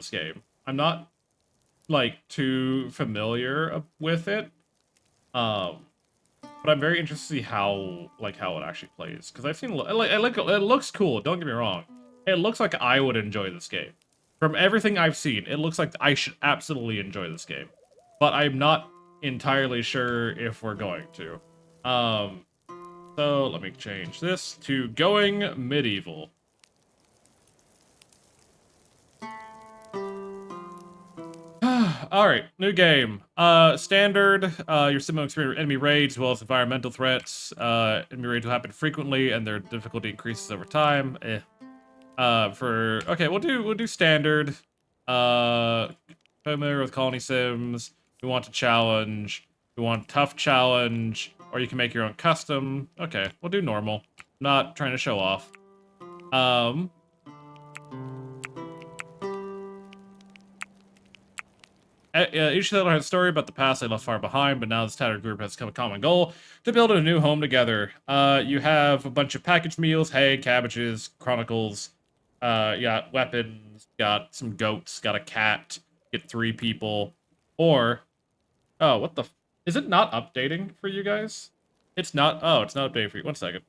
this game. I'm not like too familiar with it. Um, but I'm very interested to see how it actually plays because I've seen it looks cool. Don't get me wrong. It looks like I would enjoy this game. From everything I've seen, it looks like I should absolutely enjoy this game. But I'm not entirely sure if we're going to. So let me change this to going medieval. Alright, new game. Standard, your similar experience with enemy raids as well as environmental threats. Enemy raids will happen frequently and their difficulty increases over time. Okay, we'll do standard. Familiar with colony sims. We want a challenge. We want tough challenge. Or you can make your own custom. Okay, we'll do normal. Not trying to show off. Each settler has a story about the past they left far behind, but now this tattered group has come a common goal to build a new home together. You have a bunch of packaged meals, hay, cabbages, chronicles. You got weapons, got some goats, got a cat, get 3 people. Or, oh, what the, is it not updating for you guys? It's not, oh, it's not updating for you. 1 second.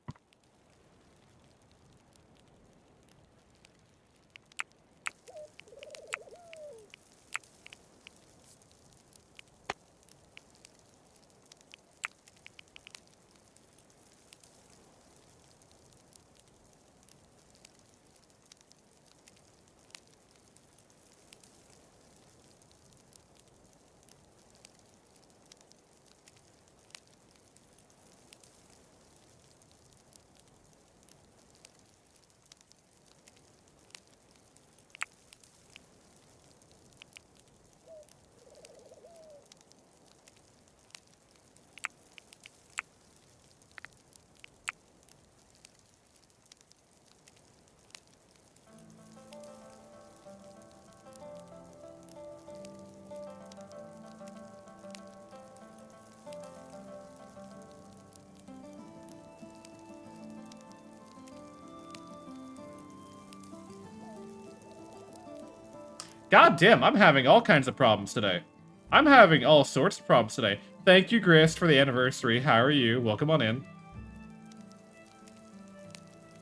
God damn, I'm having all kinds of problems today. I'm having all sorts of problems today. Thank you, Grist, for the anniversary. How are you? Welcome on in.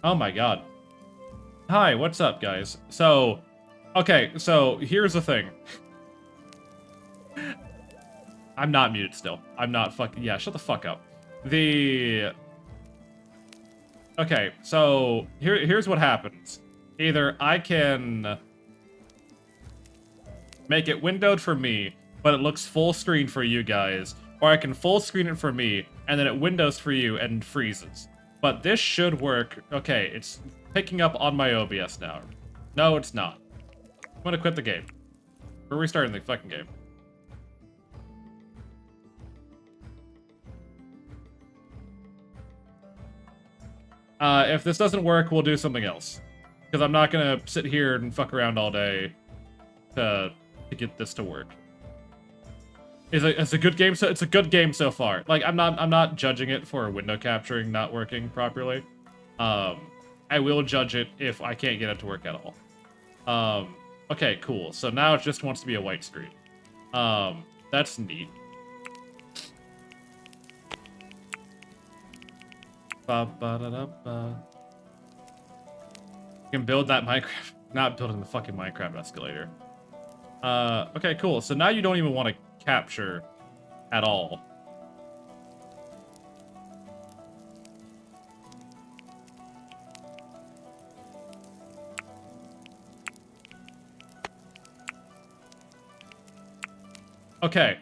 Oh my god. Hi, what's up, guys? So, okay, so here's the thing. I'm not muted still. I'm not fucking... Yeah, shut the fuck up. Okay, so here's what happens. Either I can make it windowed for me, but it looks full screen for you guys, or I can full screen it for me, and then it windows for you and freezes. But this should work. Okay, it's picking up on my OBS now. No, it's not. I'm gonna quit the game. We're restarting the fucking game. If this doesn't work, we'll do something else. Because I'm not gonna sit here and fuck around all day to get this to work. It's a good game. So it's a good game so far. Like I'm not judging it for window capturing not working properly. I will judge it if I can't get it to work at all. Okay, cool. So now it just wants to be a white screen. That's neat. Ba ba da da ba. You can build that Minecraft. Not building the fucking Minecraft escalator. Okay, cool. So now you don't even want to capture at all. Okay.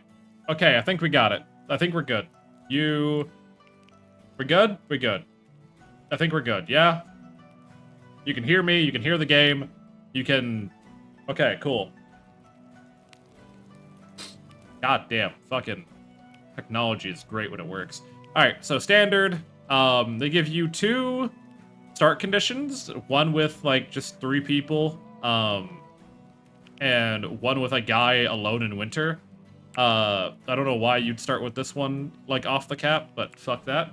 Okay, I think we got it. I think we're good. We're good? We're good. I think we're good, yeah? You can hear me, you can hear the game, you can... Okay, cool. God damn, fucking technology is great when it works. Alright, so standard. They give you 2 start conditions. One with, like, just 3 people. And one with a guy alone in winter. I don't know why you'd start with this one, like, off the cap, but fuck that.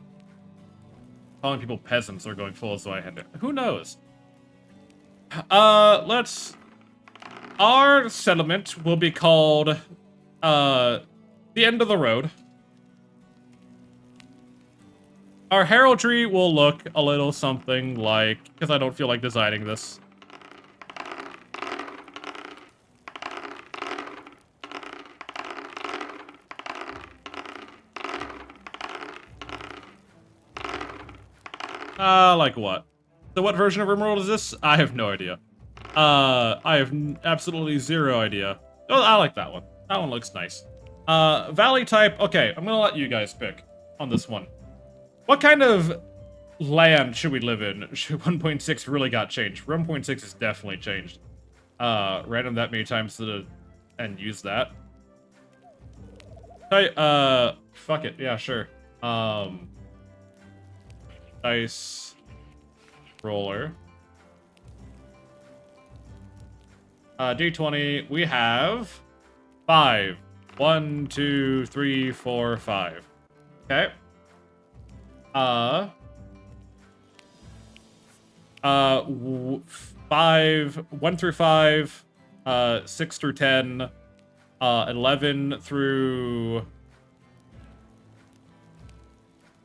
Calling people peasants are going full as though I had to. Who knows? Let's Our settlement will be called the end of the road. Our heraldry will look a little something like, because I don't feel like designing this. Like what? So what version of Rimworld is this? I have no idea. I have absolutely zero idea. Oh, I like that one. That one looks nice. Valley type. Okay, I'm gonna let you guys pick on this one. What kind of land should we live in? 1.6 really got changed. 1.6 is definitely changed. Random that many times and use that. Hey, fuck it. Yeah, sure. Dice roller. D20. We have 5. 1, 2, 3, 4, 5. Okay. 5, 1 through 5, 6 through 10, 11 through...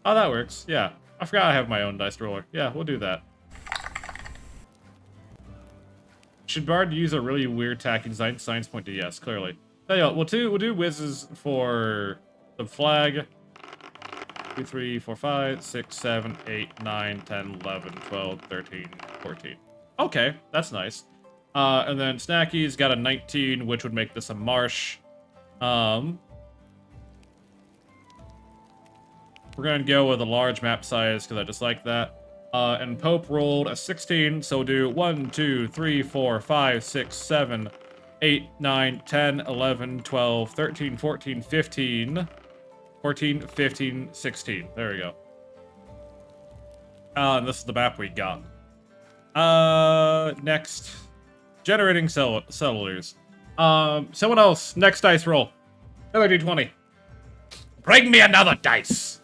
Oh, that works. Yeah. I forgot I have my own dice roller. Yeah, we'll do that. Should Bard use a really weird tacky design? Science point to yes, clearly. So, yeah, we'll do whizzes for the flag. 2, 3, 4, 5, 6, 7, 8, 9, 10, 11, 12, 13, 14. Okay, that's nice. And then Snacky's got a 19, which would make this a marsh. We're gonna go with a large map size because I just like that. And Pope rolled a 16, so we'll do 1, 2, 3, 4, 5, 6, 7, 8, 9, 10, 11, 12, 13, 14, 15. 14, 15, 16. There we go. And this is the map we got. Next. Generating settlers. Someone else. Next dice roll. Another D20. Bring me another dice.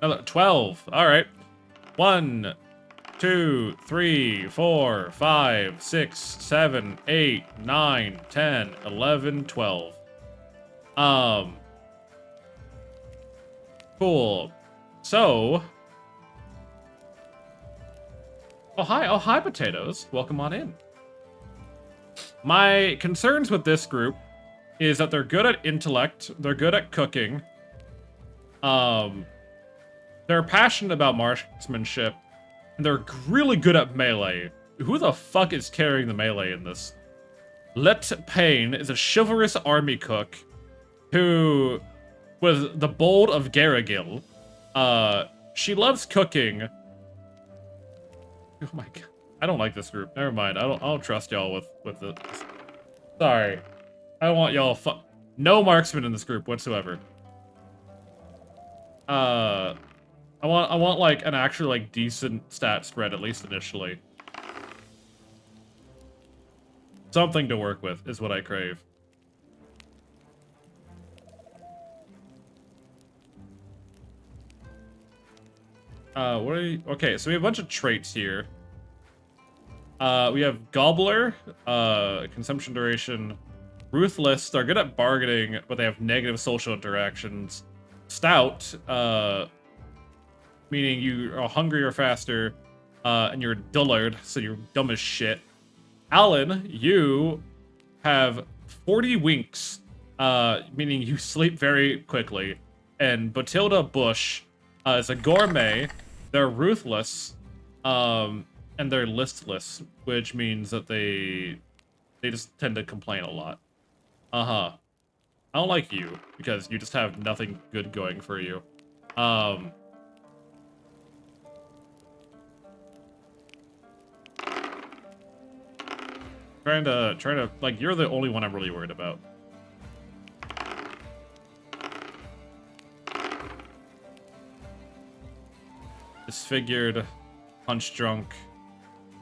Another 12. Alright. 1, 2, 3, 4, 5, 6, 7, 8, 9, 10, 11, 12. Cool. So. Oh, hi, potatoes. Welcome on in. My concerns with this group is that they're good at intellect, they're good at cooking. They're passionate about marksmanship. And they're really good at melee. Who the fuck is carrying the melee in this? Let Payne is a chivalrous army cook who was the bold of Garagil. She loves cooking. Oh my god. I don't like this group. Never mind. I don't trust y'all with this. Sorry. I don't want y'all no marksman in this group whatsoever. I want like an actual like decent stat spread at least initially. Something to work with is what I crave. Okay, so we have a bunch of traits here. We have Gobbler, consumption duration, Ruthless, they're good at bargaining, but they have negative social interactions. Stout, meaning you are hungrier faster, and you're dullard, so you're dumb as shit. Alan, you have 40 winks, meaning you sleep very quickly. And Batilda Bush is a gourmet. They're ruthless, and they're listless, which means that they just tend to complain a lot. I don't like you, because you just have nothing good going for you. Trying to, like, you're the only one I'm really worried about. Disfigured, punch-drunk,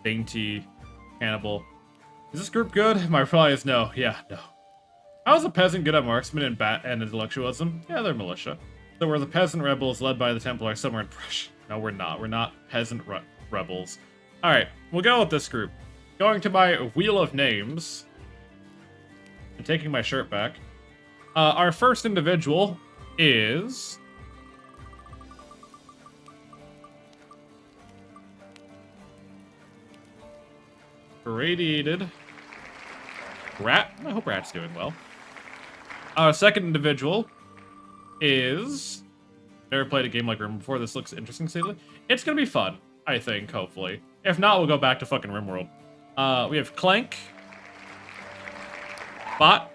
dainty, cannibal. Is this group good? My reply is no. Yeah, no. How is a peasant good at marksman and intellectualism? Yeah, they're militia. So we're the peasant rebels led by the Templars somewhere in Prussia. No, we're not. We're not peasant rebels. All right, we'll go with this group. Going to my wheel of names and taking my shirt back. Our first individual is Radiated Rat. I hope Rat's doing well. Our second individual is... Never played a game like Rim before. This looks interesting, Sadly. It's gonna be fun, I think, hopefully. If not, we'll go back to fucking Rimworld. We have Clank. Bot.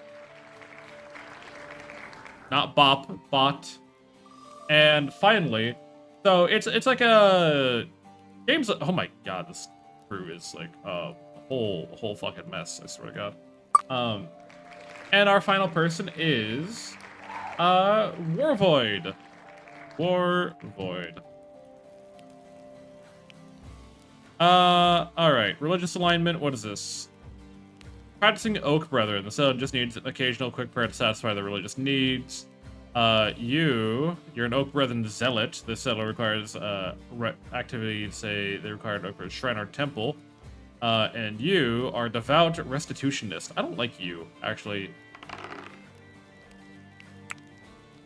Not Bop, Bot. And finally, so it's like a... Games... Oh my god, this crew is like a whole fucking mess, I swear to god. And our final person is... Warvoid. Warvoid. Alright. Religious alignment, what is this? Practicing Oak Brethren. The cell just needs an occasional quick prayer to satisfy the religious needs. You're an Oak Brethren zealot. This settle requires, activities, say, they require an Oak Brethren shrine or temple. And you are devout restitutionist. I don't like you, actually.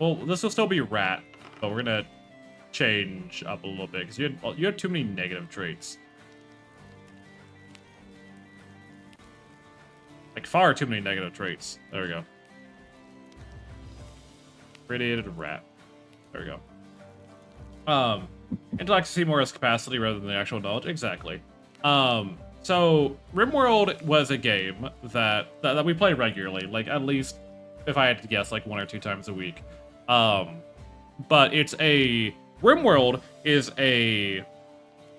Well, this will still be Rat, but we're gonna change up a little bit because you had too many negative traits. Like far too many negative traits. There we go. Radiated Rat. There we go. Intellect to see more as capacity rather than the actual knowledge. Exactly. So Rimworld was a game that we play regularly, like at least if I had to guess, like 1 or 2 times a week. But it's a... Rimworld is a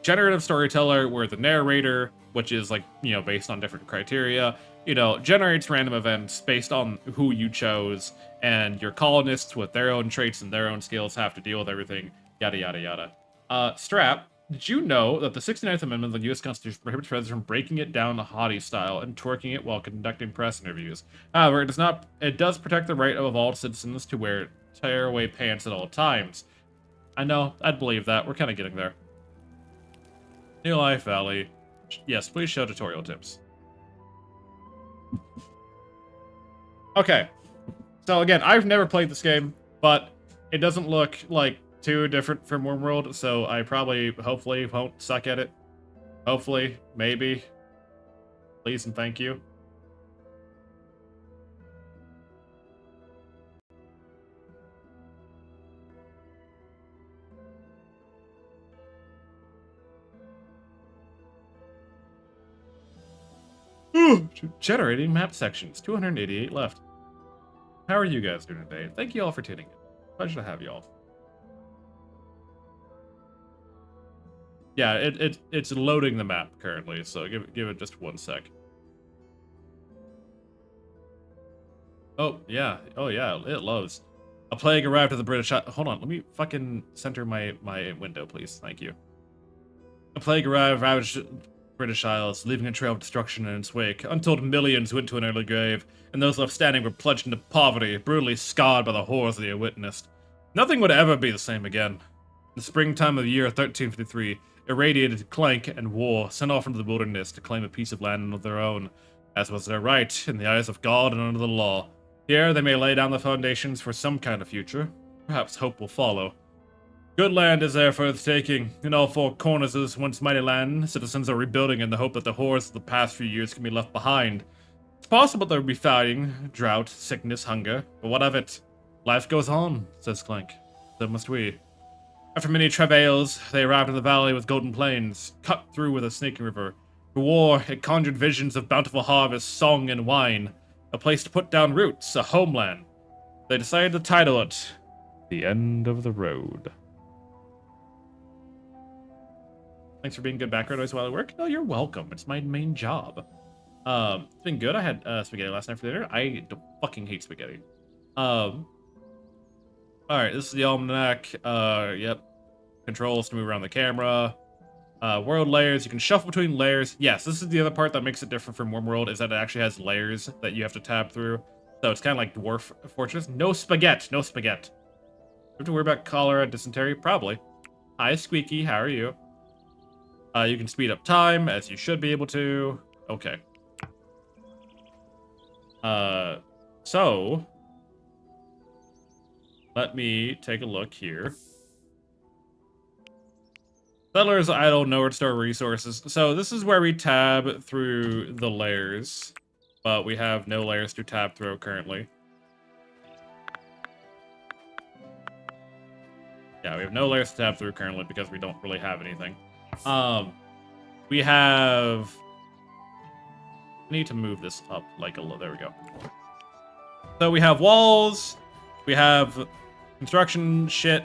generative storyteller where the narrator, which is like, you know, based on different criteria, you know, generates random events based on who you chose, and your colonists with their own traits and their own skills have to deal with everything, yada, yada, yada. Strap, did you know that the 69th Amendment of the U.S. Constitution prohibits presidents from breaking it down haughty style and twerking it while conducting press interviews? However, it does protect the right of all citizens to tear away pants at all times. I know, I'd believe that. We're kind of getting there. New Life Valley. Yes, please show tutorial tips. Okay. So again, I've never played this game, but it doesn't look like too different from Rimworld, so I probably, hopefully, won't suck at it. Hopefully, maybe. Please and thank you. Generating map sections. 288 left. How are you guys doing today? Thank you all for tuning in. Pleasure to have you all. Yeah, it's loading the map currently, so give it just 1 sec. Oh yeah, it loads. A plague arrived at the British. Hold on, let me fucking center my window, please. Thank you. A plague arrived, ravaged British Isles, leaving a trail of destruction in its wake. Untold millions went to an early grave, and those left standing were plunged into poverty, brutally scarred by the horrors they had witnessed. Nothing would ever be the same again. In the springtime of the year 1353, irradiated Clank and War sent off into the wilderness to claim a piece of land of their own, as was their right in the eyes of God and under the law. Here they may lay down the foundations for some kind of future. Perhaps hope will follow. Good land is there for the taking. In all 4 corners of this once mighty land, citizens are rebuilding in the hope that the horrors of the past few years can be left behind. It's possible there will be fighting, drought, sickness, hunger, but what of it? Life goes on, says Clank. So must we. After many travails, they arrived in the valley with golden plains, cut through with a snaking river. For War, it conjured visions of bountiful harvest, song, and wine. A place to put down roots, a homeland. They decided to title it, The End of the Road. Thanks for being good background noise while I work. No, you're welcome. It's my main job. It's been good. I had spaghetti last night for dinner. I fucking hate spaghetti. Alright, this is the almanac. Yep. Controls to move around the camera. World layers. You can shuffle between layers. Yes, this is the other part that makes it different from Rimworld, is that it actually has layers that you have to tab through. So it's kind of like Dwarf Fortress. No spaghetti. No spaghetti. You have to worry about cholera, dysentery? Probably. Hi, Squeaky. How are you? You can speed up time, as you should be able to. Okay. So let me take a look here. Settlers idle, nowhere to store resources. So this is where we tab through the layers, but we have no layers to tab through currently. Yeah, we have no layers to tab through currently because we don't really have anything. We have... I need to move this up like a little... There we go. So we have walls, we have construction shit,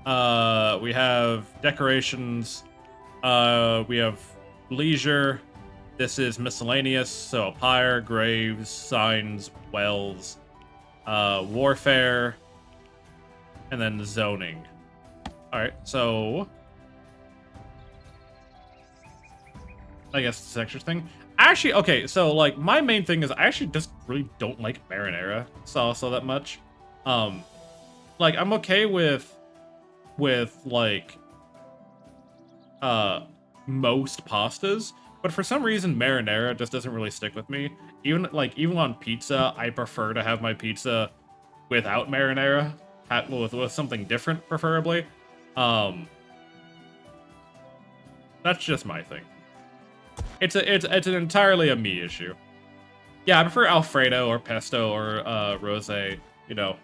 we have decorations, we have leisure. This is miscellaneous, so pyre, graves, signs, wells, warfare, and then zoning. Alright, so... I guess it's an extra thing. Actually, okay, so, like, my main thing is I actually just really don't like marinara sauce all that much. Like, I'm okay with like, most pastas, but for some reason, marinara just doesn't really stick with me. Even on pizza, I prefer to have my pizza without marinara, with something different, preferably. That's just my thing. It's an entirely a me issue. Yeah, I prefer Alfredo or pesto or rosé. You know,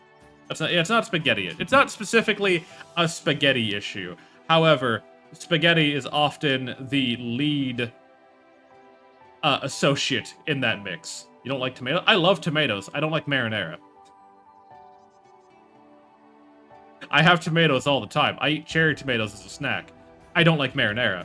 it's not spaghetti. It's not specifically a spaghetti issue. However, spaghetti is often the lead associate in that mix. You don't like tomato? I love tomatoes. I don't like marinara. I have tomatoes all the time. I eat cherry tomatoes as a snack. I don't like marinara.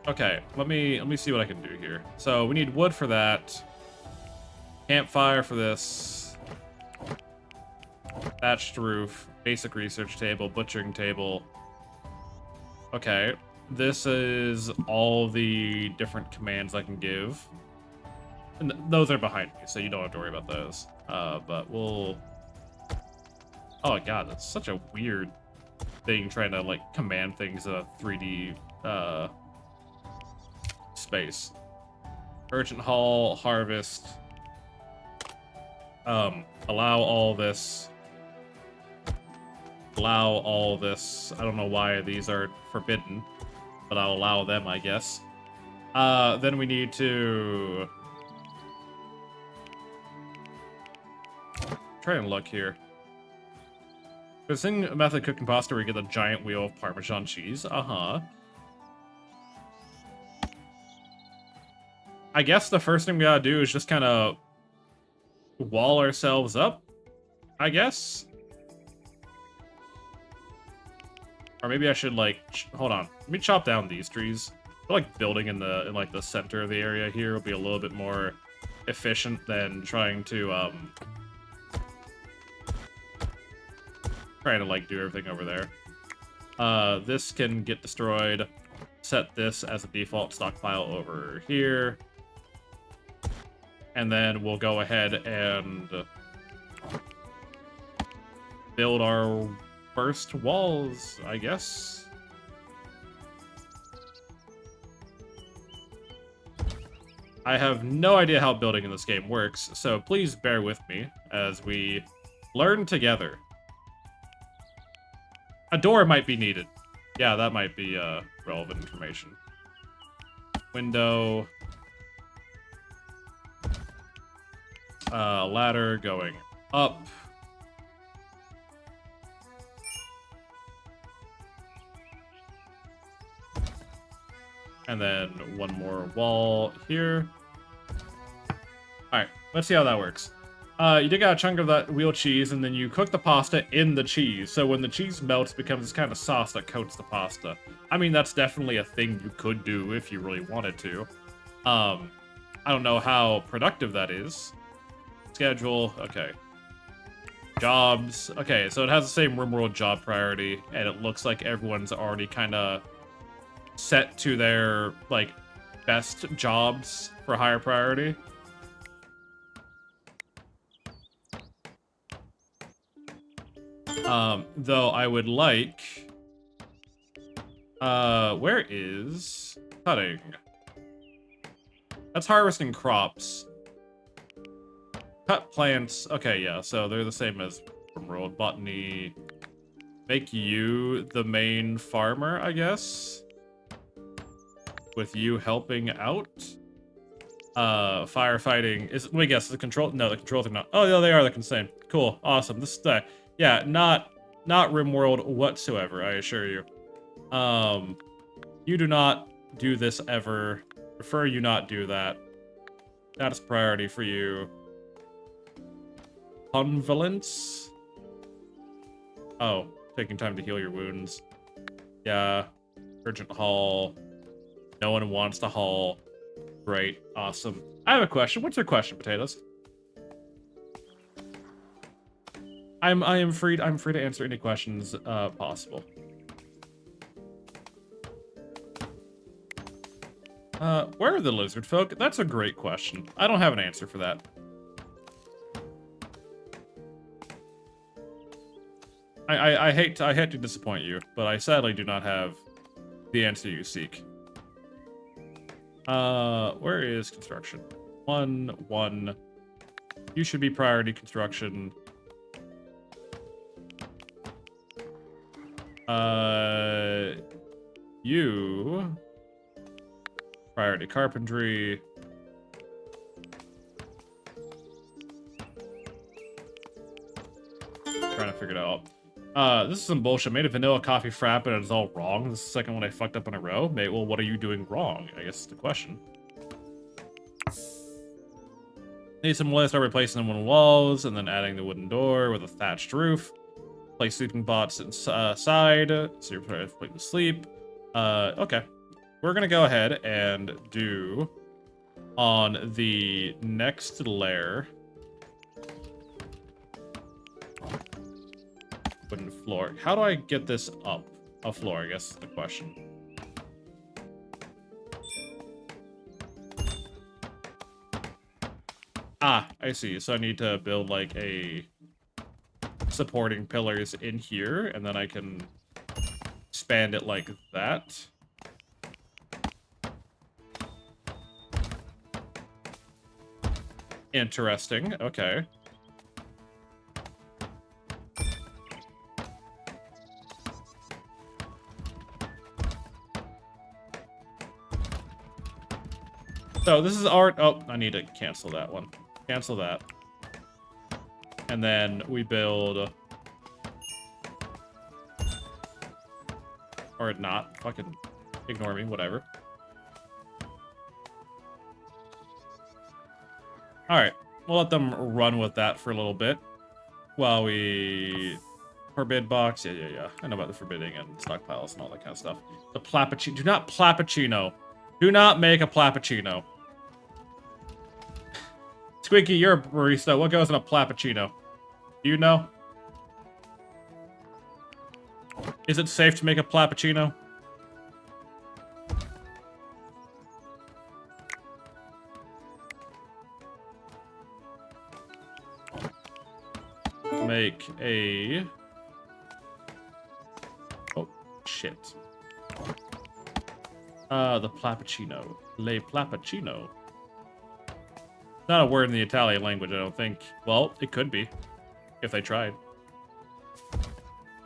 Okay, let me see what I can do here. So we need wood for that. Campfire for this. Thatched roof. Basic research table. Butchering table. Okay. This is all the different commands I can give. And those are behind me, so you don't have to worry about those. But we'll... Oh god, that's such a weird thing trying to, like, command things in a 3D, space. Urgent haul, harvest. Allow all this. Allow all this. I don't know why these are forbidden, but I'll allow them, I guess. Then we need to... Try and look here. There's a thing method cooking pasta where you get a giant wheel of Parmesan cheese. Uh-huh. I guess the first thing we gotta do is just kind of wall ourselves up, I guess. Or maybe I should, like, hold on. Let me chop down these trees. I feel like building in like the center of the area here will be a little bit more efficient than trying to like do everything over there. This can get destroyed. Set this as a default stockpile over here. And then we'll go ahead and build our first walls, I guess. I have no idea how building in this game works, so please bear with me as we learn together. A door might be needed. Yeah, that might be relevant information. Window. Ladder going up. And then one more wall here. Alright, let's see how that works. You dig out a chunk of that wheel cheese, and then you cook the pasta in the cheese. So when the cheese melts, it becomes this kind of sauce that coats the pasta. I mean, that's definitely a thing you could do if you really wanted to. I don't know how productive that is. Schedule, okay. Jobs, okay, so it has the same Rimworld job priority, and it looks like everyone's already kind of set to their, like, best jobs for higher priority. Though I would like... where is cutting? That's harvesting crops. Cut plants. Okay, yeah, so they're the same as Rimworld. Botany. Make you the main farmer, I guess. With you helping out. Firefighting is, let me guess, the control, no, the controls are not, oh, no, they are the same. Cool, awesome. This is, yeah, not Rimworld whatsoever, I assure you. You do not do this ever. Prefer you not do that. That is priority for you. Convalence? Oh, taking time to heal your wounds. Yeah. Urgent haul. No one wants to haul. Great. Awesome. I have a question. What's your question, Potatoes? I am free to answer any questions possible. Where are the lizard folk? That's a great question. I don't have an answer for that. I hate to disappoint you, but I sadly do not have the answer you seek. Where is construction? 1. You should be priority construction. You priority carpentry. Trying to figure it out. This is some bullshit. Made a vanilla coffee frap and it's all wrong. This is the second one I fucked up in a row. Mate, well, what are you doing wrong? I guess is the question. Need some wood, start replacing the wooden walls, and then adding the wooden door with a thatched roof. Place sleeping bots inside, so you're putting to sleep. Okay. We're gonna go ahead and do on the next layer. Wooden floor. How do I get this up a floor, I guess is the question. Ah, I see. So I need to build like a supporting pillars in here, and then I can expand it like that. Interesting. Okay. So this is art. Oh, I need to cancel that one. Cancel that. And then we build... Or not. Fucking ignore me. Whatever. Alright. We'll let them run with that for a little bit. While we... Forbid box. Yeah. I know about the forbidding and stockpiles and all that kind of stuff. The plappuccino. Do not plappuccino. Do not make a plappuccino. Squeaky, you're a barista. What goes in a plappuccino? Do you know? Is it safe to make a plappuccino? Make a... Oh, shit. The plappuccino. Le plappuccino. Not a word in the Italian language, I don't think. Well, it could be. If they tried.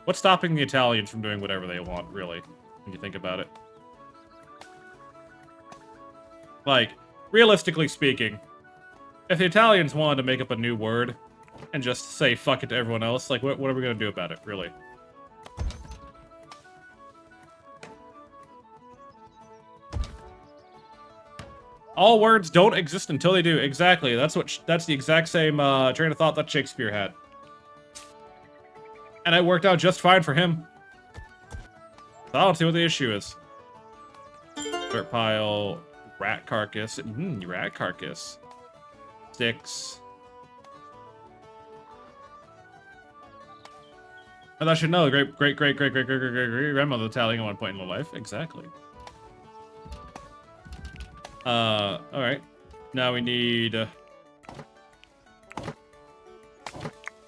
What's stopping the Italians from doing whatever they want, really? When you think about it. Like, realistically speaking, if the Italians wanted to make up a new word and just say fuck it to everyone else, like, what are we gonna do about it, really? All words don't exist until they do. Exactly. That's the exact same train of thought that Shakespeare had. And it worked out just fine for him. So I don't see what the issue is. Dirt pile, rat carcass. Rat carcass. Sticks. And I should know, great grandmother Italian at one point in my life. Exactly. Alright. Now we need...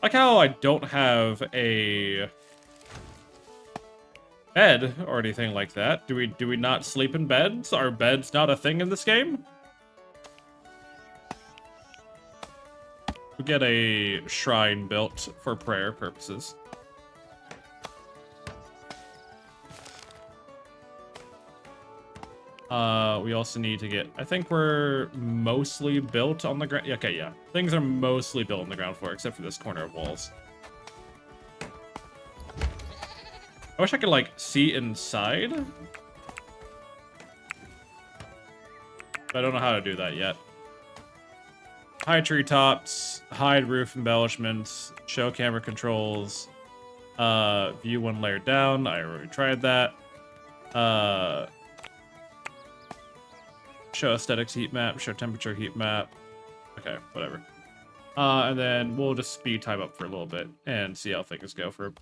Like how I don't have a bed or anything like that. Do we not sleep in beds? Are beds not a thing in this game? We get a shrine built for prayer purposes. We also need to get... I think we're mostly built on the ground. Okay, yeah. Things are mostly built on the ground floor, except for this corner of walls. I wish I could, like, see inside. But I don't know how to do that yet. Hide treetops, hide roof embellishments, show camera controls, view one layer down. I already tried that. Show aesthetics heat map, show temperature heat map. Okay, whatever. And then we'll just speed time up for a little bit and see how things go for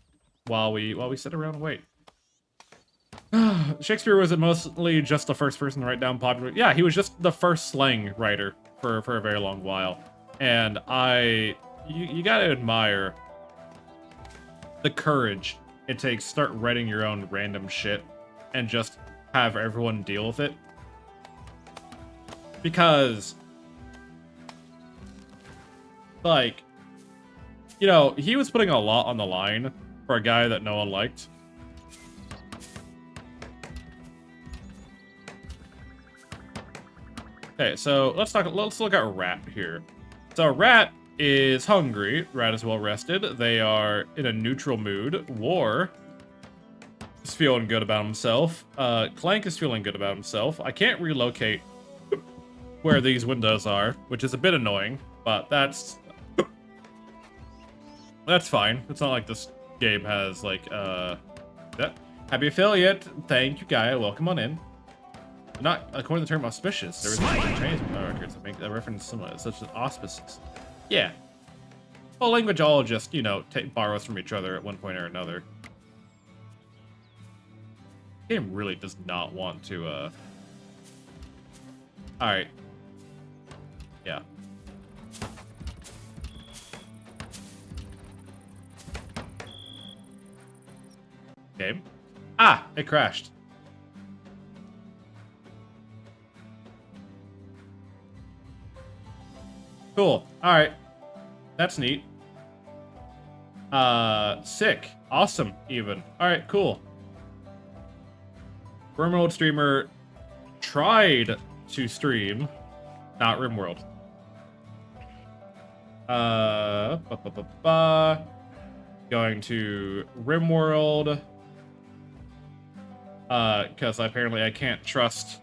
while we sit around and wait. Shakespeare was mostly just the first person to write down popular. Yeah, he was just the first slang writer for a very long while, and you gotta admire the courage it takes to start writing your own random shit and just have everyone deal with it. Because, like, you know, he was putting a lot on the line for a guy that no one liked. Okay, so let's look at Rat here. So Rat is hungry. Rat is well rested. They are in a neutral mood. War is feeling good about himself. Clank is feeling good about himself. I can't relocate where these windows are, which is a bit annoying, but that's fine. It's not like this game has like happy affiliate. Thank you, Gaia. Welcome on in. Not according to the term auspicious. There was a Chinese records that make that reference similar, such as auspices. Yeah. Well, language all just, you know, borrows from each other at one point or another. The game really does not want to, Alright. Yeah. Game. Ah! It crashed. Cool. Alright. That's neat. Sick. Awesome, even. Alright, cool. Rimworld streamer tried to stream, not Rimworld. Going to Rimworld. Because apparently I can't trust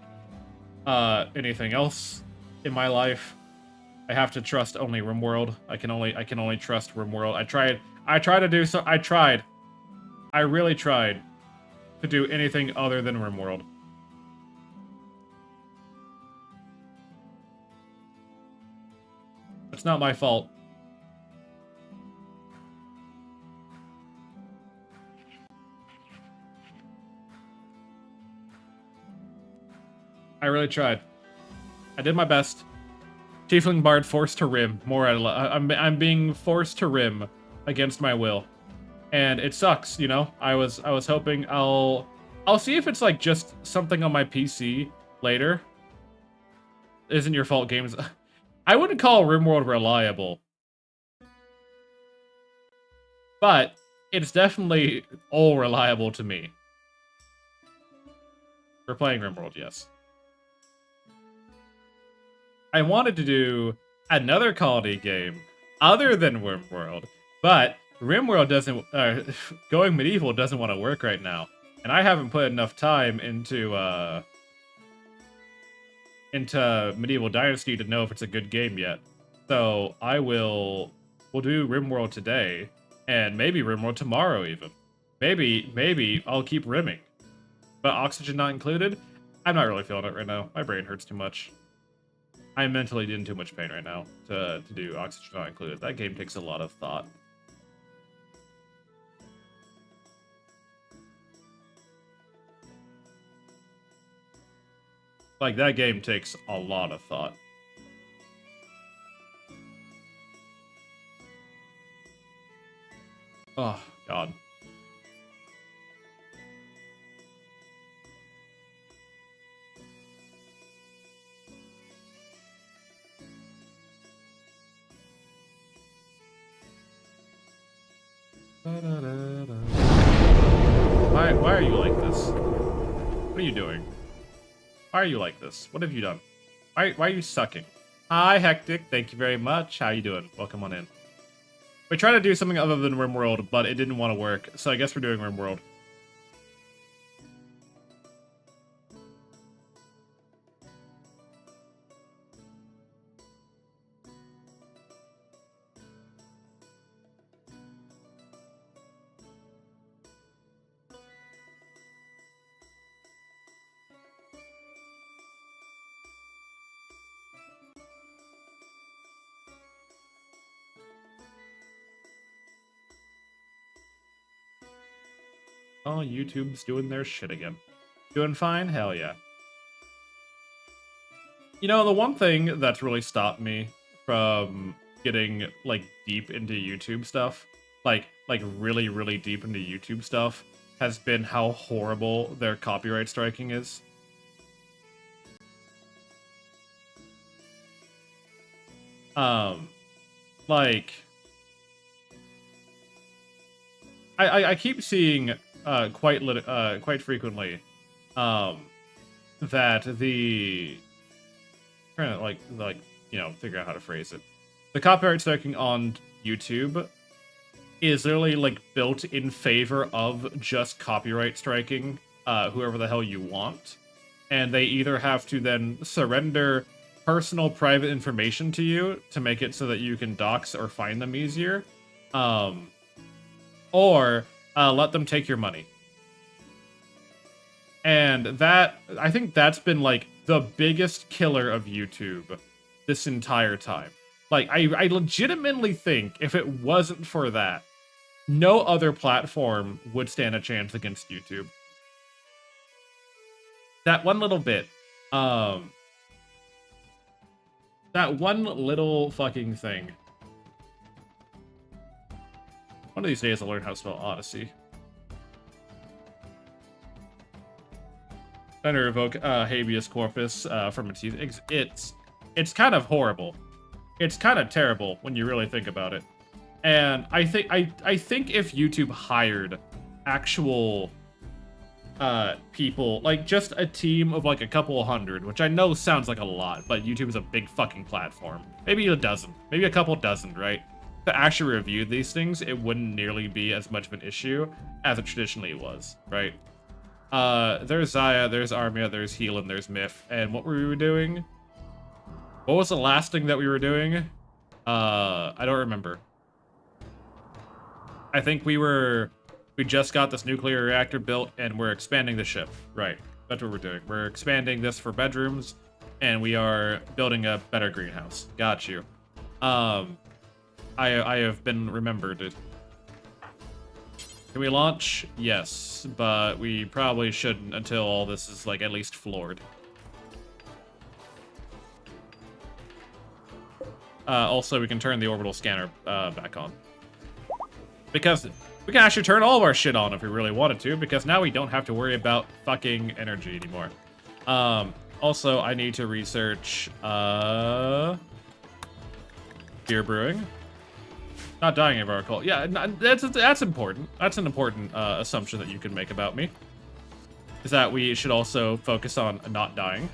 anything else in my life. I have to trust only Rimworld. I can only trust Rimworld. I really tried to do anything other than Rimworld. It's not my fault. I really tried. I did my best. Tiefling Bard forced to rim. I'm being forced to rim against my will, and it sucks. You know, I was hoping I'll see if it's like just something on my PC later. Isn't your fault, games. I wouldn't call Rimworld reliable, but it's definitely all reliable to me. We're playing Rimworld, yes. I wanted to do another quality game other than Rimworld, but Rimworld doesn't, going medieval doesn't want to work right now, and I haven't put enough time into Medieval Dynasty to know if it's a good game yet. So we'll do Rimworld today, and maybe Rimworld tomorrow even. Maybe I'll keep rimming. But oxygen not included? I'm not really feeling it right now. My brain hurts too much. I'm mentally in too much pain right now to do oxygen not included. That game takes a lot of thought. Like, that game takes a lot of thought. Oh, God. Why are you like this? What are you doing? Why are you like this? What have you done? Why are you sucking? Hi, Hectic. Thank you very much. How you doing? Welcome on in. We tried to do something other than Rimworld, but it didn't want to work, so I guess we're doing Rimworld. Oh, YouTube's doing their shit again. Doing fine? Hell yeah. You know, the one thing that's really stopped me from getting, like, deep into YouTube stuff, like really, really deep into YouTube stuff, has been how horrible their copyright striking is. Like... I keep seeing quite frequently that the trying to like you know figure out how to phrase it. The copyright striking on YouTube is literally like built in favor of just copyright striking whoever the hell you want, and they either have to then surrender personal private information to you to make it so that you can dox or find them easier, or let them take your money. And that, I think that's been, like, the biggest killer of YouTube this entire time. Like, I legitimately think if it wasn't for that, no other platform would stand a chance against YouTube. That one little bit, that one little fucking thing. One of these days I'll learn how to spell Odyssey. Trying to revoke habeas corpus from its teeth. It's kind of horrible. It's kind of terrible when you really think about it. And I think if YouTube hired actual people, like just a team of like a couple hundred, which I know sounds like a lot, but YouTube is a big fucking platform. Maybe a dozen, maybe a couple dozen, right? To actually review these things, it wouldn't nearly be as much of an issue as it traditionally was, right? There's Zaya, there's Armia, there's Healin, there's Myth, and what were we doing? What was the last thing that we were doing? I don't remember. I think we just got this nuclear reactor built, and we're expanding the ship. Right, that's what we're doing. We're expanding this for bedrooms, and we are building a better greenhouse. Got you. I have been remembered. Can we launch? Yes, but we probably shouldn't until all this is, like, at least floored. Also, we can turn the orbital scanner back on. Because we can actually turn all of our shit on if we really wanted to, because now we don't have to worry about fucking energy anymore. Also, I need to research beer brewing. Not dying of our cult. Yeah, that's important. That's an important assumption that you can make about me. Is that we should also focus on not dying.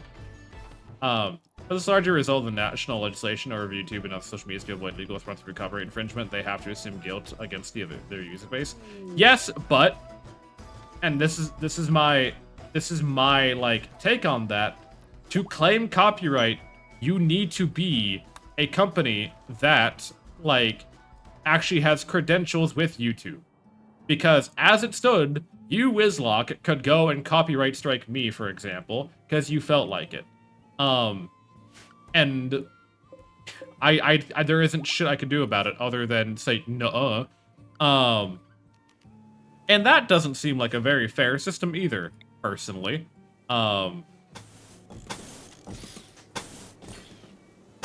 As a larger result of the national legislation or YouTube and other social media to avoid legal response for recovery infringement, they have to assume guilt against their user base. Yes, but, and this is my like take on that. To claim copyright, you need to be a company that like actually has credentials with YouTube. Because as it stood, you, Wizlock, could go and copyright strike me, for example, because you felt like it. And I there isn't shit I could do about it other than say nuh-uh. And that doesn't seem like a very fair system either, personally.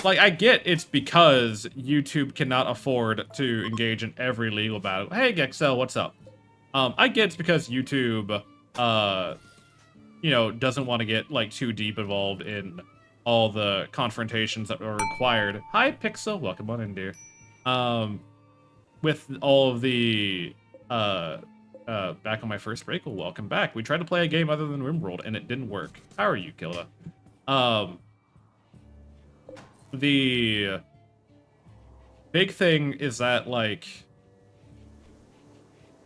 like, I get it's because YouTube cannot afford to engage in every legal battle. Hey, Gexel, what's up? I get it's because YouTube, you know, doesn't want to get, like, too deep involved in all the confrontations that are required. Hi, Pixel. Welcome on in, dear. With all of the, back on my first break, well, welcome back. We tried to play a game other than Rimworld, and it didn't work. How are you, Kilda? The big thing is that, like,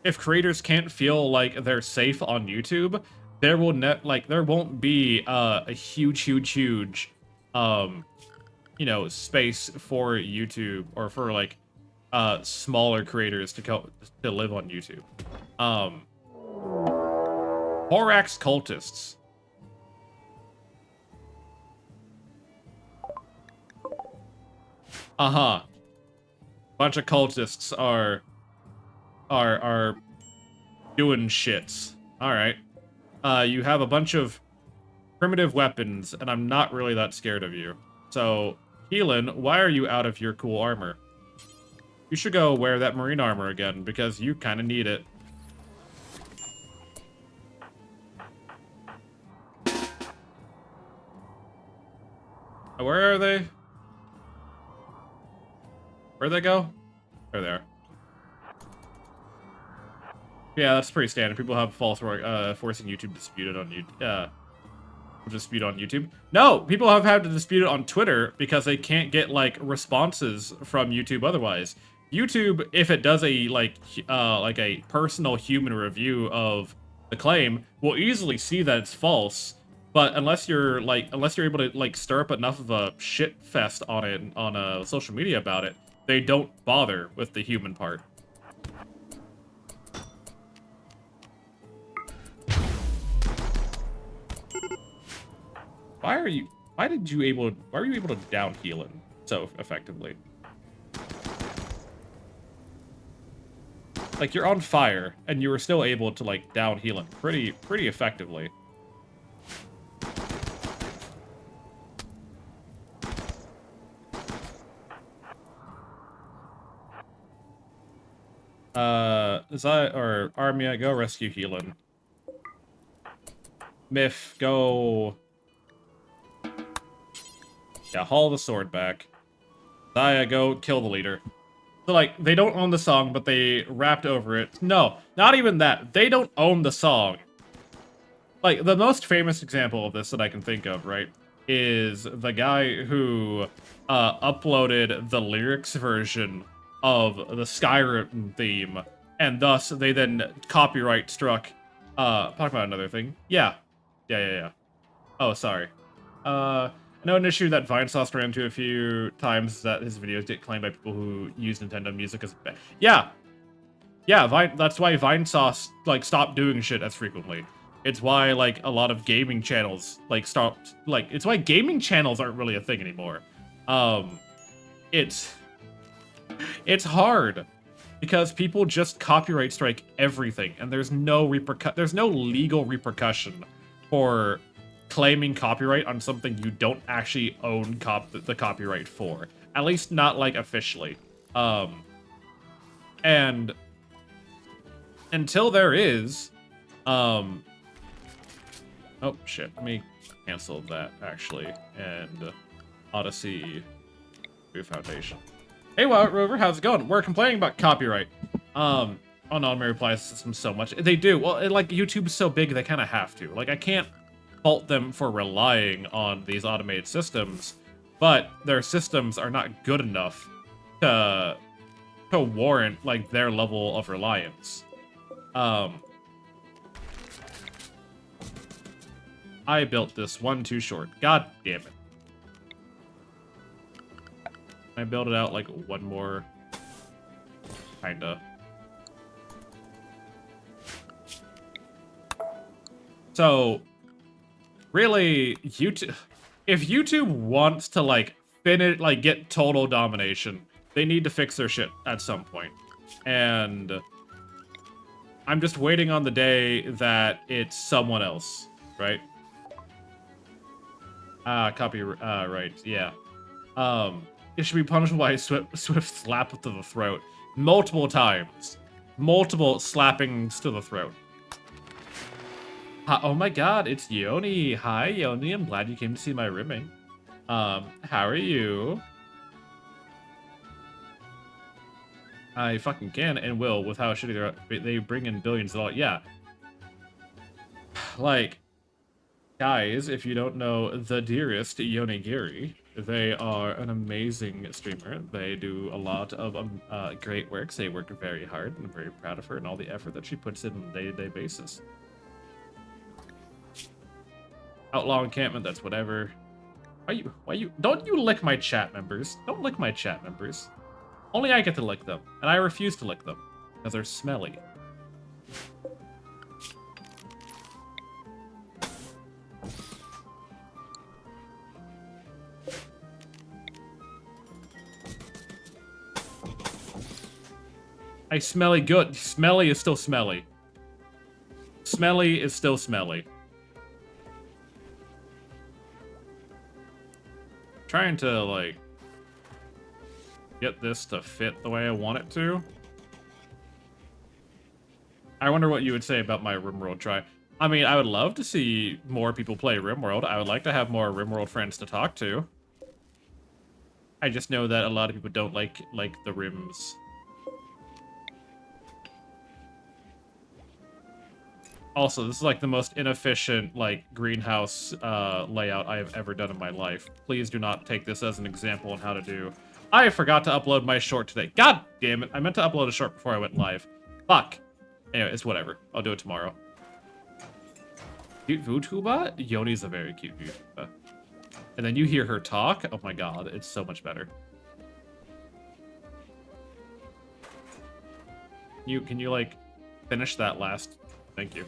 if creators can't feel like they're safe on YouTube, there will there won't be a huge, you know, space for YouTube or for like smaller creators to live on YouTube. Horax cultists. Bunch of cultists are doing shits. Alright. You have a bunch of primitive weapons, and I'm not really that scared of you. So, Keelan, why are you out of your cool armor? You should go wear that marine armor again, because you kind of need it. Where are they? Where'd they go? There they are. Yeah, that's pretty standard. People have false forcing YouTube disputed on YouTube. Dispute on YouTube. No, people have had to dispute it on Twitter because they can't get like responses from YouTube otherwise. YouTube, if it does a like a personal human review of the claim, will easily see that it's false. But unless you're able to like stir up enough of a shit fest on it on social media about it, they don't bother with the human part. Why are you able to down Keelan so effectively? Like, you're on fire, and you were still able to, like, down Keelan pretty effectively. Armia, go rescue Keelan. Myth, go... Yeah, haul the sword back. Zaya, go kill the leader. So, like, they don't own the song, but they rapped over it. No, not even that. They don't own the song. Like, the most famous example of this that I can think of, right, is the guy who uploaded the lyrics version of the Skyrim theme, and thus they then copyright struck. Talk about another thing. Yeah. Oh, sorry. I know an issue that Vinesauce ran into a few times that his videos get claimed by people who use Nintendo music as bad. Yeah, that's why Vinesauce like stopped doing shit as frequently. It's why like a lot of gaming channels like stopped. Like it's why gaming channels aren't really a thing anymore. It's hard because people just copyright strike everything, and there's no legal repercussion for claiming copyright on something you don't actually own the copyright for. At least not, like, officially. And until there is, oh, shit. Let me cancel that, actually. And Odyssey Foundation. Hey, Wild Rover, how's it going? We're complaining about copyright on automated reply systems so much. They do. Well, like, YouTube's so big, they kind of have to. Like, I can't fault them for relying on these automated systems, but their systems are not good enough to warrant like their level of reliance. I built this one too short. God damn it. I built it out like one more. Kinda. So really, if YouTube wants to like get total domination, they need to fix their shit at some point. And I'm just waiting on the day that it's someone else, right? Right, yeah. It should be punishable by a swift slap to the throat. Multiple times. Multiple slappings to the throat. Oh my god, it's Yoni. Hi, Yoni. I'm glad you came to see my rimming. How are you? I fucking can and will with how shitty they bring in billions of dollars. Yeah. Like, guys, if you don't know the dearest Yoni Giri, they are an amazing streamer. They do a lot of great works. They work very hard, and I'm very proud of her and all the effort that she puts in on a day-to-day basis. Outlaw encampment, that's whatever. Why you, don't you lick my chat members. Don't lick my chat members. Only I get to lick them, and I refuse to lick them, because they're smelly. I smelly good. Smelly is still smelly. Smelly is still smelly. Trying to, like, get this to fit the way I want it to. I wonder what you would say about my Rimworld try. I mean, I would love to see more people play Rimworld. I would like to have more Rimworld friends to talk to. I just know that a lot of people don't like the rims. Also, this is like the most inefficient, like, greenhouse layout I have ever done in my life. Please do not take this as an example on how to do. I forgot to upload my short today. God damn it. I meant to upload a short before I went live. Fuck. Anyway, it's whatever. I'll do it tomorrow. Cute VTuber? Yoni's a very cute VTuber. And then you hear her talk. Oh my god, it's so much better. Can you like, finish that last... Thank you.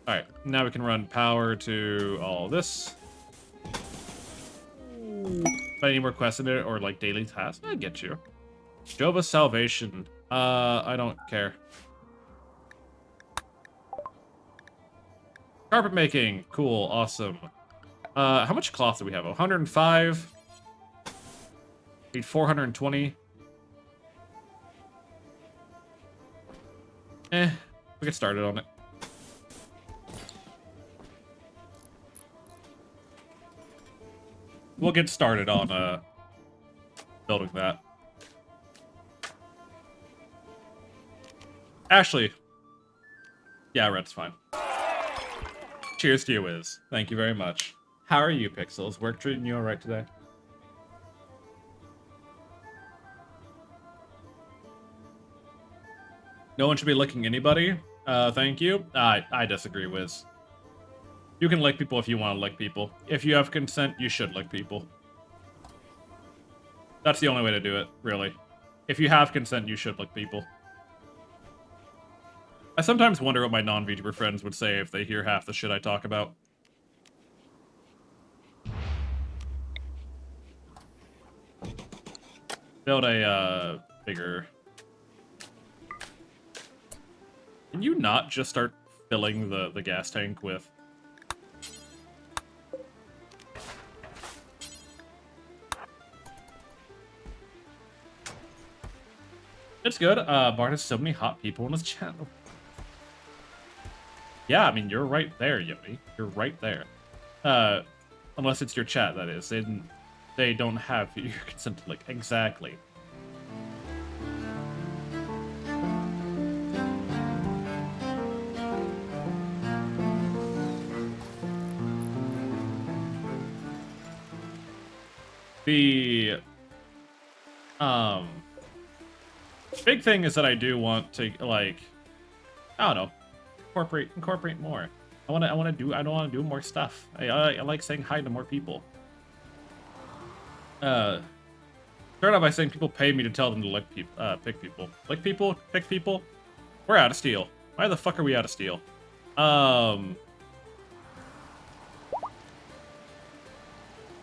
Alright, now we can run power to all this. If I need more quests in it or like daily tasks, I get you. Joba's Salvation. I don't care. Carpet making. Cool, awesome. How much cloth do we have? 105. Need 420. We get started on it. We'll get started on building that. Ashley. Yeah, red's fine. Cheers to you, Wiz. Thank you very much. How are you, Pixels? Work treating you alright today? No one should be licking anybody. Thank you. I disagree, Wiz. You can lick people if you want to lick people. If you have consent, you should lick people. That's the only way to do it, really. If you have consent, you should lick people. I sometimes wonder what my non-VTuber friends would say if they hear half the shit I talk about. Build a, bigger... Can you not just start filling the gas tank with... It's good. Bart has so many hot people in his channel. Yeah, I mean, you're right there, Yoni. You're right there. Unless it's your chat, that is. They don't have your consent to lick. Exactly. The big thing is that I do want to, like, I don't know, incorporate more. I want to do more stuff. I like saying hi to more people. Start out by saying people pay me to tell them to lick pick people. Lick people, pick people. We're out of steel. Why the fuck are we out of steel?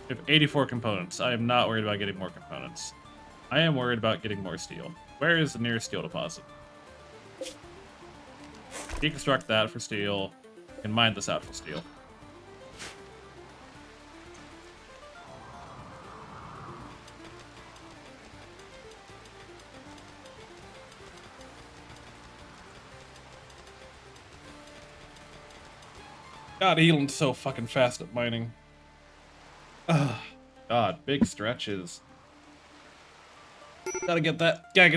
We have 84 components. I am not worried about getting more components. I am worried about getting more steel. Where is the nearest steel deposit? Deconstruct that for steel, and mine this out for steel. God, Eland's so fucking fast at mining. Ugh. God, big stretches. Gotta get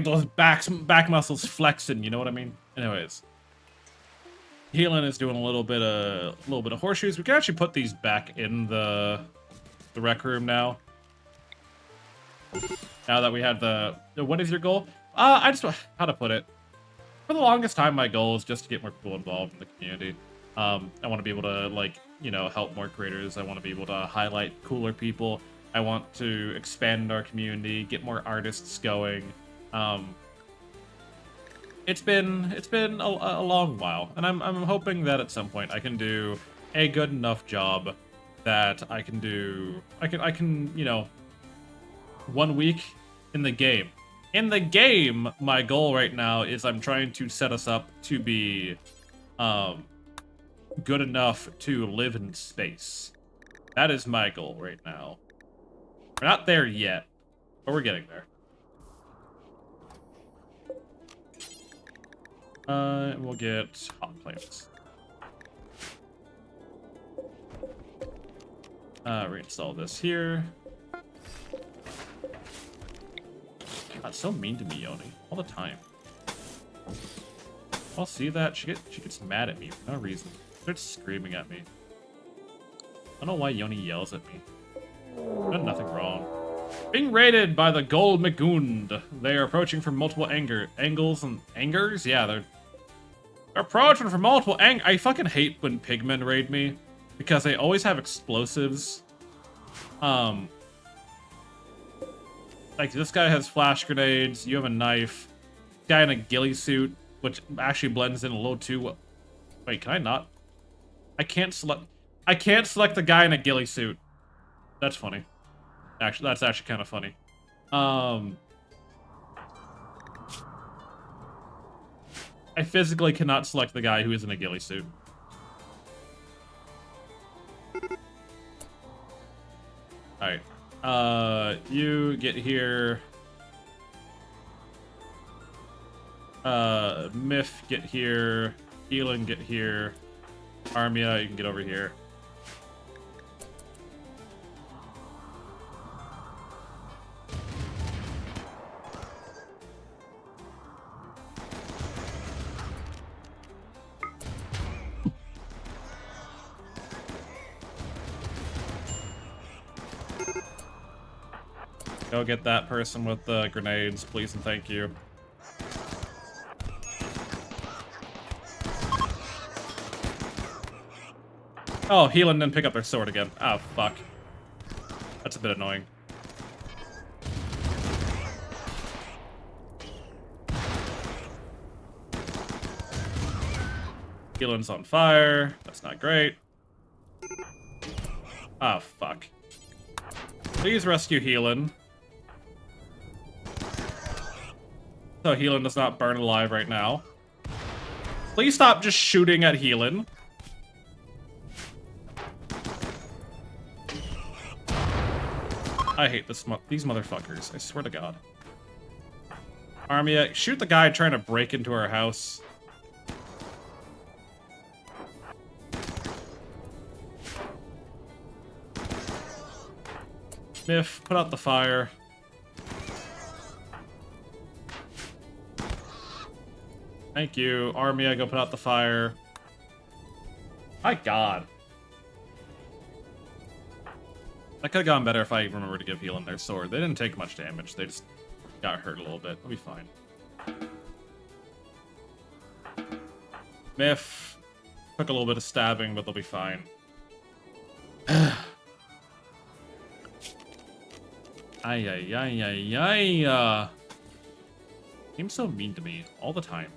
those back muscles flexing, you know what I mean? Anyways. Healing is doing a little bit of horseshoes. We can actually put these back in the rec room now. Now that we have the what is your goal? I just how to put it. For the longest time, my goal is just to get more people involved in the community. I want to be able to, like, you know, help more creators. I want to be able to highlight cooler people. I want to expand our community, get more artists going. It's been a long while, and I'm hoping that at some point I can do a good enough job that I can you know, 1 week in the game. In the game, my goal right now is I'm trying to set us up to be good enough to live in space. That is my goal right now. We're not there yet, but we're getting there. We'll get hot plants. Reinstall this here. God, so mean to me, Yoni, all the time. I'll see that she gets mad at me for no reason. Starts screaming at me. I don't know why Yoni yells at me. I've done nothing wrong. Being raided by the Gold Magund. They are approaching from multiple angles and angers. Yeah, they're approaching from multiple I fucking hate when pigmen raid me because they always have explosives. Like this guy has flash grenades. You have a knife. Guy in a ghillie suit, which actually blends in a little too well. Wait, can I not? I can't select the guy in a ghillie suit. That's funny. Actually, that's actually kind of funny. I physically cannot select the guy who is in a ghillie suit. Alright. You get here. Myth, get here. Elin, get here. Armia, you can get over here. Go get that person with the grenades, please and thank you. Oh, Healing didn't pick up their sword again. Oh, fuck. That's a bit annoying. Healing's on fire. That's not great. Oh, fuck. Please rescue Healing. So Healing does not burn alive right now. Please stop just shooting at Healing. I hate these motherfuckers. I swear to God. Armia, shoot the guy trying to break into our house. Miff, put out the fire. Thank you. Armia, go put out the fire. My God. That could have gone better if I remember to give Healing their sword. They didn't take much damage. They just got hurt a little bit. They'll be fine. Miff took a little bit of stabbing, but they'll be fine. Ay, ay, ay, ay, ay. Game's so mean to me all the time.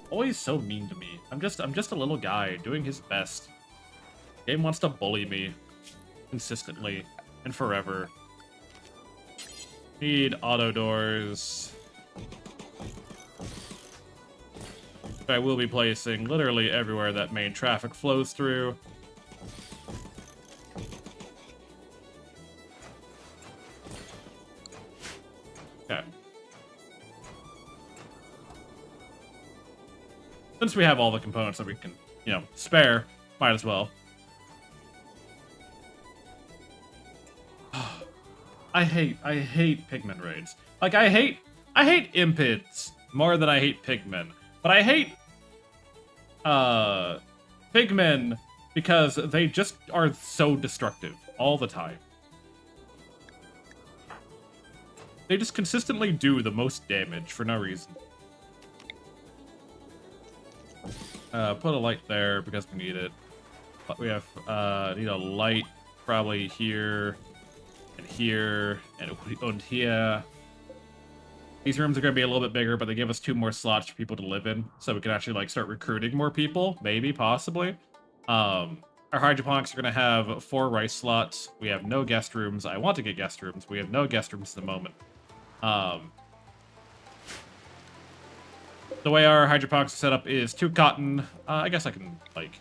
Always so mean to me. I'm just a little guy doing his best. Game wants to bully me consistently and forever. Need auto doors. I will be placing literally everywhere that main traffic flows through. Okay. Since we have all the components that we can, you know, spare, might as well. I hate pigmen raids. Like, I hate impids more than I hate pigmen. But I hate, pigmen because they just are so destructive all the time. They just consistently do the most damage for no reason. Put a light there because we need it. But we have, need a light probably here, and here, and here. These rooms are going to be a little bit bigger, but they give us 2 more slots for people to live in, so we can actually, like, start recruiting more people, maybe, possibly. Our hydroponics are going to have 4 rice slots. We have no guest rooms. I want to get guest rooms. We have no guest rooms at the moment. The way our hydroponics is set up is 2 cotton. I guess I can, like,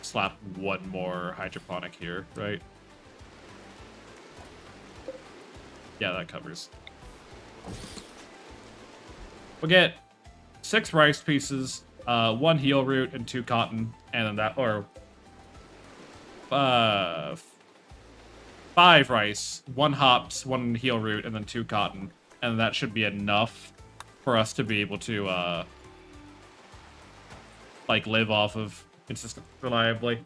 slap 1 more hydroponic here, right? Yeah, that covers. We'll get 6 rice pieces, 1 heel root, and 2 cotton, and then that, or 5 rice, 1 hops, 1 heel root, and then 2 cotton, and that should be enough for us to be able to, like, live off of consistently, reliably.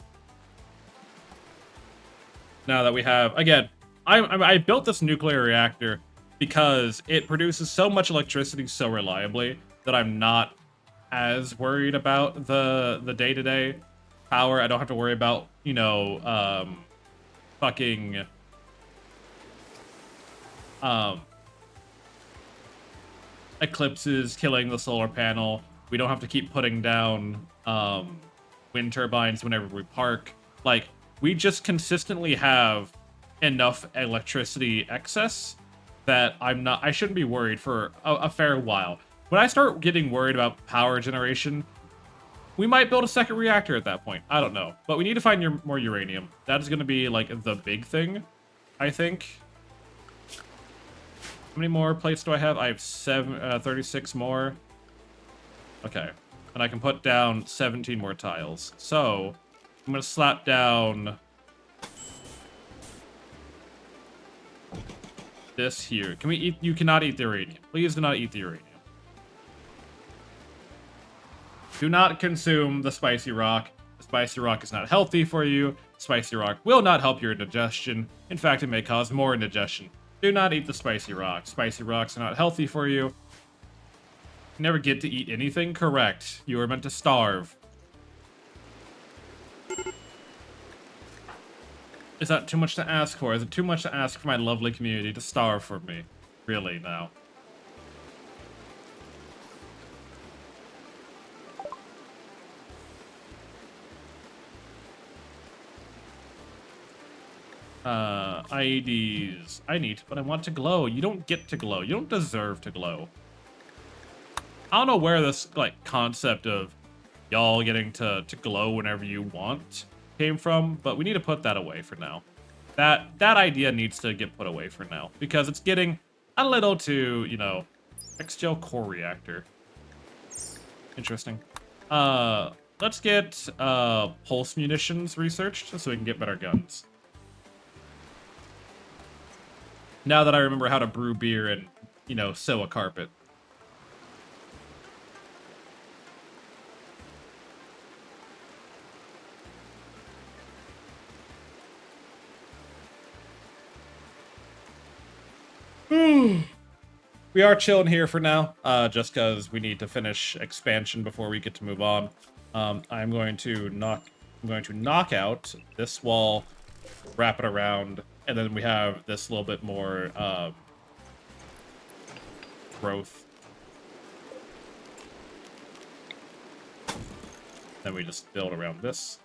Now that we have, again, I built this nuclear reactor because it produces so much electricity so reliably that I'm not as worried about the day-to-day power. I don't have to worry about, you know, fucking, eclipses killing the solar panel. We don't have to keep putting down, wind turbines whenever we park. Like, we just consistently have enough electricity excess that I shouldn't be worried for a fair while. When I start getting worried about power generation, we might build a second reactor at that point. I don't know. But we need to find more uranium. That is going to be, like, the big thing, I think. How many more plates do I have? I have 36 more. Okay. And I can put down 17 more tiles. So, I'm going to slap down this here. Can we eat? You cannot eat the uranium. Please do not eat the uranium. Do not consume the spicy rock. The spicy rock is not healthy for you. Spicy rock will not help your digestion. In fact, it may cause more indigestion. Do not eat the spicy rock. Spicy rocks are not healthy for you. You never get to eat anything? Correct. You are meant to starve. Is that too much to ask for? Is it too much to ask for my lovely community to starve for me? Really, now? IEDs. I need, but I want to glow. You don't get to glow. You don't deserve to glow. I don't know where this, like, concept of y'all getting to glow whenever you want came from, but we need to put that away for now. That idea needs to get put away for now, because it's getting a little too, you know, X-Gel core reactor. Interesting. Let's get pulse munitions researched so we can get better guns. Now that I remember how to brew beer and, you know, sew a carpet. We are chilling here for now, just because we need to finish expansion before we get to move on. I'm going to knock out this wall, wrap it around, and then we have this little bit more growth. Then we just build around this.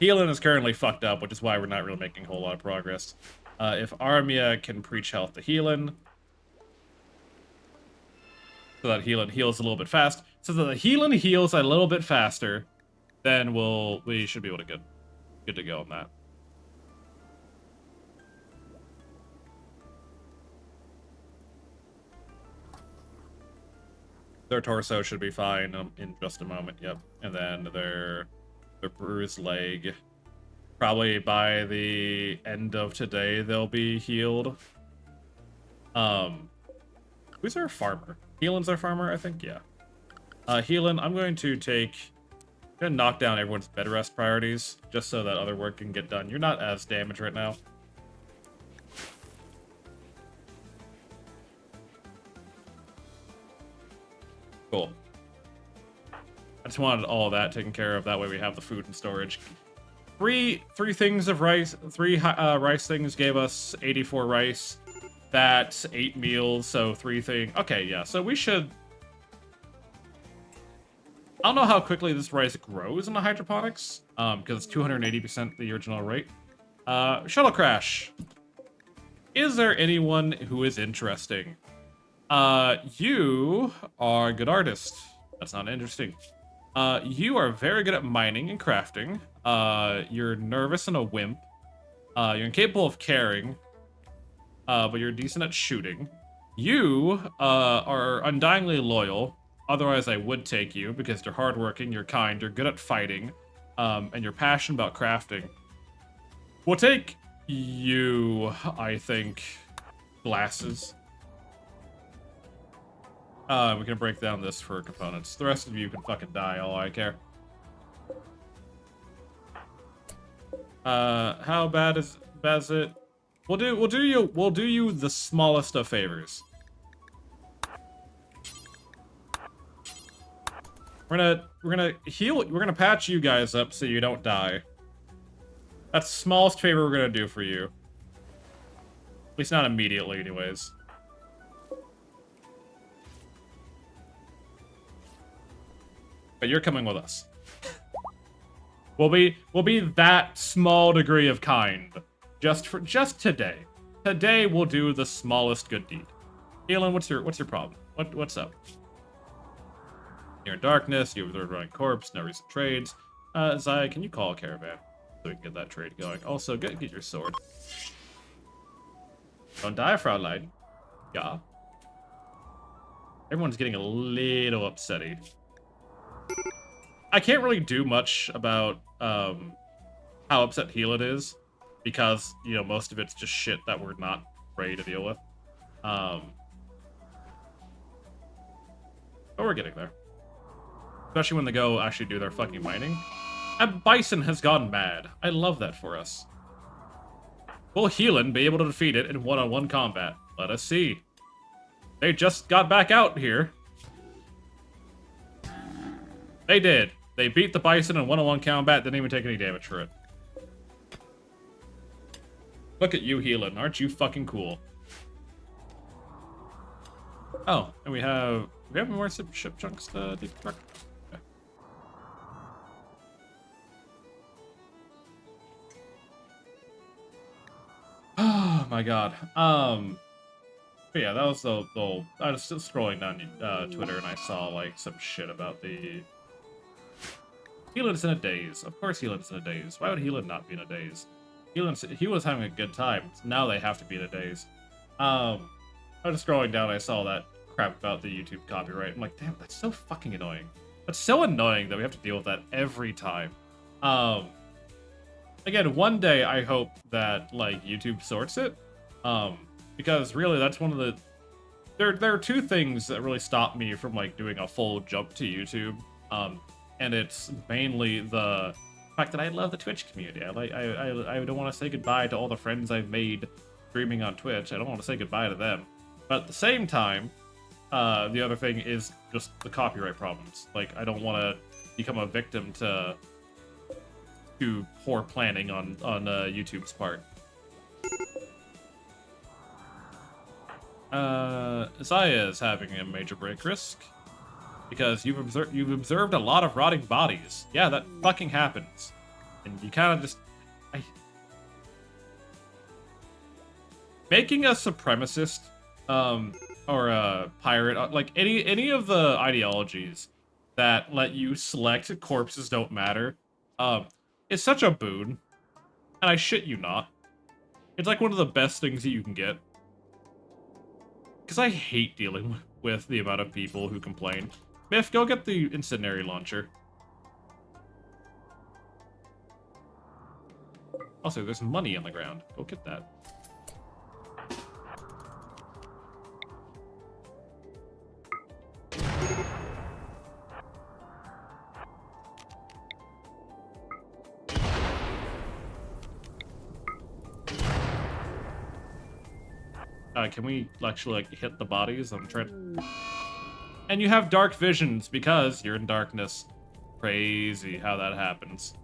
Healing is currently fucked up, which is why we're not really making a whole lot of progress. If Armia can preach health to healing, so that healing heals a little bit fast, so that the healing heals a little bit faster, then we should be able to get good to go on that. Their torso should be fine in just a moment. Yep, and then their bruised leg. Probably by the end of today, they'll be healed. Who's our farmer? Healin's our farmer, I think. Yeah. Healin, I'm going to knock down everyone's bed rest priorities just so that other work can get done. You're not as damaged right now. Cool. I just wanted all of that taken care of. That way we have the food and storage. Three things of rice. Three rice things gave us 84 rice. That's 8 meals, so 3 things. Okay, yeah. So we should. I don't know how quickly this rice grows in the hydroponics, because it's 280% the original rate. Shuttle crash. Is there anyone who is interesting? You are a good artist. That's not interesting. You are very good at mining and crafting. You're nervous and a wimp. You're incapable of caring. But you're decent at shooting. You, are undyingly loyal. Otherwise, I would take you, because you're hardworking, you're kind, you're good at fighting, and you're passionate about crafting. We'll take you, I think. Glasses. We can break down this for components. The rest of you can fucking die, all I care. How bad is it? We'll do you the smallest of favors. We're gonna heal. We're gonna patch you guys up so you don't die. That's the smallest favor we're gonna do for you. At least not immediately, anyways. But you're coming with us. We'll be that small degree of kind. Just today. Today we'll do the smallest good deed. Elon, what's your problem? What's up? You're in darkness, you observed running corpse, no recent trades. Zai, can you call a caravan so we can get that trade going? Also, get your sword. Don't die, Fraulein. Yeah. Everyone's getting a little upsetty. I can't really do much about how upset Healit is, because, you know, most of it's just shit that we're not ready to deal with. But we're getting there. Especially when they go actually do their fucking mining. And Bison has gone mad. I love that for us. Will Healin be able to defeat it in one-on-one combat? Let us see. They just got back out here. They did. They beat the Bison in one-on-one combat, didn't even take any damage for it. Look at you, Healin. Aren't you fucking cool? Oh, and we have more ship chunks to deconstruct? Okay. Oh my god. But yeah, that was the I was still scrolling down Twitter and I saw like some shit about the Healin's in a daze. Of course Healin's in a daze. Why would Healin not be in a daze? He was having a good time. Now they have to be in a daze. I was scrolling down, I saw that crap about the YouTube copyright. I'm like, damn, that's so fucking annoying. That's so annoying that we have to deal with that every time. Again, one day I hope that like YouTube sorts it. Because really that's one of the there are two things that really stop me from like doing a full jump to YouTube. And it's mainly the fact that I love the Twitch community. I don't want to say goodbye to all the friends I've made streaming on Twitch. I don't want to say goodbye to them. But at the same time, the other thing is just the copyright problems. Like, I don't want to become a victim to poor planning on YouTube's part. Zaya is having a major break risk. Because you've observed a lot of rotting bodies. Yeah, that fucking happens. And you kind of just... Making a supremacist, or a pirate, like any of the ideologies that let you select corpses don't matter, it's such a boon. And I shit you not. It's like one of the best things that you can get. Because I hate dealing with the amount of people who complain. Biff, go get the incendiary launcher. Also, there's money on the ground. Go get that. Can we actually like hit the bodies? I'm trying. And you have dark visions because you're in darkness. Crazy how that happens.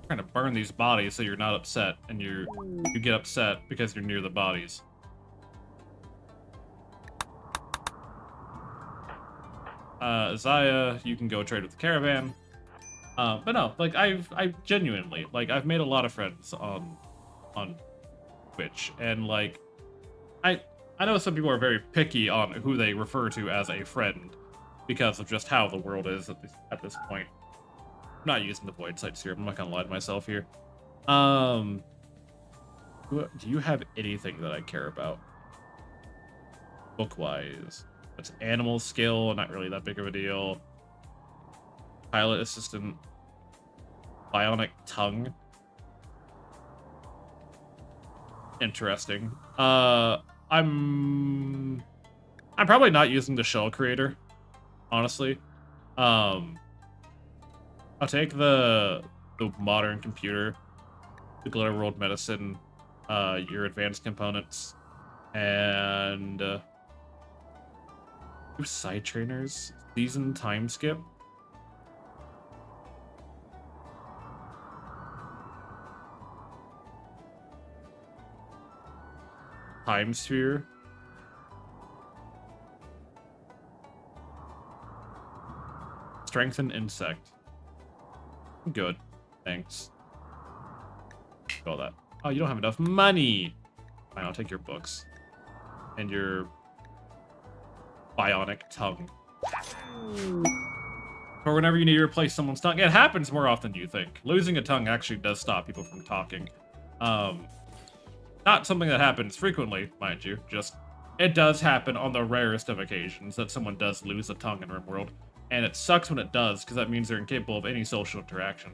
Trying to burn these bodies so you're not upset, and you get upset because you're near the bodies. Zaya, you can go trade with the caravan. But no, like I've genuinely like I've made a lot of friends on Twitch, and like I know some people are very picky on who they refer to as a friend because of just how the world is at this point. I'm not using the void sites here. I'm not gonna lie to myself here. Do you have anything that I care about? Book-wise. It's animal skill, not really that big of a deal. Pilot assistant. Bionic tongue. Interesting. I'm probably not using the shell creator, honestly. I'll take the modern computer, the Glitter medicine, your advanced components, and side trainers, season time skip. Time sphere. Strengthen insect. Good. Thanks. All that. Oh, you don't have enough money. Fine, I'll take your books. And your bionic tongue. Or whenever you need to replace someone's tongue. It happens more often than you think. Losing a tongue actually does stop people from talking. Not something that happens frequently, mind you. Just, it does happen on the rarest of occasions that someone does lose a tongue in Rimworld. And it sucks when it does, because that means they're incapable of any social interaction.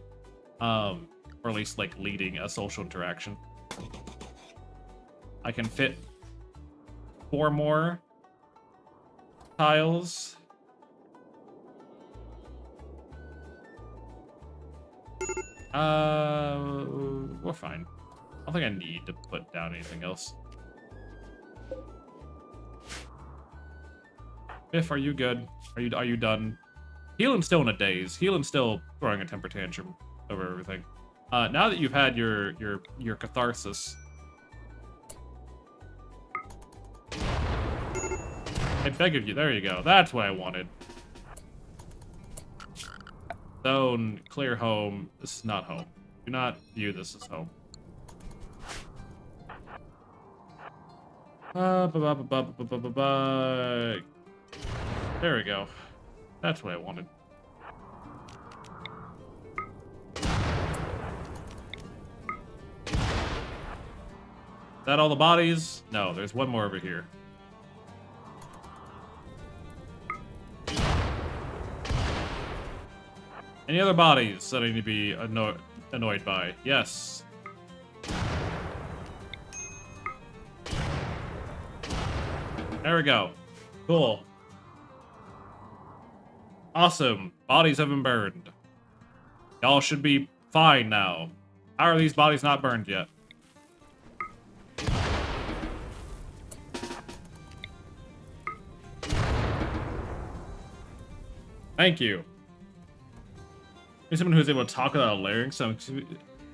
Or at least, like, leading a social interaction. I can fit 4 more tiles. We're fine. I don't think I need to put down anything else. Biff, are you good? Are you done? Healin's still in a daze. Healin's still throwing a temper tantrum over everything. Now that you've had your catharsis, I beg of you. There you go. That's what I wanted. Zone, clear home. This is not home. Do not view this as home. There we go. That's what I wanted. Is that all the bodies? No, there's one more over here. Any other bodies that I need to be annoyed by? Yes. There we go. Cool. Awesome. Bodies have been burned. Y'all should be fine now. How are these bodies not burned yet? Thank you. You're someone who's able to talk without a larynx. So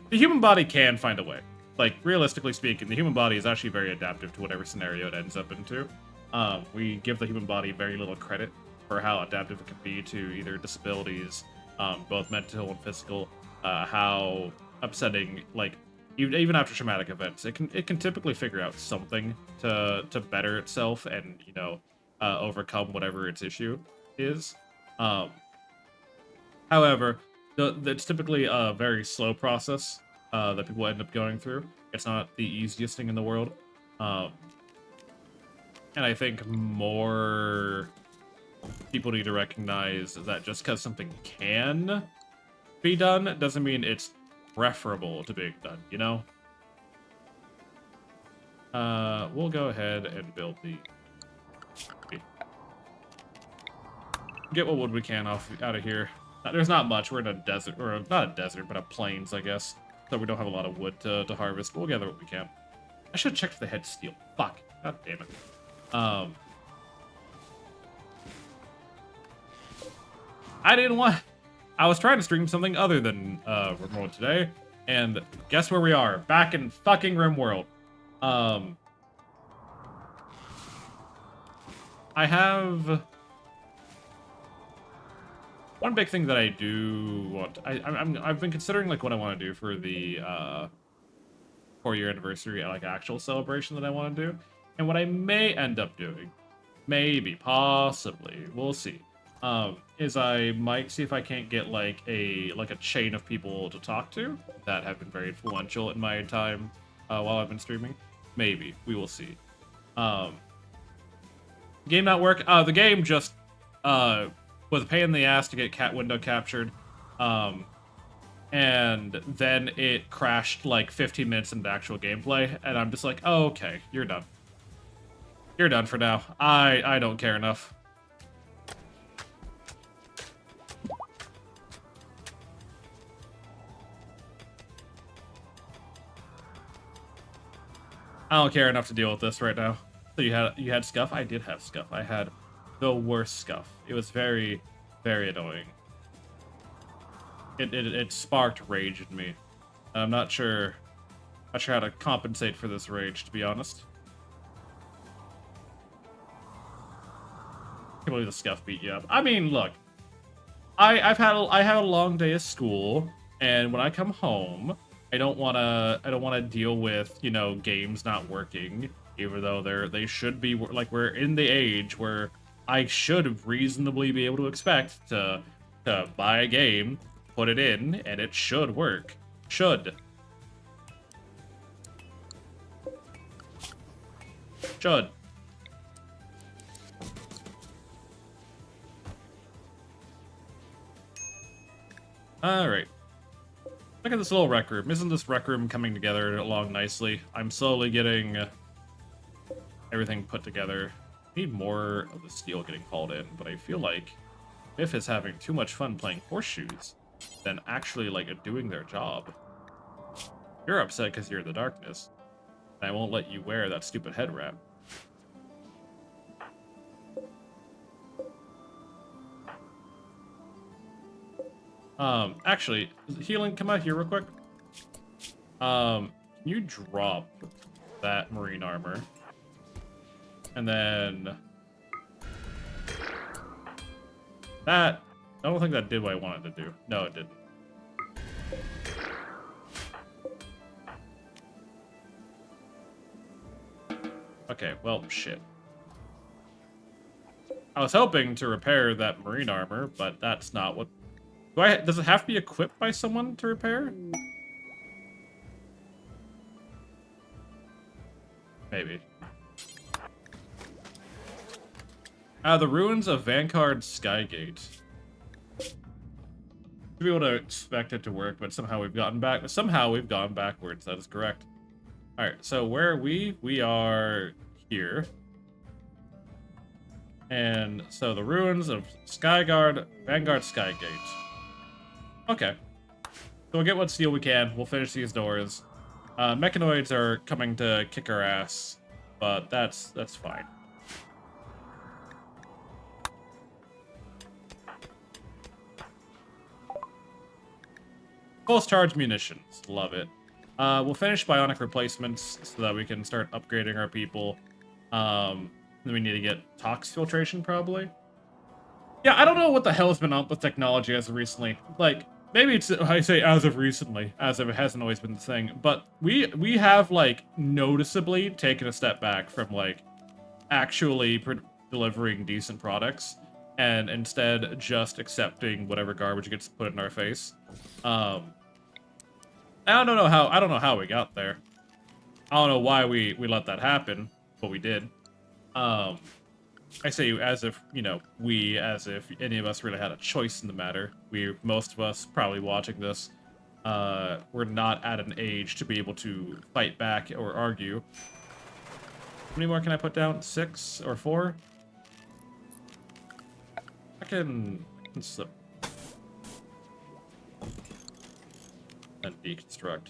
the human body can find a way. Like, realistically speaking, the human body is actually very adaptive to whatever scenario it ends up into. We give the human body very little credit for how adaptive it can be to either disabilities, both mental and physical, how upsetting, like, even after traumatic events, it can typically figure out something to better itself and, you know, overcome whatever its issue is. However, it's typically a very slow process that people end up going through. It's not the easiest thing in the world. And I think more people need to recognize that just because something can be done doesn't mean it's preferable to being done, you know? We'll go ahead and build the... Get what wood we can out of here. There's not much. We're in a desert, or not a desert, but a plains, I guess. So we don't have a lot of wood to harvest. But we'll gather what we can. I should have checked if they had steel. Fuck. God damn it. I didn't want... I was trying to stream something other than Rimworld today. And guess where we are? Back in fucking Rimworld. I have... One big thing that I do want... I've been considering, like, what I want to do for the 4-year anniversary, like, actual celebration that I want to do. And what I may end up doing, maybe, possibly, we'll see, is I might see if I can't get, like a chain of people to talk to that have been very influential in my time while I've been streaming. Maybe. We will see. Game not work. The game just was a pain in the ass to get window captured. And then it crashed like 15 minutes into actual gameplay, and I'm just like, oh, okay, you're done. You're done for now. I don't care enough. I don't care enough to deal with this right now. So you had scuff? I did have scuff. I had the worst scuff. It was very, very annoying. It sparked rage in me. I'm not sure how to compensate for this rage, to be honest. I can't believe the scuff beat you up. I mean, look, I had a long day of school, and when I come home, I don't wanna deal with, you know, games not working, even though they should be, like, we're in the age where I should reasonably be able to expect to buy a game, put it in, and it should work. Should. Alright. Look at this little rec room. Isn't this rec room coming together along nicely? I'm slowly getting everything put together. Need more of the steel getting hauled in, but I feel like Biff is having too much fun playing horseshoes than actually, like, doing their job. You're upset because you're in the darkness, and I won't let you wear that stupid head wrap. Actually, healing, come out here real quick. Can you drop that marine armor? And then... that... I don't think that did what I wanted to do. No, it didn't. Okay, well, shit. I was hoping to repair that marine armor, but that's not what... Does it have to be equipped by someone to repair? Maybe. The ruins of Vanguard Skygate. To be able to expect it to work, but somehow we've gotten back. Somehow we've gone backwards. That is correct. All right. So where are we? We are here. And so the ruins of Vanguard Skygate. Okay. So we'll get what steel we can. We'll finish these doors. Mechanoids are coming to kick our ass, but that's fine. Pulse charge munitions. Love it. We'll finish bionic replacements so that we can start upgrading our people. Then we need to get tox filtration, probably. Yeah, I don't know what the hell has been up with technology as of recently. Like, maybe it's, I say as of recently, as if it hasn't always been the thing, but we have, like, noticeably taken a step back from, like, actually delivering decent products, and instead just accepting whatever garbage gets put in our face. I don't know how we got there. I don't know why we let that happen, but we did. Um, I say as if, you know, as if any of us really had a choice in the matter. Most of us probably watching this, we're not at an age to be able to fight back or argue. How many more can I put down? 6 or 4? I can slip and deconstruct.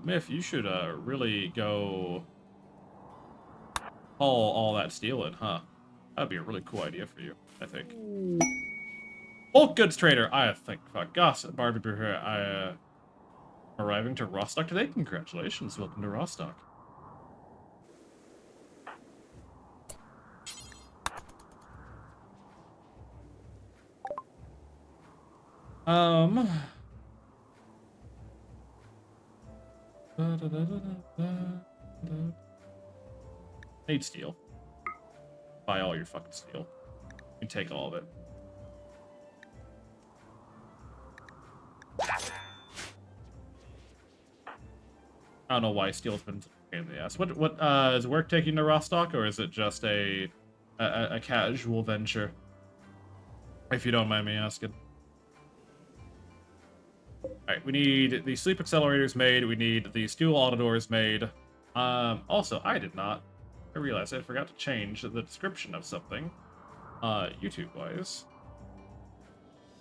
Myth, you should really go haul all that steel in, huh? That'd be a really cool idea for you, I think. Bulk goods trader, I think. Fuck, goss, Barbie here. Arriving to Rostock today. Congratulations, welcome to Rostock. Need steel. Buy all your fucking steel. You can take all of it. I don't know why steel's been a pain in the ass. What is work taking to Rostock, or is it just a casual venture? If you don't mind me asking. Alright, we need the sleep accelerators made, we need the steel auto doors made. Also, I realized I forgot to change the description of something, YouTube-wise.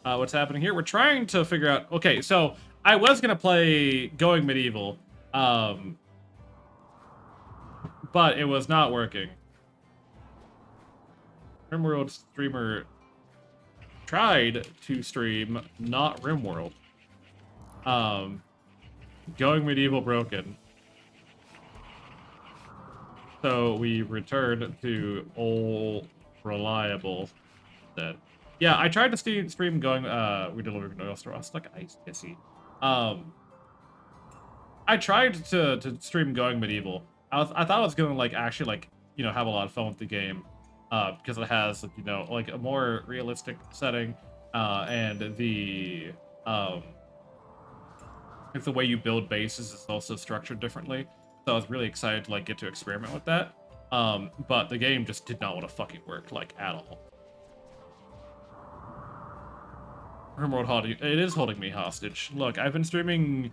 What's happening here? We're trying to figure out... Okay, so I was gonna play Going Medieval, but it was not working. Rimworld streamer tried to stream not Rimworld. Going Medieval broken. So we returned to ole'reliable instead. Yeah, I tried to stream Going, we delivered no else to us, like ice pissy. I tried to stream Going Medieval. I thought I was gonna like actually like, you know, have a lot of fun with the game. Because it has, you know, like a more realistic setting, and the if the way you build bases is also structured differently. So I was really excited to like get to experiment with that. But the game just did not want to fucking work like at all. Rimworld it is holding me hostage. Look, I have streamed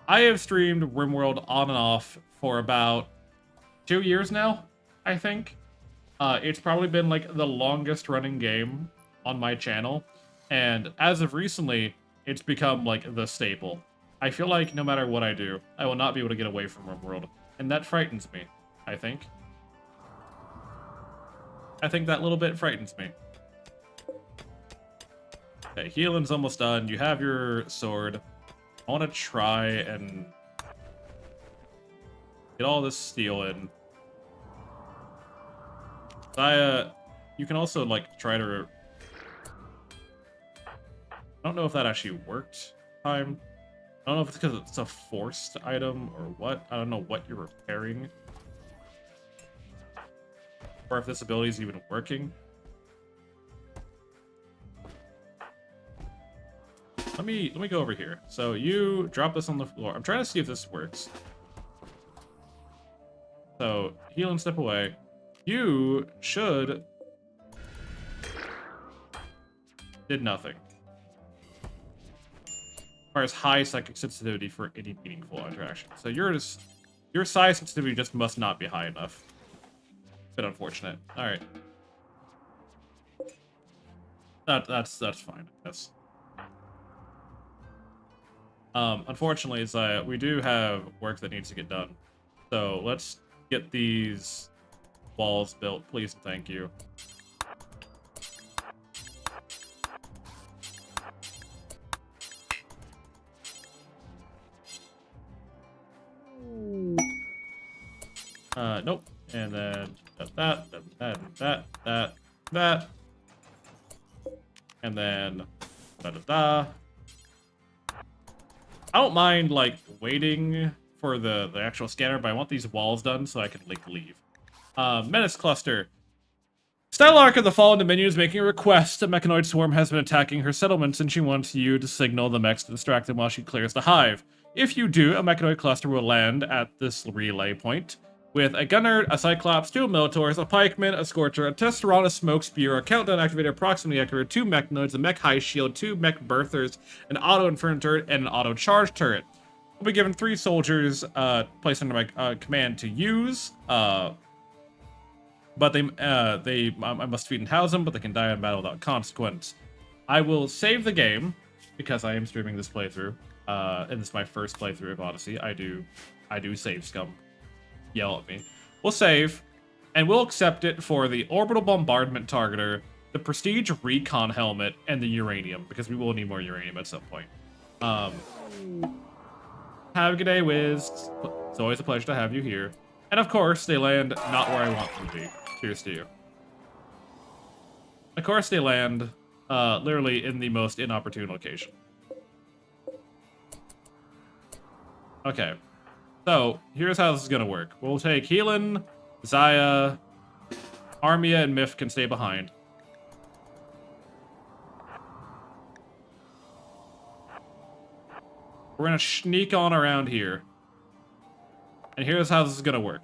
Rimworld on and off for about 2 years now, I think. It's probably been like the longest running game on my channel, and as of recently, it's become like the staple. I feel like no matter what I do, I will not be able to get away from Rimworld, and that frightens me, I think. I think that little bit frightens me. Okay, healing's almost done. You have your sword. I want to try and get all this steel in. You can also, like, try to... I don't know if that actually worked. I don't know if it's because it's a forced item or what. I don't know what you're repairing. Or if this ability is even working. Let me go over here. So you drop this on the floor. I'm trying to see if this works. So heal and step away. You should... Did nothing. Requires high psychic sensitivity for any meaningful interaction. So your size sensitivity just must not be high enough. Bit unfortunate. All right. That's fine, I guess. Unfortunately, we do have work that needs to get done. So let's get these walls built, please and thank you. Nope. And then that. And then da. I don't mind, like, waiting for the actual scanner, but I want these walls done so I can, like, leave. Menace cluster. Stylark of the Fallen Dominion is making a request. A mechanoid swarm has been attacking her settlements, and she wants you to signal the mechs to distract them while she clears the hive. If you do, a mechanoid cluster will land at this relay point with a gunner, a cyclops, 2 minotaurs, a pikeman, a scorcher, a testosterone, a smoke spear, a countdown activator, proximity activator, 2 mechanoids, a mech high shield, 2 mech birthers, an auto inferno turret, and an auto charge turret. Will be given 3 soldiers placed under my command to use. But I must feed and house them, but they can die in battle without consequence. I will save the game because I am streaming this playthrough. And this is my first playthrough of Odyssey. I do save scum. Yell at me. We'll save, and we'll accept it for the orbital bombardment targeter, the prestige recon helmet, and the uranium, because we will need more uranium at some point. Have a good day, Wiz. It's always a pleasure to have you here. And of course, they land not where I want them to be. Cheers to you. Of course, they land literally in the most inopportune location. Okay. So, here's how this is gonna work. We'll take Healin, Zaya, Armia, and Myth can stay behind. We're gonna sneak on around here. And here's how this is gonna work.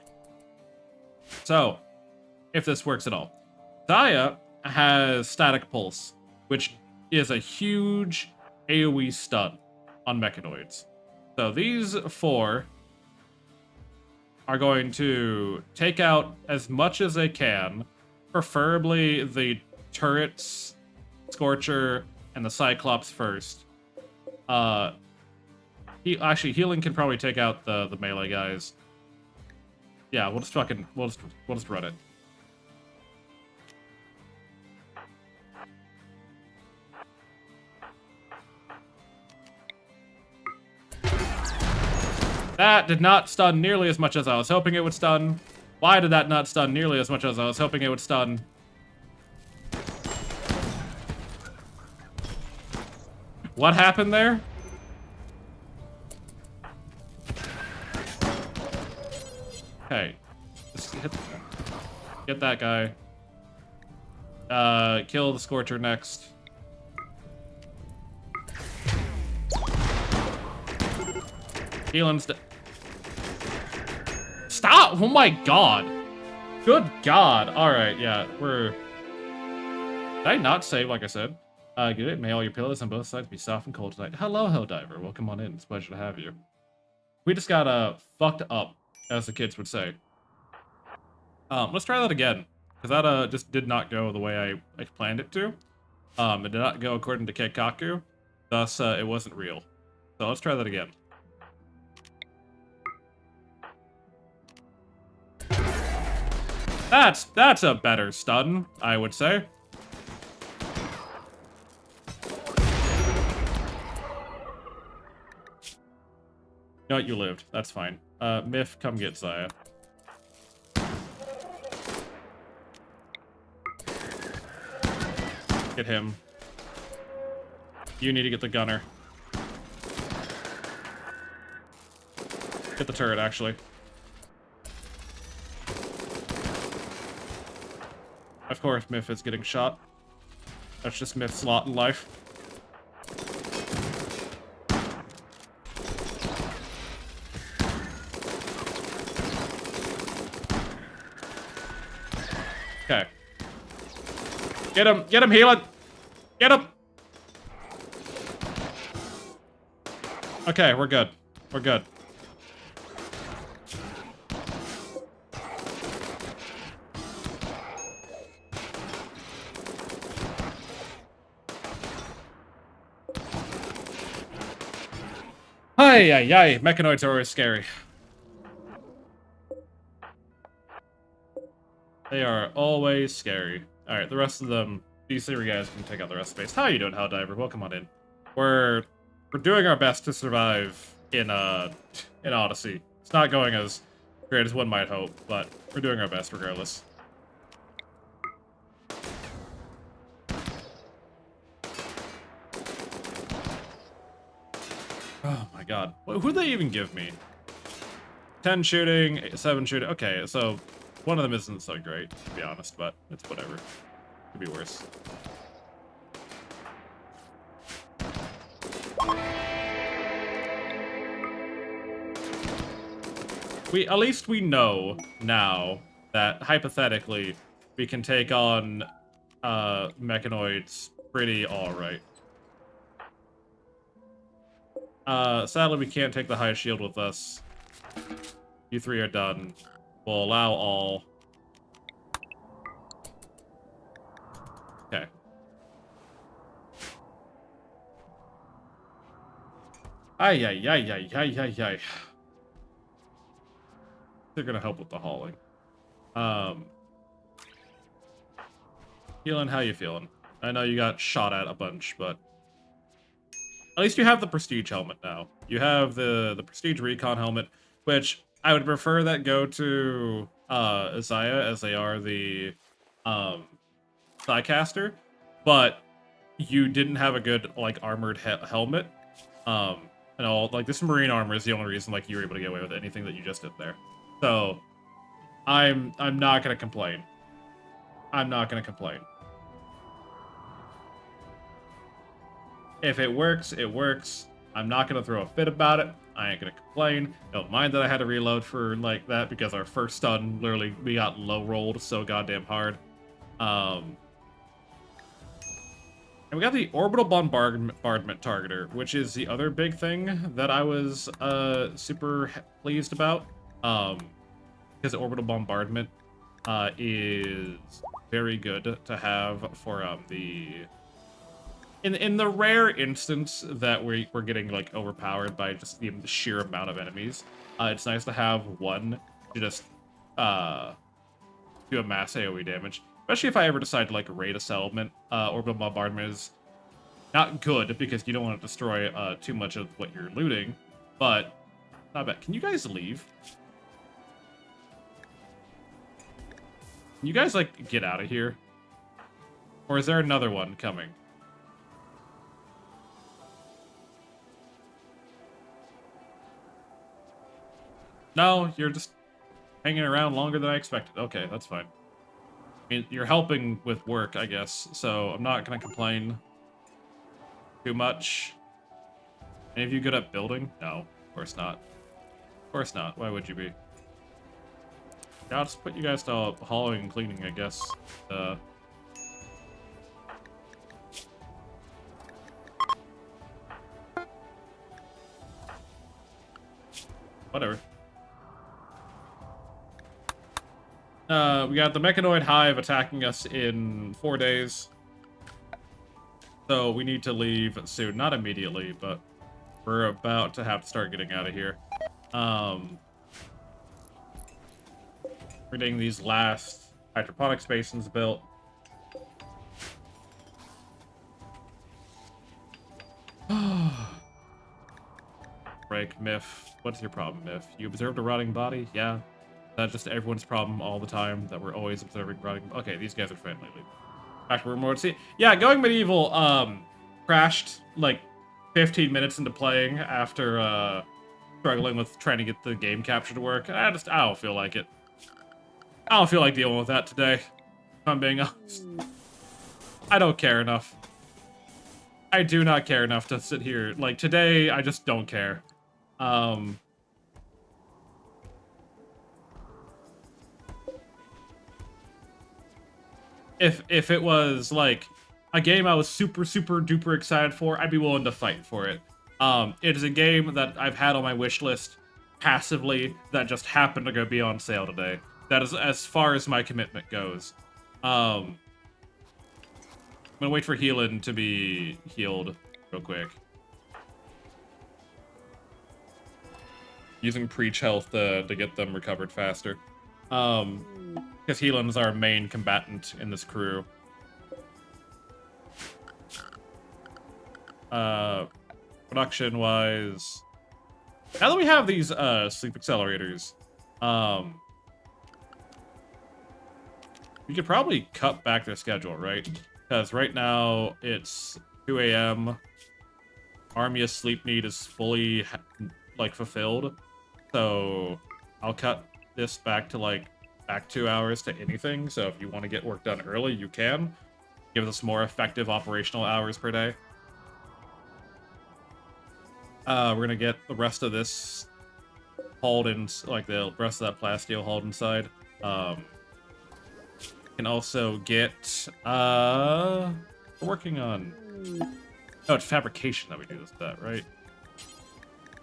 So, if this works at all. Zaya has Static Pulse, which is a huge AoE stun on mechanoids. So these 4 are going to take out as much as they can, preferably the turrets, Scorcher, and the Cyclops first. Actually, Healing can probably take out the melee guys. Yeah, we'll just run it. That did not stun nearly as much as I was hoping it would stun. Why did that not stun nearly as much as I was hoping it would stun? What happened there? Okay. Just get that guy. Kill the Scorcher next. Healin's Stop! Oh my god! Good god! Alright, yeah, we're... Did I not save like I said? Good day. May all your pillows on both sides be soft and cold tonight. Hello, Helldiver. Welcome on in. It's a pleasure to have you. We just got, fucked up, as the kids would say. Let's try that again. Because that, just did not go the way I planned it to. It did not go according to Keikaku. Thus, it wasn't real. So let's try that again. That's a better stun, I would say. You know what, you lived. That's fine. Myth, come get Zaya. Get him. You need to get the gunner. Get the turret, actually. Of course, Myth is getting shot. That's just Myth's lot in life. Okay. Get him, Healing! Get him! Okay, we're good. We're good. Ay, ay, ay. Mechanoids are always scary. They are always scary. Alright, the rest of them, these 3 guys can take out the rest of the base. How are you doing, Helldiver? Welcome on in. We're doing our best to survive in Odyssey. It's not going as great as one might hope, but we're doing our best regardless. Oh my god. Who'd they even give me? 10 shooting, 7 shooting. Okay, so One of them isn't so great, to be honest, but it's whatever. Could be worse. At least we know now that hypothetically we can take on mechanoids pretty alright. Sadly we can't take the high shield with us. You three are done. We'll allow all. Okay. Ay, ay, ay, ay, ay, ay, ay. They're gonna help with the hauling. Healing, how you feeling? I know you got shot at a bunch, but at least you have the Prestige helmet now. You have the Prestige Recon helmet, which I would prefer that go to Isaiah, as they are the Thighcaster, but you didn't have a good like armored helmet. And all like this marine armor is the only reason like you were able to get away with anything that you just did there. So I'm not gonna complain. I'm not gonna complain. If it works, it works. I'm not gonna throw a fit about it. I ain't gonna complain. Don't mind that I had to reload for like that because our first stun literally we got low rolled so goddamn hard. And we got the orbital bombardment targeter, which is the other big thing that I was super pleased about. Because orbital bombardment is very good to have for in the rare instance that we're getting like overpowered by just the sheer amount of enemies. It's nice to have one to just do a mass AoE damage. Especially if I ever decide to like raid a settlement. Orbital bombardment is not good because you don't want to destroy too much of what you're looting, but not bad. Can you guys leave? Can you guys like get out of here? Or is there another one coming? No, you're just hanging around longer than I expected. Okay, that's fine. I mean, you're helping with work, I guess, so I'm not gonna complain too much. Any of you good at building? No, of course not. Of course not. Why would you be? Yeah, I'll just put you guys to hauling and cleaning, I guess. Whatever. We got the Mechanoid Hive attacking us in 4 days. So we need to leave soon. Not immediately, but we're about to have to start getting out of here. We're getting these last hydroponics basins built. Break, Myth. What's your problem, Myth? You observed a rotting body? Yeah. That's just everyone's problem all the time, that we're always observing rotting. Okay, these guys are friendly. Back to Rimworld. See, yeah, going medieval crashed like 15 minutes into playing after struggling with trying to get the game capture to work. I don't feel like it. I don't feel like dealing with that today, if I'm being honest. I don't care enough. I do not care enough to sit here. Like, today, I just don't care. If it was, like, a game I was super, super duper excited for, I'd be willing to fight for it. It is a game that I've had on my wish list passively that just happened to go be on sale today. That is as far as my commitment goes. I'm gonna wait for Healing to be healed real quick. Using Preach Health to get them recovered faster. Because Healing is our main combatant in this crew. Production-wise... Now that we have these sleep accelerators, we could probably cut back their schedule, right? Because right now it's 2 a.m. Armia's sleep need is fully like fulfilled, so I'll cut this back to like back 2 hours to anything. So if you want to get work done early, you can. Gives us more effective operational hours per day. We're gonna get the rest of this hauled in, like the rest of that plasteel hauled inside. Can also get, we're working on, oh, it's fabrication that we do that, right?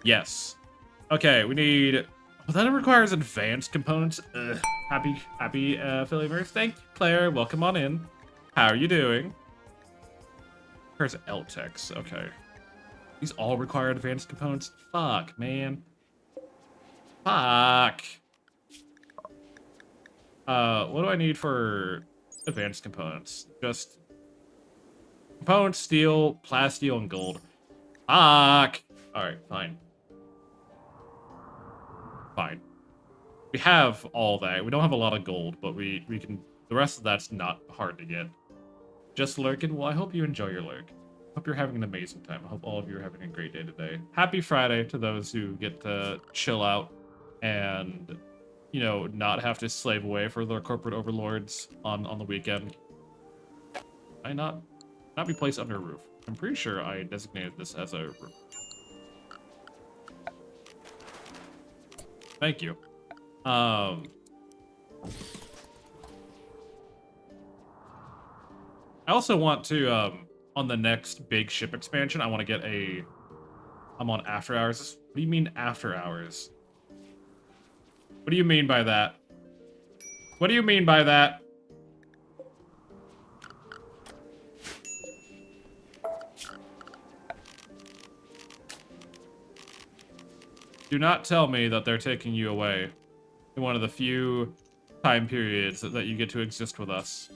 Yes. Okay, we need, well, that requires advanced components. Ugh. Happy Phillyverse. Thank you, Claire. Welcome on in. How are you doing? Where's LTEX? Okay. These all require advanced components? Fuck, man. Fuck. What do I need for advanced components? Just components, steel, plasteel, and gold. Fuck. Alright, fine. Fine. We have all that. We don't have a lot of gold, but we can... The rest of that's not hard to get. Just lurking? Well, I hope you enjoy your lurk. Hope you're having an amazing time. I hope all of you are having a great day today. Happy Friday to those who get to chill out and, you know, not have to slave away for their corporate overlords on the weekend. I not be placed under a roof. I'm pretty sure I designated this as a roof. Thank you. I also want to, on the next big ship expansion, I want to get a... I'm on after hours. What do you mean after hours? What do you mean by that? What do you mean by that? Do not tell me that they're taking you away in one of the few time periods that you get to exist with us.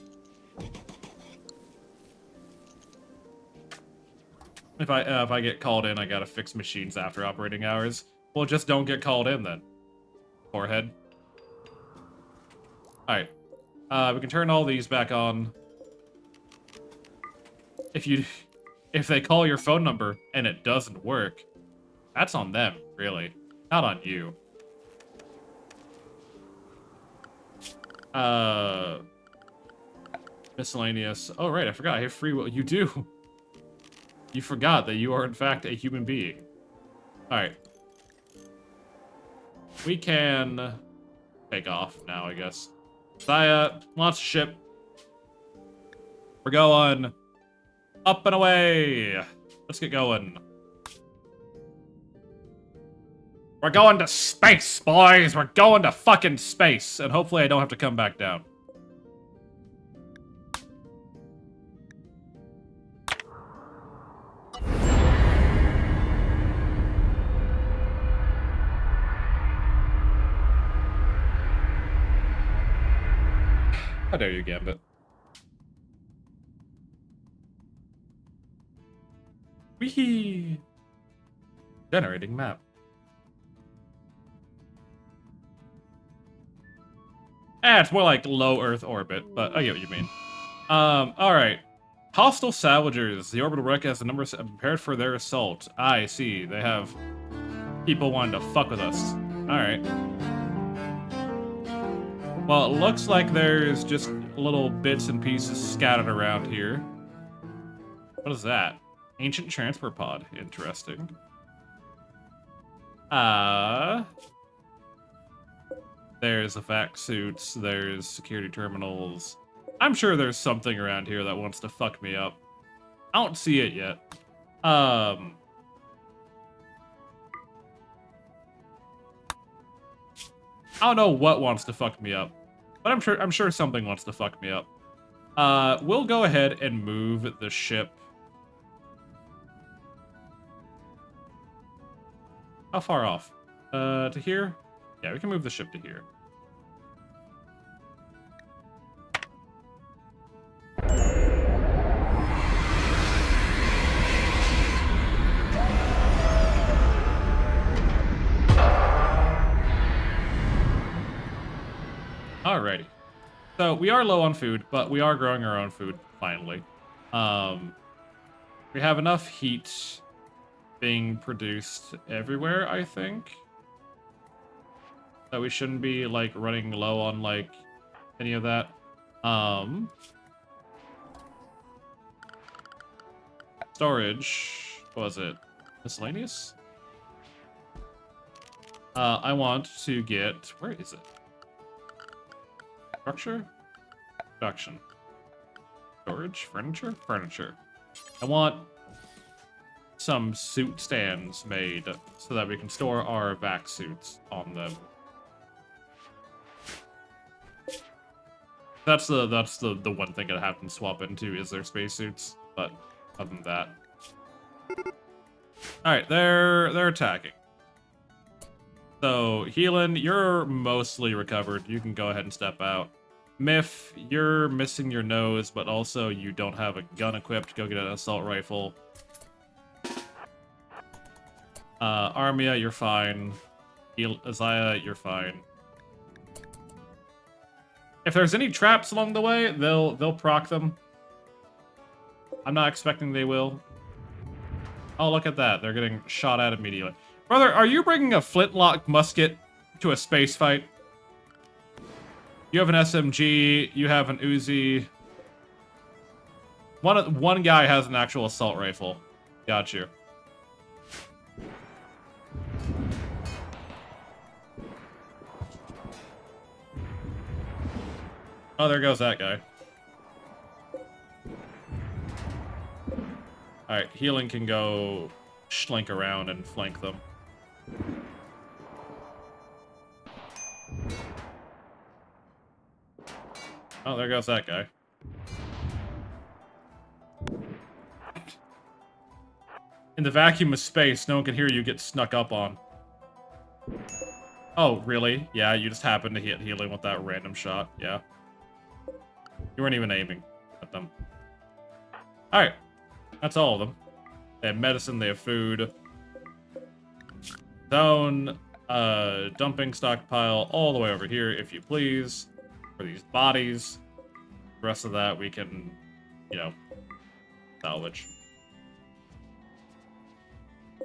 If I get called in, I gotta fix machines after operating hours. Well, just don't get called in then. Forehead. Alright. We can turn all these back on. If they call your phone number and it doesn't work, that's on them, really. Not on you. Miscellaneous. Oh, right, I forgot. I have free will. You do. You forgot that you are, in fact, a human being. Alright. We can take off now, I guess. Saya, launch the ship. We're going up and away. Let's get going. We're going to space, boys! We're going to fucking space! And hopefully I don't have to come back down. How dare you, Gambit? Wee! Generating map. It's more like low Earth orbit, but I get what you mean. Alright. Hostile salvagers. The orbital wreck has the numbers prepared for their assault. I see. They have people wanting to fuck with us. Alright. Well, it looks like there's just little bits and pieces scattered around here. What is that? Ancient transport pod. Interesting. There's the vac suits, there's security terminals. I'm sure there's something around here that wants to fuck me up. I don't see it yet. I don't know what wants to fuck me up, but I'm sure something wants to fuck me up. We'll go ahead and move the ship. How far off? To here? Yeah, we can move the ship to here. Alrighty. So, we are low on food, but we are growing our own food, finally. We have enough heat being produced everywhere, I think. that we shouldn't be, like, running low on, like, any of that. Storage. What was it? Miscellaneous? I want to get... Where is it? Structure? Production. Storage? Furniture? Furniture. I want some suit stands made so that we can store our vac suits on them. That's the one thing I have them swap into is their spacesuits, but other than that. Alright, they're attacking. So, Healan, you're mostly recovered. You can go ahead and step out. Miff, you're missing your nose, but also you don't have a gun equipped. Go get an assault rifle. Armia, you're fine. Isaiah, you're fine. If there's any traps along the way, they'll proc them. I'm not expecting they will. Oh, look at that. They're getting shot at immediately. Brother, are you bringing a flintlock musket to a space fight? You have an SMG. You have an Uzi. One guy has an actual assault rifle. Got you. Oh, there goes that guy. Alright, Healing can go slink around and flank them. Oh, there goes that guy. In the vacuum of space, no one can hear you get snuck up on. Oh, really? Yeah, you just happened to hit Healing with that random shot. Yeah. You weren't even aiming at them. Alright. That's all of them. They have medicine, they have food. Zone, dumping stockpile all the way over here, if you please. For these bodies. The rest of that we can, you know, salvage.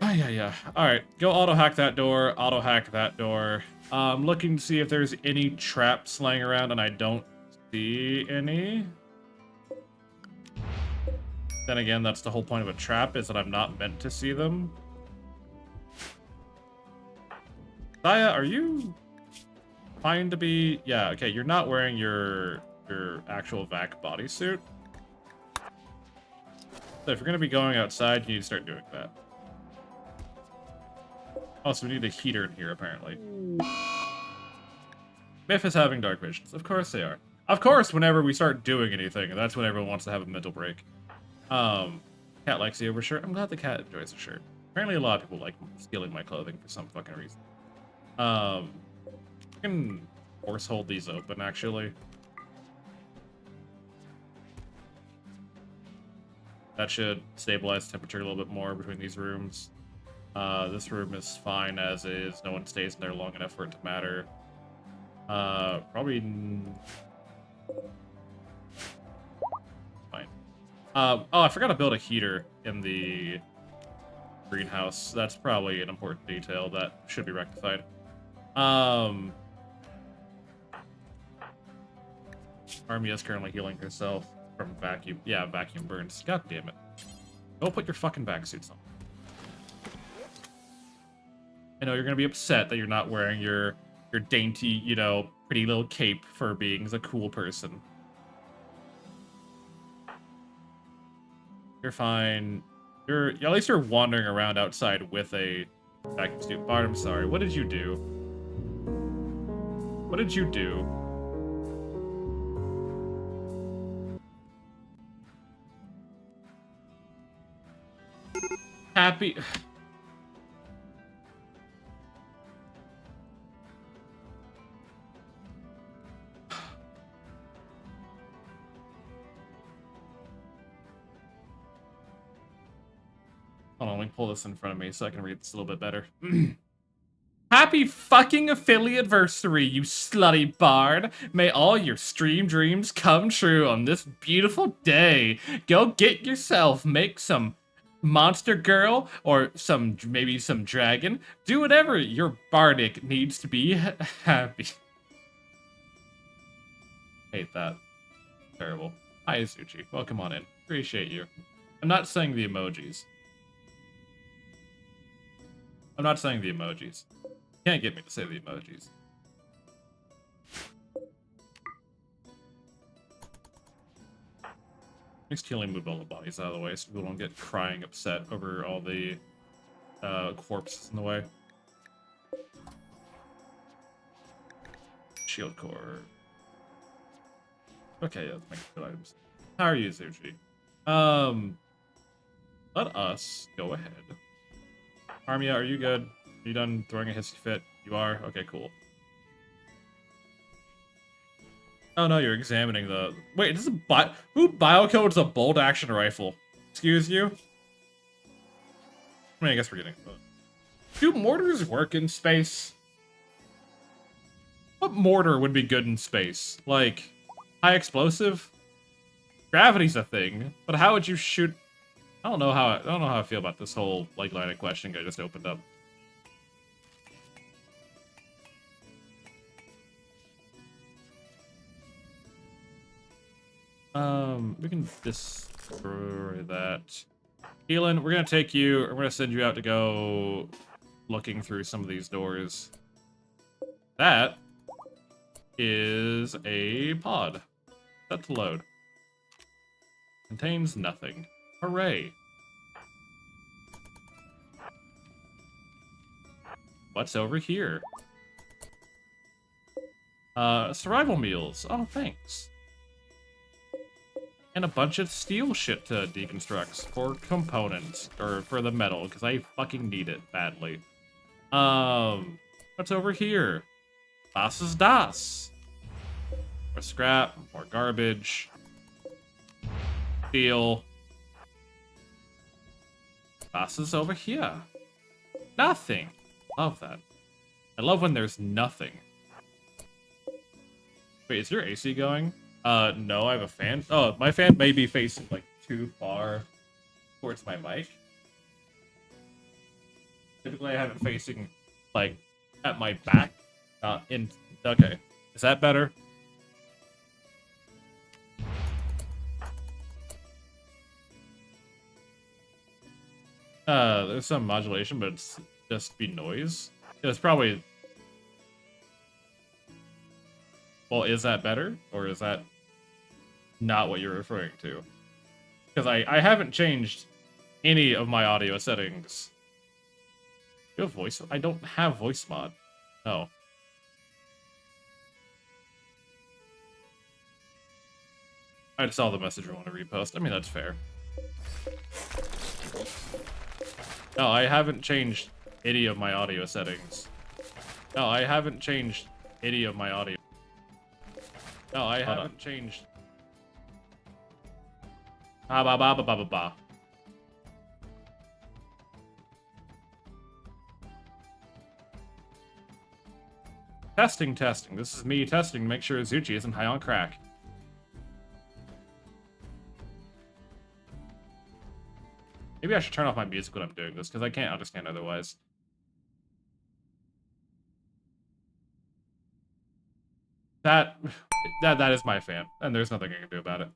Ah, yeah. Alright, go auto-hack that door, auto-hack that door. Looking to see if there's any traps laying around, and I don't see any. Then again, that's the whole point of a trap, is that I'm not meant to see them. Saya, are you fine to be... Yeah, okay, you're not wearing your actual vac bodysuit. So if you're going to be going outside, you need to start doing that. Also, we need a heater in here, apparently. Miff is having dark visions. Of course they are. Of course, whenever we start doing anything, that's when everyone wants to have a mental break. Cat likes the overshirt. I'm glad the cat enjoys the shirt. Apparently a lot of people like stealing my clothing for some fucking reason. I can force hold these open, actually. That should stabilize temperature a little bit more between these rooms. This room is fine as is. No one stays in there long enough for it to matter. Probably... Fine. Oh, I forgot to build a heater in the greenhouse. That's probably an important detail that should be rectified. Armia is currently healing herself from vacuum. Yeah, vacuum burns. God damn it. Go put your fucking vac suits on. I know you're gonna be upset that you're not wearing your dainty, you know, pretty little cape for being a cool person. You're fine. At least you're wandering around outside with a vacuum suit. Bart, I'm sorry. What did you do? What did you do? Happy... Hold on, let me pull this in front of me so I can read this a little bit better. Happy fucking affiliate-versary, you slutty bard. May all your stream dreams come true on this beautiful day. Go get yourself, make some monster girl or maybe some dragon. Do whatever your bardic needs to be happy. Hate that. Terrible. Hi, Azuchi. Welcome on in. Appreciate you. I'm not saying the emojis. I'm not saying the emojis. Can't get me to say the emojis. Next healing, move all the bodies out of the way so people don't get crying upset over all the corpses in the way. Shield core. Okay, let's make good items. How are you, Zuchi? Let us go ahead. Armia, are you good? Are you done throwing a hissy fit? You are? Okay, cool. Oh no, you're examining the... Wait, this is who biocodes a bolt action rifle? Excuse you? I mean, I guess we're getting... Do mortars work in space? What mortar would be good in space? Like, high explosive? Gravity's a thing, but how would you shoot... I don't know how I feel about this whole, like, line of questioning I just opened up. We can destroy that. Keelan, we're gonna take you, we're gonna send you out to go looking through some of these doors. That is a pod. Set to load. Contains nothing. Hooray. What's over here? Survival meals. Oh, thanks. And a bunch of steel shit to deconstruct for components, or for the metal, because I fucking need it badly. What's over here? Das ist das. More scrap, more garbage. Steel. Das is over here. Nothing. Love that. I love when there's nothing. Wait, is your AC going? No, I have a fan. Oh, my fan may be facing, like, too far towards my mic. Typically, I have it facing, like, at my back. Okay. Is that better? There's some modulation, but it's just be noise. It's probably... Well, is that better? Or is that not what you're referring to? Because I haven't changed any of my audio settings. You have voice? I don't have voice mod. No. I just saw the message I want to repost. I mean, that's fair. No, I haven't changed any of my audio settings. No, I haven't changed any of my audio. No, I haven't changed. Ba ba ba ba ba ba ba. Testing, testing. This is me testing to make sure Azuchi isn't high on crack. Maybe I should turn off my music when I'm doing this, because I can't understand otherwise. That is my fan, and there's nothing I can do about it.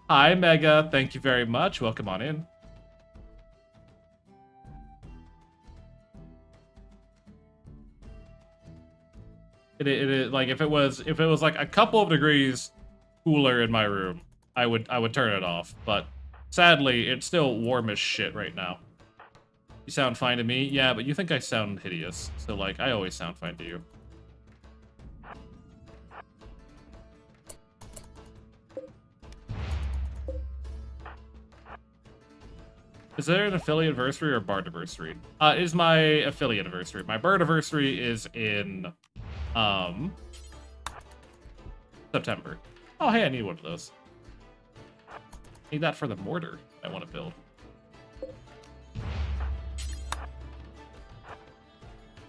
Hi, Mega. Thank you very much. Welcome on in. It is like if it was like a couple of degrees cooler in my room, I would turn it off. But sadly, it's still warm as shit right now. You sound fine to me, yeah, but you think I sound hideous. So like, I always sound fine to you. Is there an affiliate anniversary or bar anniversary? It is my affiliate anniversary. My bar anniversary is in September. Oh, hey, I need one of those. Need that for the mortar I want to build.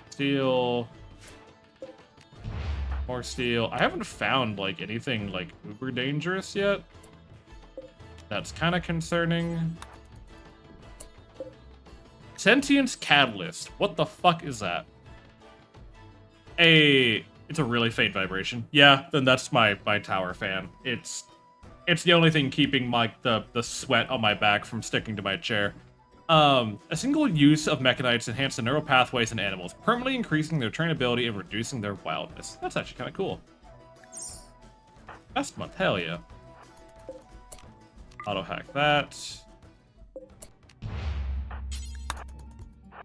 Steel. More steel. I haven't found, like, anything, like, uber dangerous yet. That's kind of concerning. Sentience Catalyst. What the fuck is that? It's a really faint vibration. Yeah, then that's my tower fan. It's the only thing keeping the sweat on my back from sticking to my chair. A single use of mechanites enhance the neural pathways in animals, permanently increasing their trainability and reducing their wildness. That's actually kind of cool. Best month, hell yeah. Auto hack that.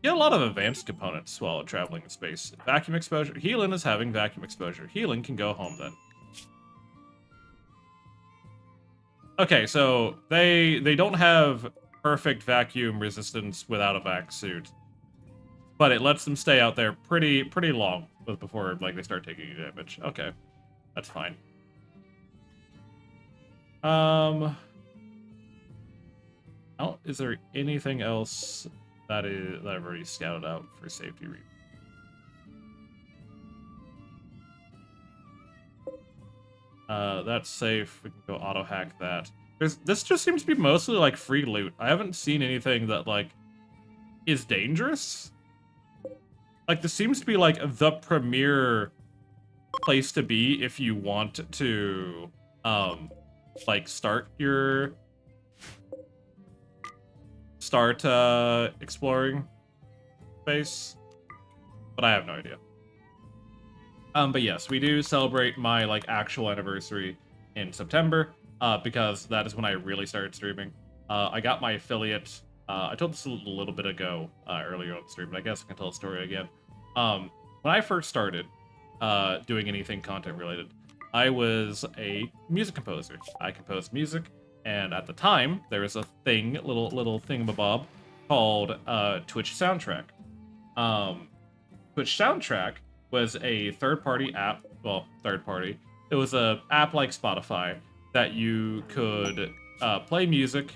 Get a lot of advanced components while traveling in space. Vacuum exposure. Healing is having vacuum exposure. Healing can go home then. Okay, so they don't have perfect vacuum resistance without a vac suit, but it lets them stay out there pretty long before like they start taking damage. Okay, that's fine. Oh, is there anything else that I've already scouted out for safety reasons? That's safe. We can go auto hack that. This just seems to be mostly like free loot. I haven't seen anything that like is dangerous. Like this seems to be like the premier place to be if you want to like start exploring space. But I have no idea. But yes, we do celebrate my like actual anniversary in September. Because that is when I really started streaming. I got my affiliate. I told this a little bit ago earlier on the stream, but I guess I can tell the story again. When I first started doing anything content related, I was a music composer. I composed music, and at the time there was a little thingamabob called Twitch Soundtrack. Twitch Soundtrack was a third-party app. Well, third-party. It was a app like Spotify that you could play music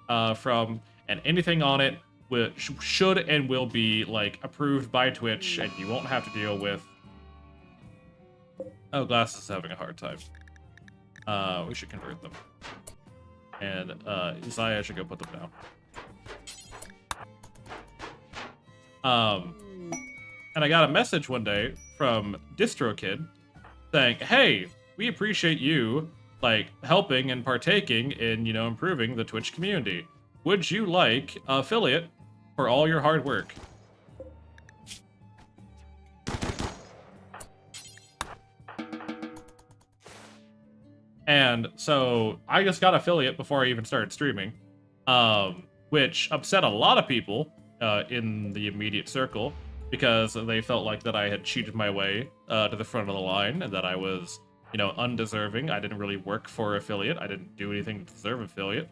from, and anything on it should and will be like approved by Twitch, and you won't have to deal with. Oh, Glass is having a hard time. We should convert them, and Isaiah should go put them down. And I got a message one day from DistroKid saying, "Hey, we appreciate you like helping and partaking in, you know, improving the Twitch community. Would you like affiliate for all your hard work?" And so I just got affiliate before I even started streaming, which upset a lot of people in the immediate circle because they felt like that I had cheated my way to the front of the line and that I was, you know, undeserving. I didn't really work for affiliate. I didn't do anything to deserve affiliate.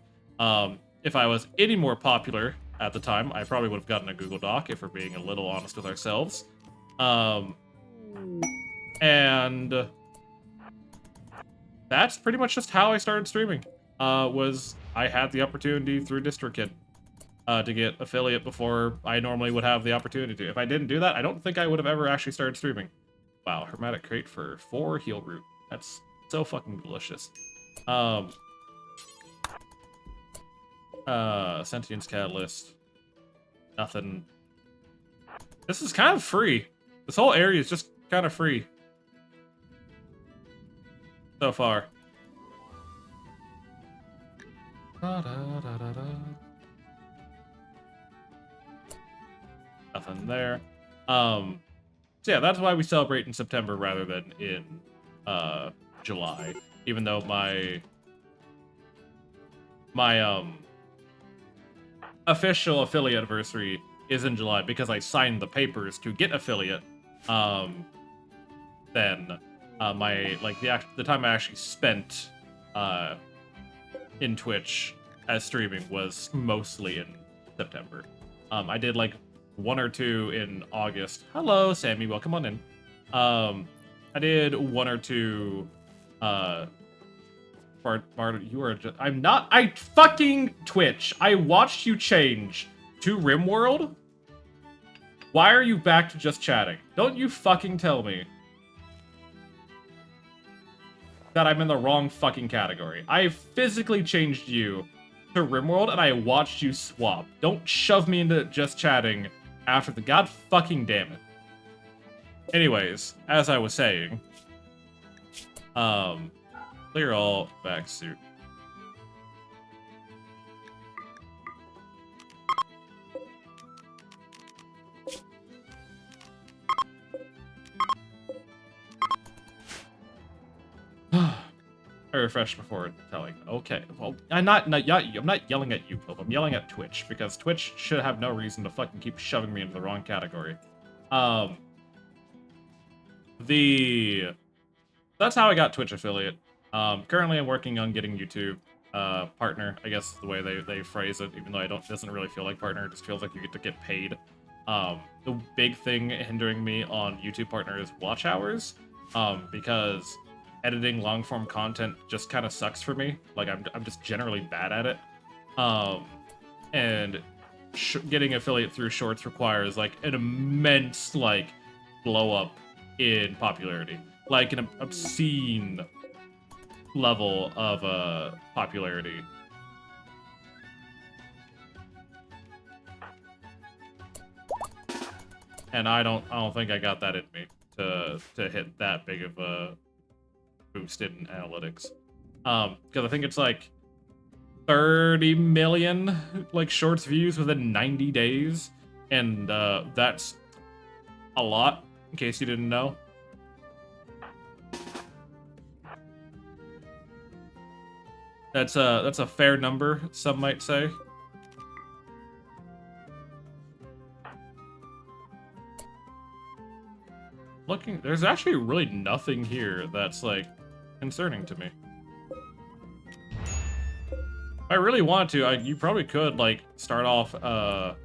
If I was any more popular at the time, I probably would have gotten a Google Doc, if we're being a little honest with ourselves. And that's pretty much just how I started streaming. Was I had the opportunity through DistroKid to get affiliate before I normally would have the opportunity to. If I didn't do that, I don't think I would have ever actually started streaming. Wow, Hermetic Crate for 4 heal root. That's so fucking delicious. Sentience Catalyst. Nothing. This is kind of free. This whole area is just kind of free. So far. Nothing there. So yeah, that's why we celebrate in September rather than in July. Even though my official affiliate anniversary is in July because I signed the papers to get affiliate. Then my the time I actually spent in Twitch as streaming was mostly in September. I did like 1 or 2 in August. Hello, Sammy. Welcome on in. I did 1 or 2. Bart, you are just. I'm not. I fucking Twitch. I watched you change to Rimworld. Why are you back to just chatting? Don't you fucking tell me that I'm in the wrong fucking category. I physically changed you to Rimworld and I watched you swap. Don't shove me into just chatting after the god fucking damn it. Anyways, as I was saying, clear all back suit. I refreshed before telling. Okay, well, I'm not yelling at you, Pilp. I'm yelling at Twitch because Twitch should have no reason to fucking keep shoving me into the wrong category. That's how I got Twitch affiliate. Currently, I'm working on getting YouTube partner. I guess the way they phrase it, even though it doesn't really feel like partner. It just feels like you get paid. The big thing hindering me on YouTube partner is watch hours. Because editing long-form content just kind of sucks for me. Like, I'm just generally bad at it. And getting affiliate through shorts requires, like, an immense, like, blow-up in popularity. Like, an obscene level of, popularity. And I don't think I got that in me to hit that big of a boost in analytics. Because I think it's like 30 million like shorts views within 90 days, and that's a lot. In case you didn't know. That's a fair number, some might say. Looking, there's actually really nothing here that's like concerning to me. If I really want to, you probably could like start off a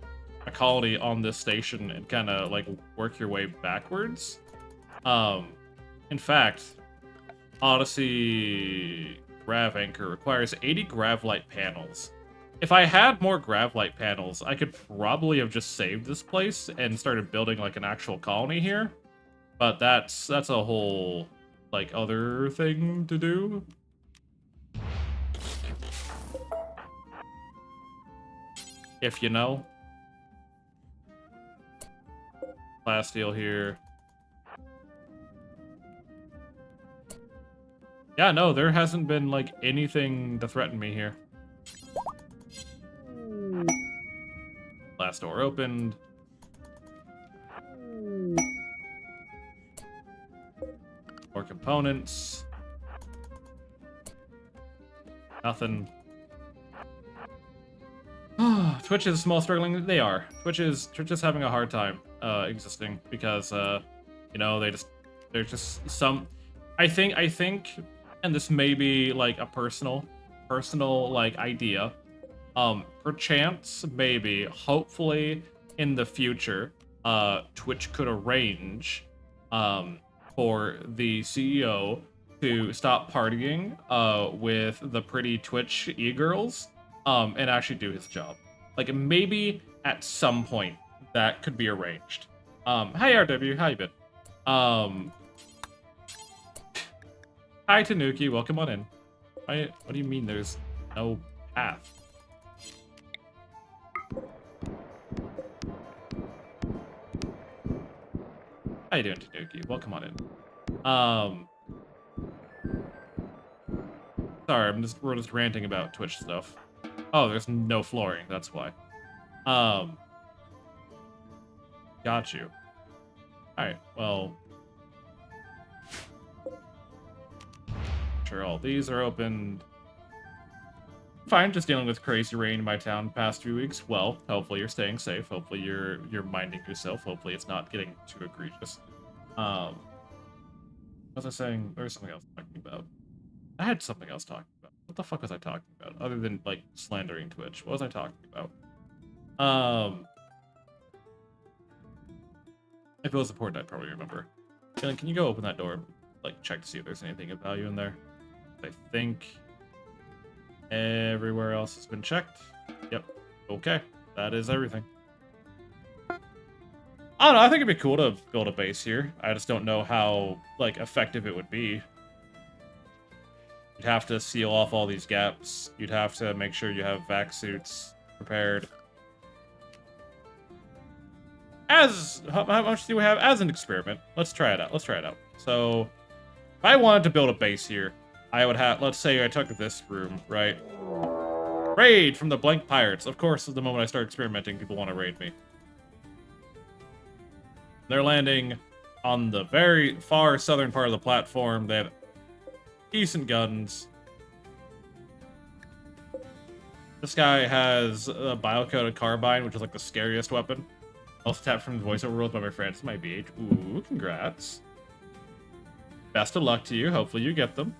colony on this station and kind of like work your way backwards. In fact, Odyssey Grav Anchor requires 80 Gravlight panels. If I had more Gravlight panels, I could probably have just saved this place and started building like an actual colony here. But that's a whole like other thing to do. If you know. Glass steel here. Yeah, no, there hasn't been like anything to threaten me here. Glass door opened. More components. Nothing. Twitch is small struggling. They are. Twitch is having a hard time existing because you know, they're just some. I think, and this may be like a personal like idea. Perchance, maybe, hopefully, in the future, Twitch could arrange for the CEO to stop partying with the pretty Twitch e-girls and actually do his job. Like, maybe at some point that could be arranged. Hi RW, how you been? Hi Tanuki, welcome on in. What do you mean there's no path? How you doing, Tanuki? Welcome on in. Sorry, we're just ranting about Twitch stuff. Oh, there's no flooring, that's why. Got you. Alright, well. Sure, all these are opened. Fine, just dealing with crazy rain in my town the past few weeks. Well, hopefully you're staying safe. Hopefully you're minding yourself. Hopefully it's not getting too egregious. What was I saying? There was something else talking about. I had something else talking about. What the fuck was I talking about? Other than, like, slandering Twitch. What was I talking about? If it was important, I'd probably remember. Dylan, can you go open that door? Like, check to see if there's anything of value in there. I think everywhere else has been checked. Yep. Okay. That is everything. I don't know. I think it'd be cool to build a base here. I just don't know how, like, effective it would be. You'd have to seal off all these gaps. You'd have to make sure you have vac suits prepared. How much do we have as an experiment? Let's try it out. Let's try it out. So, if I wanted to build a base here, I would have, let's say I took this room, right? Raid from the blank pirates. Of course, the moment I start experimenting, people want to raid me. They're landing on the very far southern part of the platform. They have decent guns. This guy has a bio-coded carbine, which is like the scariest weapon. Also tapped from the voiceover world by my friend. It's my BH. Ooh, congrats. Best of luck to you. Hopefully you get them.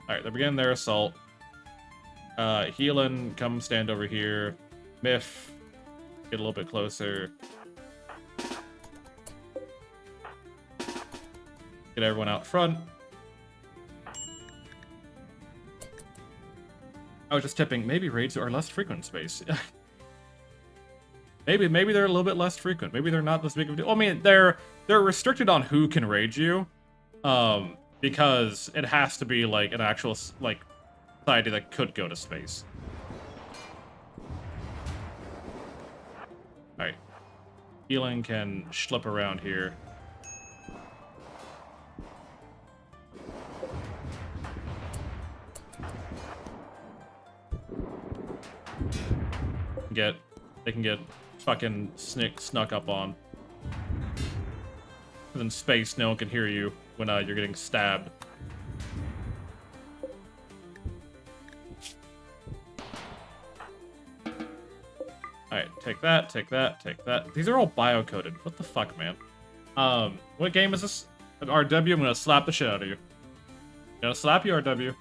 Alright, they're beginning their assault. Healin, come stand over here. Miff, get a little bit closer. Get everyone out front. I was just tipping, maybe raids are less frequent in space. maybe they're a little bit less frequent. Maybe they're not this big of a deal. Well, I mean, they're restricted on who can raid you. Because it has to be like an actual like society that could go to space. Alright. Healing can schlep around here. They can get fucking snuck up on. Because in space, no one can hear you when you're getting stabbed. Alright, take that, take that, take that. These are all bio-coded. What the fuck, man? What game is this? An RW? I'm gonna slap the shit out of you. I'm gonna slap you, RW.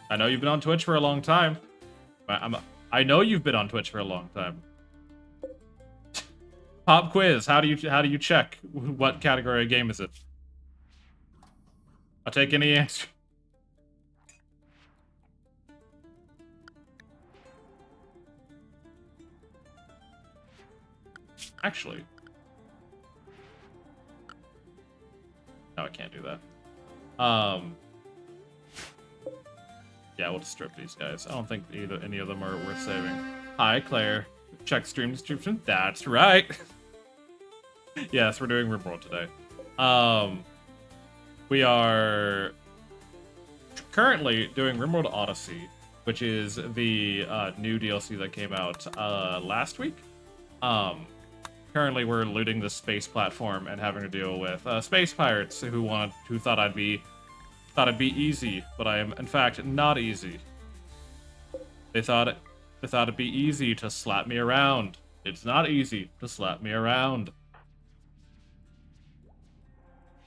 I know you've been on Twitch for a long time. I know you've been on Twitch for a long time. Pop quiz. How do you check what category of game is it? I'll take any answer. Actually, no, I can't do that. Yeah, we'll just strip these guys. I don't think any of them are worth saving. Hi, Claire. Check stream description. That's right. Yes, we're doing Rimworld today. We are currently doing Rimworld Odyssey, which is the new DLC that came out last week. Currently, we're looting the space platform and having to deal with space pirates who thought it'd be easy, but I am in fact not easy. They thought it'd be easy to slap me around. It's not easy to slap me around.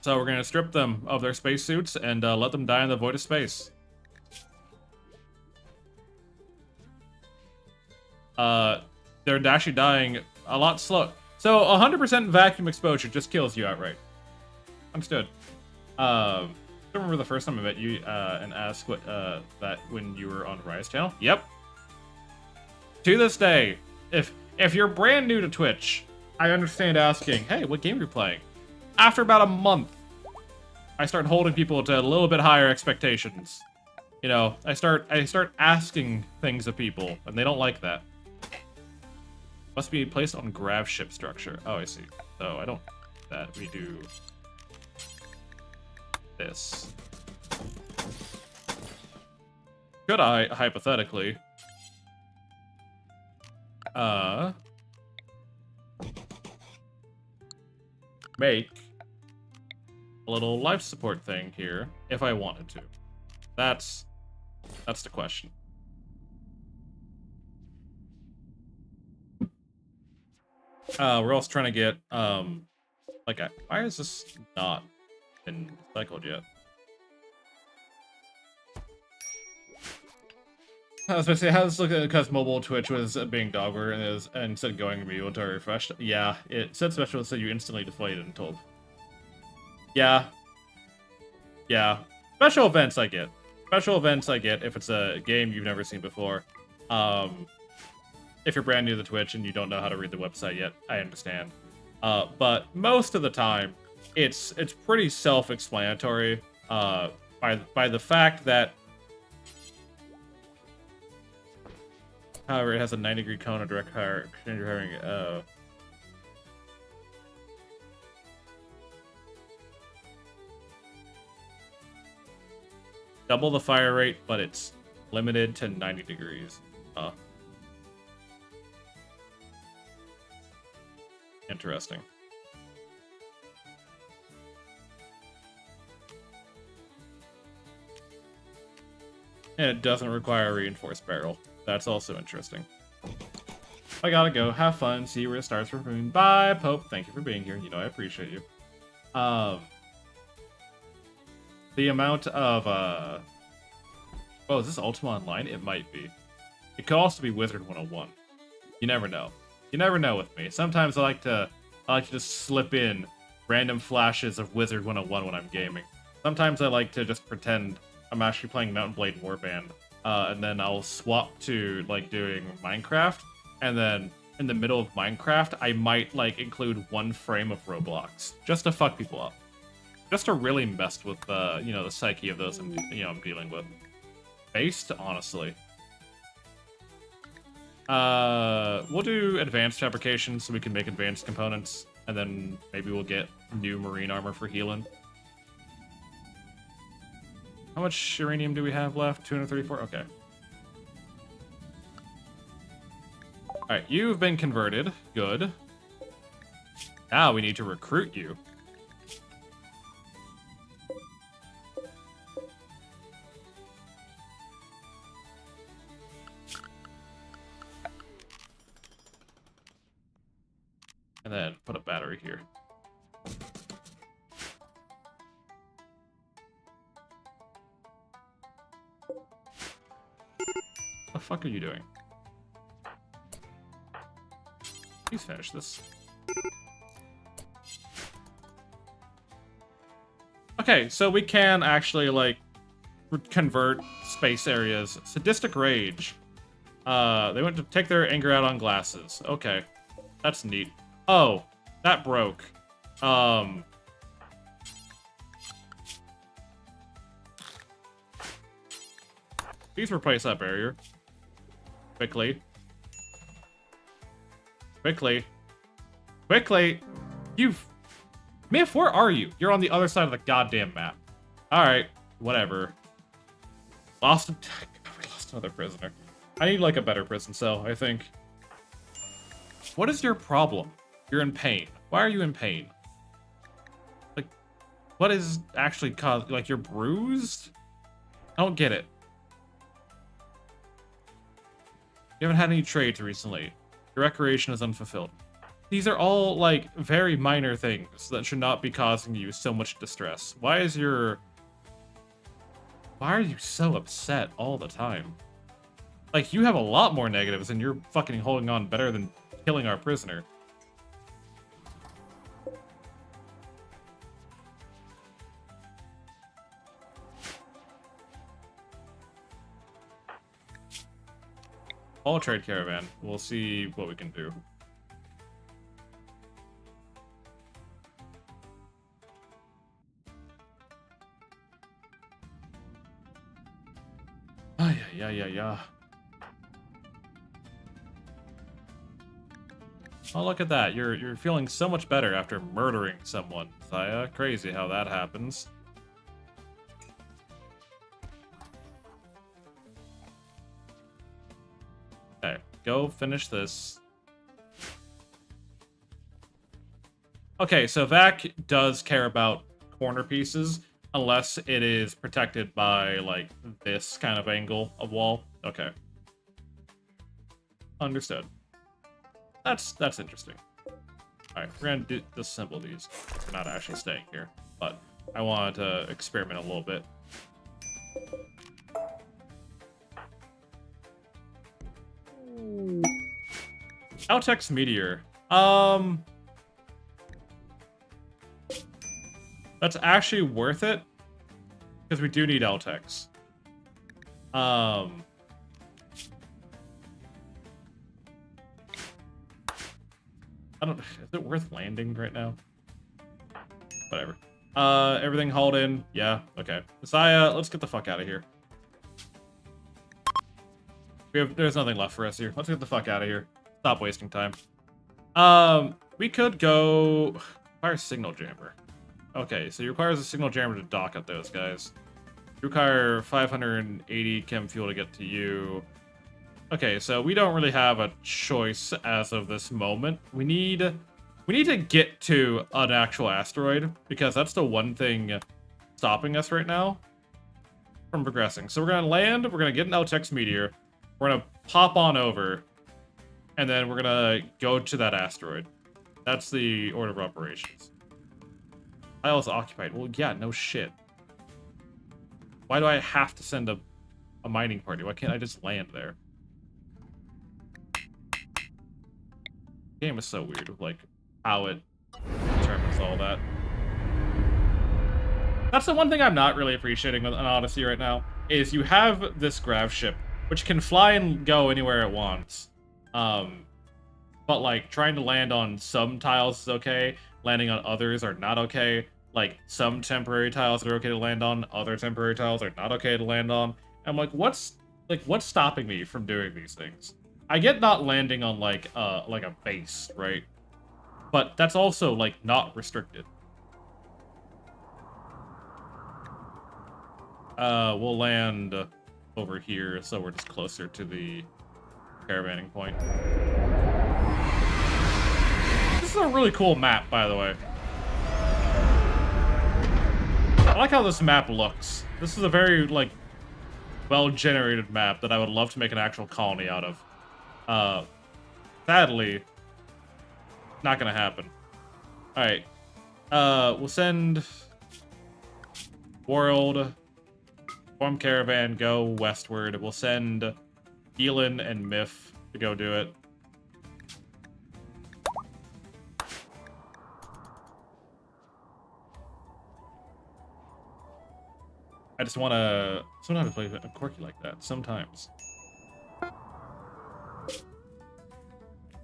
So we're gonna strip them of their spacesuits and let them die in the void of space. They're actually dying a lot slow. So 100% vacuum exposure just kills you outright. Understood. I remember the first time I met you and asked what that when you were on Rise channel. Yep. To this day, if you're brand new to Twitch, I understand asking, "Hey, what game are you playing?" After about a month, I start holding people to a little bit higher expectations. You know, I start asking things of people, and they don't like that. Must be placed on grav ship structure. Oh, I see. So I don't do that. We do this. Could I, hypothetically, make a little life support thing here if I wanted to? That's the question. We're also trying to get why is this not been cycled yet? I was going to say, how does this look because mobile Twitch was being dogger and instead of going to be able to refresh? Yeah, it said special, so you instantly deflated and told. Yeah. Yeah. Special events I get. Special events I get if it's a game you've never seen before. If you're brand new to Twitch and you don't know how to read the website yet, I understand. But most of the time, it's pretty self-explanatory. By the fact that, however, it has a 90-degree cone of direct fire exchange having double the fire rate, but it's limited to 90 degrees. Interesting. And it doesn't require a reinforced barrel. That's also interesting. I gotta go. Have fun. See where it starts from Moon. Bye, Pope. Thank you for being here. You know I appreciate you. The amount of oh, is this Ultima Online? It might be. It could also be Wizard 101. You never know. You never know with me. Sometimes I like to just slip in random flashes of Wizard 101 when I'm gaming. Sometimes I like to just pretend I'm actually playing Mount & Blade Warband, and then I'll swap to like doing Minecraft, and then in the middle of Minecraft, I might like include one frame of Roblox just to fuck people up, just to really mess with you know, the psyche of those I'm dealing with. Based, honestly. We'll do advanced fabrication so we can make advanced components, and then maybe we'll get new marine armor for healing. How much uranium do we have left? 234? Okay. Alright, you've been converted. Good. Now we need to recruit you. And then put a battery here. What the fuck are you doing? Please finish this. Okay, so we can actually, like, convert space areas. Sadistic Rage. They went to take their anger out on glasses. Okay. That's neat. Oh, that broke. Please replace that barrier. Quickly. Quickly. Quickly! Miff, where are you? You're on the other side of the goddamn map. Alright, whatever. We lost another prisoner. I need, like, a better prison cell, I think. What is your problem? You're in pain. Why are you in pain? Like, what is actually caused? Like, you're bruised? I don't get it. You haven't had any trades recently. Your recreation is unfulfilled. These are all, like, very minor things that should not be causing you so much distress. Why are you so upset all the time? Like, you have a lot more negatives and you're fucking holding on better than killing our prisoner. All trade caravan. We'll see what we can do. Yeah. Oh, look at that. You're feeling so much better after murdering someone, Saya. Crazy how that happens. Okay, go finish this. Okay, so Vac does care about corner pieces, unless it is protected by, like, this kind of angle of wall. Okay. Understood. That's interesting. Alright, we're gonna disassemble these. We're not actually staying here, but I want to experiment a little bit. Altex Meteor. That's actually worth it, because we do need Altex. I don't... Is it worth landing right now? Whatever. Everything hauled in. Yeah, okay. Zaya, let's get the fuck out of here. There's nothing left for us here. Let's get the fuck out of here. Stop wasting time. We could go... Require signal jammer. Okay, so it requires a signal jammer to dock at those guys. You require 580 chem fuel to get to you. Okay, so we don't really have a choice as of this moment. We need to get to an actual asteroid, because that's the one thing stopping us right now from progressing. So we're gonna land, we're gonna get an LTX meteor, we're gonna pop on over, and then we're gonna go to that asteroid. That's the order of operations. Isle's occupied. Well, yeah, no shit. Why do I have to send a mining party? Why can't I just land there? The game is so weird with, like, how it determines all that. That's the one thing I'm not really appreciating on Odyssey right now, is you have this grav ship, which can fly and go anywhere it wants. But, like, trying to land on some tiles is okay, landing on others are not okay. Like, some temporary tiles are okay to land on, other temporary tiles are not okay to land on. I'm like, what's stopping me from doing these things? I get not landing on, like a base, right? But that's also, like, not restricted. We'll land over here, so we're just closer to the caravanning point. This is a really cool map, by the way. I like how this map looks. This is a very, like, well-generated map that I would love to make an actual colony out of. Sadly, not gonna happen. Alright. We'll send World, form caravan, go westward. We'll send Elin and Myth to go do it. I just want to sometimes play a quirky like that. Sometimes. Of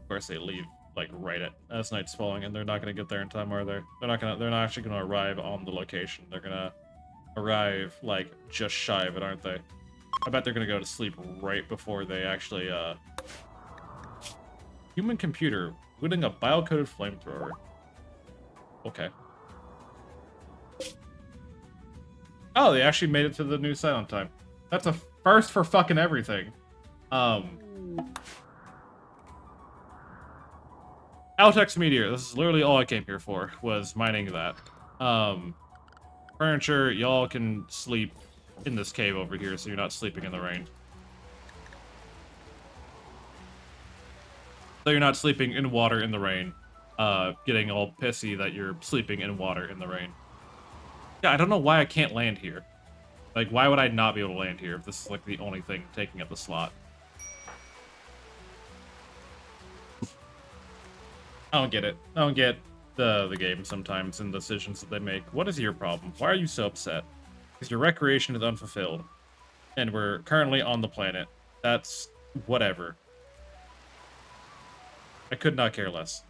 course, they leave like right as night's falling, and they're not gonna get there in time, are they? They're not actually gonna arrive on the location. They're gonna arrive like just shy of it, aren't they? I bet they're gonna go to sleep right before they actually. Human computer including a bio-coded flamethrower. Okay. Oh, they actually made it to the new site on time. That's a first for fucking everything. Altex Meteor, this is literally all I came here for, was mining that. Furniture, y'all can sleep in this cave over here, so you're not sleeping in the rain. So you're not sleeping in water in the rain, getting all pissy that you're sleeping in water in the rain. Yeah, I don't know why I can't land here. Like, why would I not be able to land here if this is, like, the only thing taking up the slot? I don't get it. I don't get the game sometimes and decisions that they make. What is your problem? Why are you so upset? Because your recreation is unfulfilled. And we're currently on the planet. That's whatever. I could not care less.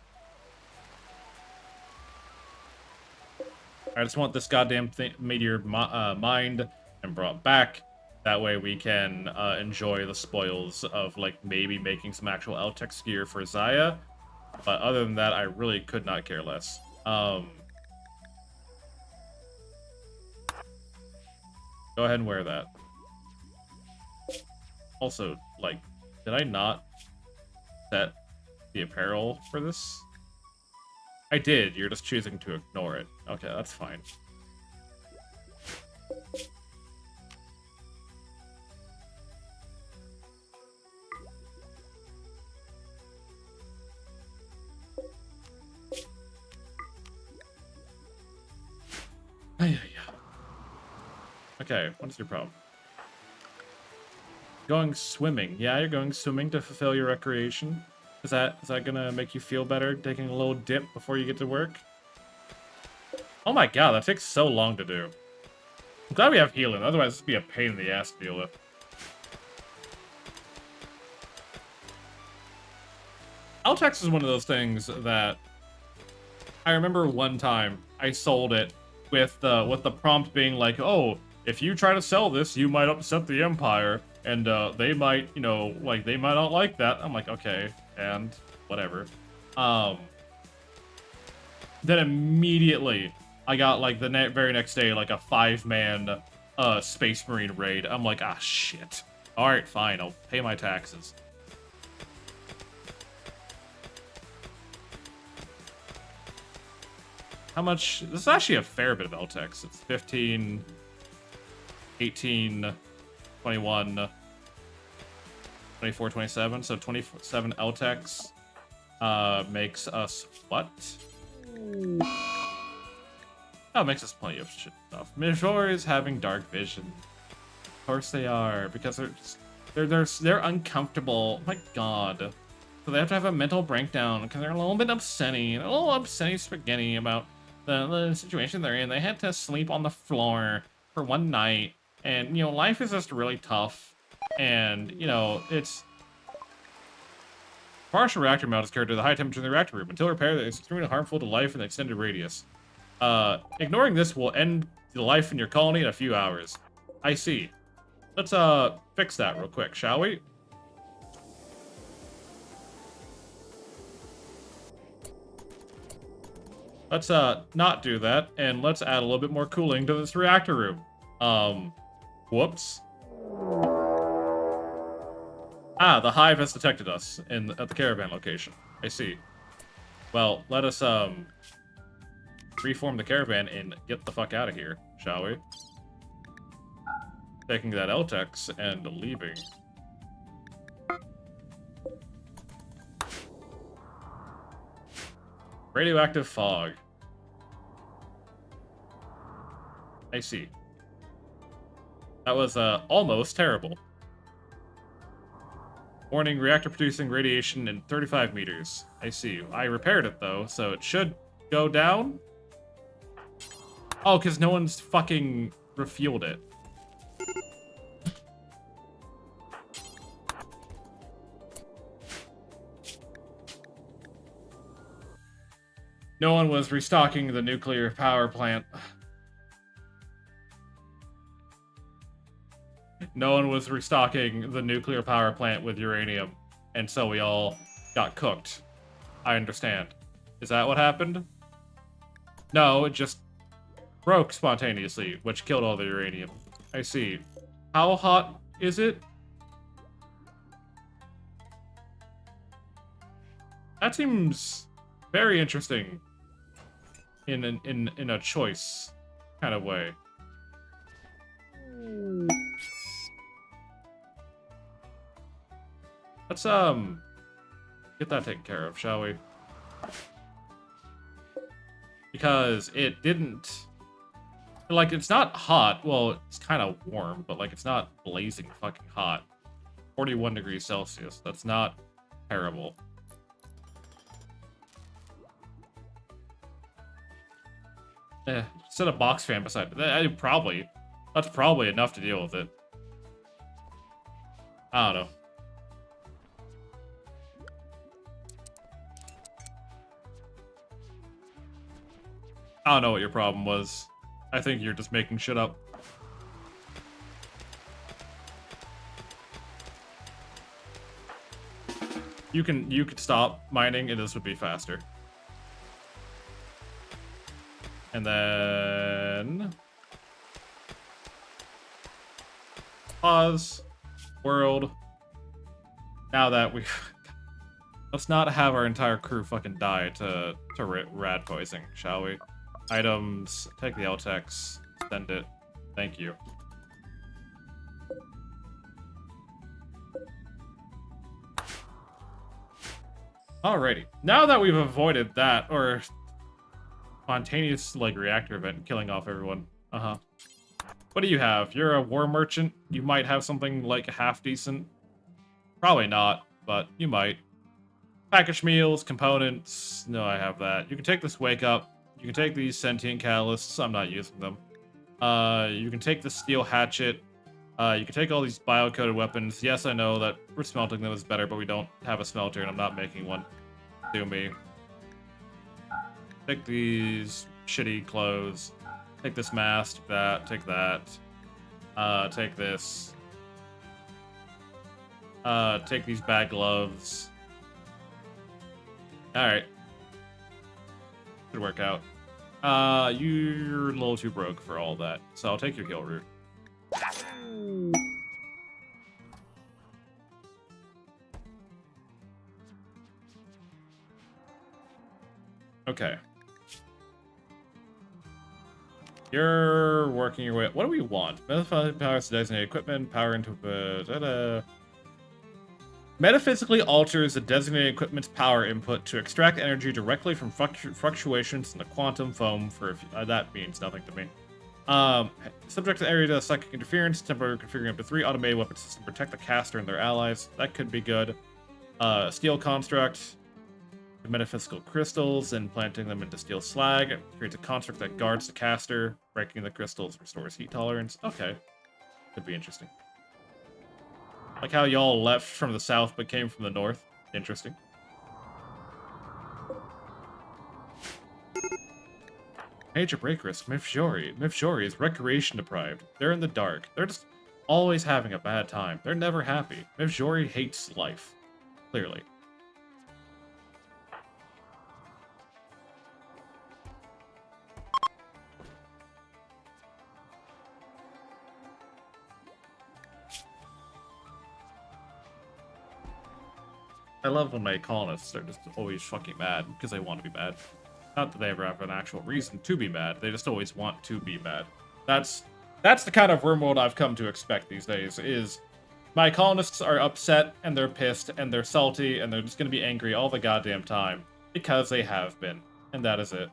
I just want this goddamn meteor mined and brought back. That way we can enjoy the spoils of, like, maybe making some actual Eltex gear for Zaya. But other than that, I really could not care less. Go ahead and wear that. Also, like, did I not set the apparel for this? I did, you're just choosing to ignore it. Okay, that's fine. Okay, what's your problem? Going swimming. Yeah, you're going swimming to fulfill your recreation. Is that gonna make you feel better, taking a little dip before you get to work? Oh my god, that takes so long to do. I'm glad we have healing, otherwise this would be a pain in the ass to deal with. LTEX is one of those things that I remember one time I sold it with the prompt being like, oh, if you try to sell this, you might upset the Empire, and they might, you know, like, they might not like that. I'm like, okay, and whatever. Then immediately, I got, like, the very next day, like, a 5-man Space Marine raid. I'm like, ah, shit. Alright, fine, I'll pay my taxes. How much? This is actually a fair bit of LTEX. It's 15, 18, 21, 24, 27. So 27 LTEX makes us what? Oh, it makes us plenty of shit stuff. Major is having dark vision. Of course they are, because they're uncomfortable. Oh my god. So they have to have a mental breakdown because they're a little bit upsetty, a little upsetty spaghetti about the situation they're in. They had to sleep on the floor for one night, and, you know, life is just really tough, and, you know, it's... Partial reactor mount is carried to the high temperature in the reactor room. Until repaired, it's extremely harmful to life in the extended radius. Ignoring this will end the life in your colony in a few hours. I see. Let's, fix that real quick, shall we? Let's, not do that, and let's add a little bit more cooling to this reactor room. Whoops. Ah, the hive has detected us at the caravan location. I see. Well, let us, reform the caravan and get the fuck out of here, shall we? Taking that LTEX and leaving. Radioactive fog. I see. That was, almost terrible. Warning, reactor producing radiation in 35 meters. I see. I repaired it, though, so it should go down. Oh, because no one's fucking refueled it. No one was restocking the nuclear power plant. No one was restocking the nuclear power plant with uranium, and so we all got cooked. I understand. Is that what happened? No, it just broke spontaneously, which killed all the uranium. I see. How hot is it? That seems very interesting in a choice kind of way. Let's get that taken care of, shall we? Because it didn't, like, it's not hot. Well, it's kind of warm, but, like, it's not blazing fucking hot. 41 degrees Celsius. That's not terrible. Set a box fan beside it. That's probably enough to deal with it. I don't know. I don't know what your problem was. I think you're just making shit up. You could stop mining and this would be faster. And then pause. World. Now that let's not have our entire crew fucking die to rad poisoning, shall we? Items, take the LTEX, send it. Thank you. Alrighty. Now that we've avoided that, or spontaneous, like, reactor event killing off everyone. What do you have? You're a war merchant? You might have something, like, half decent. Probably not, but you might. Packaged meals, components. No, I have that. You can take this wake up. You can take these sentient catalysts. I'm not using them. You can take the steel hatchet. You can take all these bio-coded weapons. Yes, I know that smelting them is better, but we don't have a smelter, and I'm not making one. Do me. Take these shitty clothes. Take this mask, take that. Take this. Take these bad gloves. Alright. Should work out. You're a little too broke for all that, so I'll take your heal route. Okay. You're working your way. What do we want? Metaphysical powers to designated equipment, power into metaphysically alters the designated equipment's power input to extract energy directly from fluctuations in the quantum foam. That means nothing to me. Subject to area to psychic interference, temporary configuring up to 3 automated weapon system, protect the caster and their allies. That could be good. Steel construct. Metaphysical crystals and planting them into steel slag. It creates a construct that guards the caster. Breaking the crystals restores heat tolerance. Okay. Could be interesting. Like how y'all left from the south but came from the north. Interesting. Major break risk. Mifjori is recreation deprived. They're in the dark. They're just always having a bad time. They're never happy. Mifjori hates life. Clearly. I love when my colonists are just always fucking mad because they want to be mad. Not that they ever have an actual reason to be mad. They just always want to be mad. That's the kind of Rimworld I've come to expect these days, is my colonists are upset and they're pissed and they're salty and they're just going to be angry all the goddamn time because they have been. And that is it.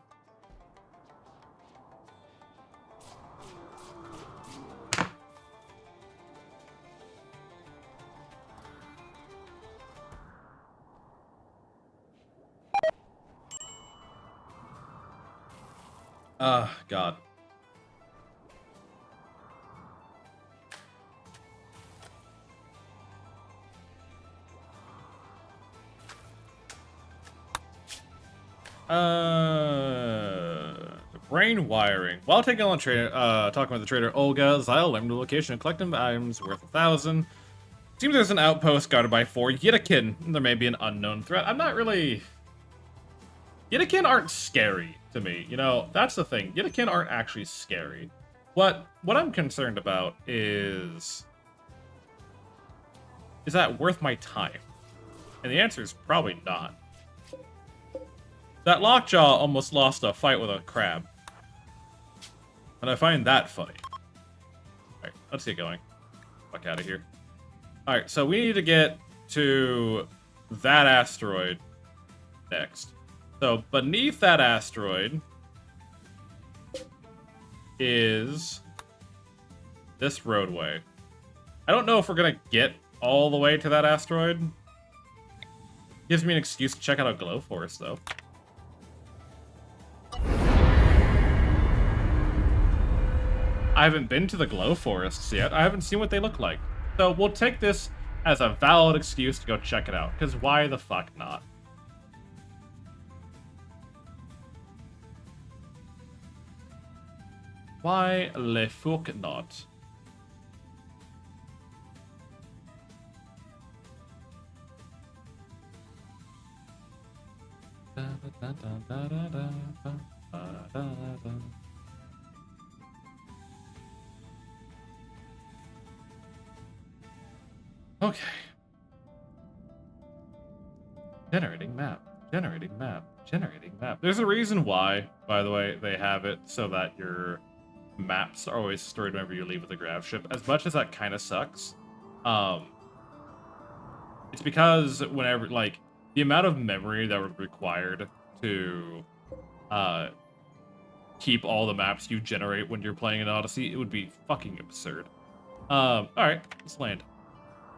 God. Brain wiring. While taking on trader, talking with the trader Olga, Zyle learned the location and collecting items worth 1,000. Seems there's an outpost guarded by 4 Yitakin. There may be an unknown threat. I'm not really... Yitakin aren't scary to me, you know, that's the thing. Yitakin aren't actually scary. What I'm concerned about is that worth my time? And the answer is probably not. That lockjaw almost lost a fight with a crab. And I find that funny. Alright, let's get going. Fuck out of here. Alright, so we need to get to that asteroid next. So, beneath that asteroid is this roadway. I don't know if we're gonna get all the way to that asteroid. Gives me an excuse to check out a glow forest, though. I haven't been to the glow forests yet. I haven't seen what they look like. So we'll take this as a valid excuse to go check it out, because why the fuck not? Why le fuck not? Okay. Generating map. Generating map. Generating map. There's a reason why, by the way, they have it so that your maps are always stored whenever you leave with the grav ship. As much as that kind of sucks, it's because whenever, like, the amount of memory that would be required to keep all the maps you generate when you're playing an Odyssey, it would be fucking absurd. Alright, let's land.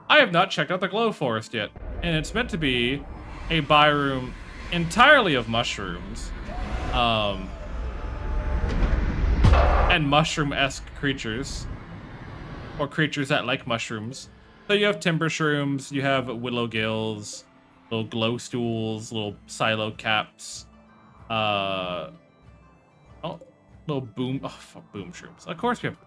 I have not checked out the glow forest yet, and it's meant to be a bioome entirely of mushrooms, and mushroom-esque creatures, or creatures that like mushrooms. So you have timber shrooms, you have willow gills, Little glow stools, little silo caps. Oh, little boom. Oh, fuck, boom shrooms. Of course we have.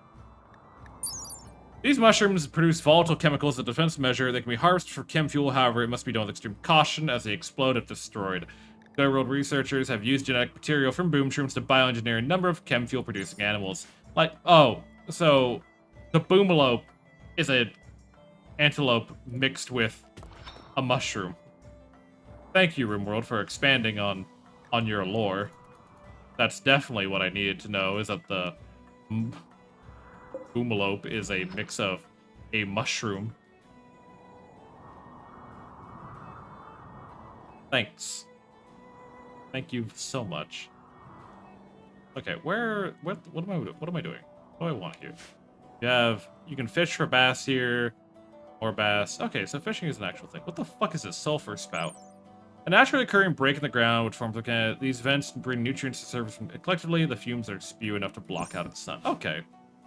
These mushrooms produce volatile chemicals as a defense measure. They can be harvested for chem fuel, however, it must be done with extreme caution as they explode if destroyed. Rimworld researchers have used genetic material from boom shrooms to bioengineer a number of chem fuel producing animals. Like, oh, so the boomalope is a antelope mixed with a mushroom. Thank you, Rimworld, for expanding on your lore. That's definitely what I needed to know, is that the boomalope is a mix of a mushroom. Thanks. Thank you so much. Okay, what am I doing? What do I want here? You can fish for bass here. More bass. Okay, so fishing is an actual thing. What the fuck is this sulfur spout? A naturally occurring break in the ground which forms these vents bring nutrients to the surface collectively. The fumes are spew enough to block out the sun. Okay,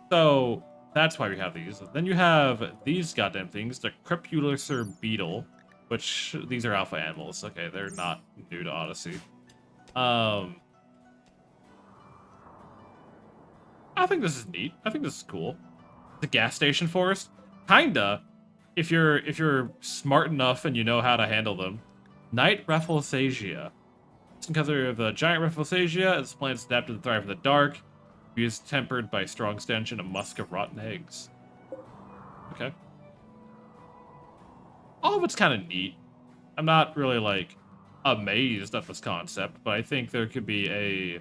so that's why we have these. Then you have these goddamn things, the crepuscular beetle, which these are alpha animals. Okay, they're not new to Odyssey. I think this is neat. I think this is cool. The gas station forest, kinda. If you're smart enough and you know how to handle them. Night Rafflesasia. It's because of the giant Rafflesasia, its plants adapted to thrive in the dark. Is tempered by strong stench and a musk of rotten eggs. Okay. All of it's kind of neat. I'm not really, like, amazed at this concept, but I think there could be a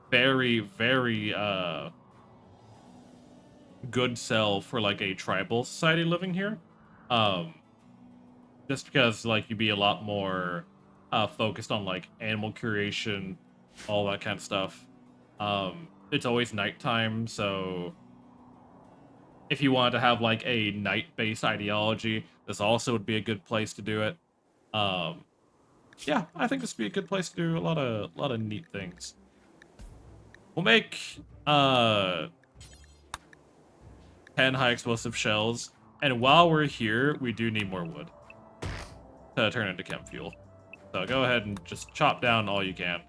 very, very, good sell for, like, a tribal society living here. Just because, like, you'd be a lot more, focused on, like, animal curation, all that kind of stuff. It's always nighttime, so if you wanted to have, like, a night-based ideology, this also would be a good place to do it. Yeah, I think this would be a good place to do a lot of neat things. We'll make 10 high explosive shells, and while we're here, we do need more wood to turn into chem fuel. So go ahead and just chop down all you can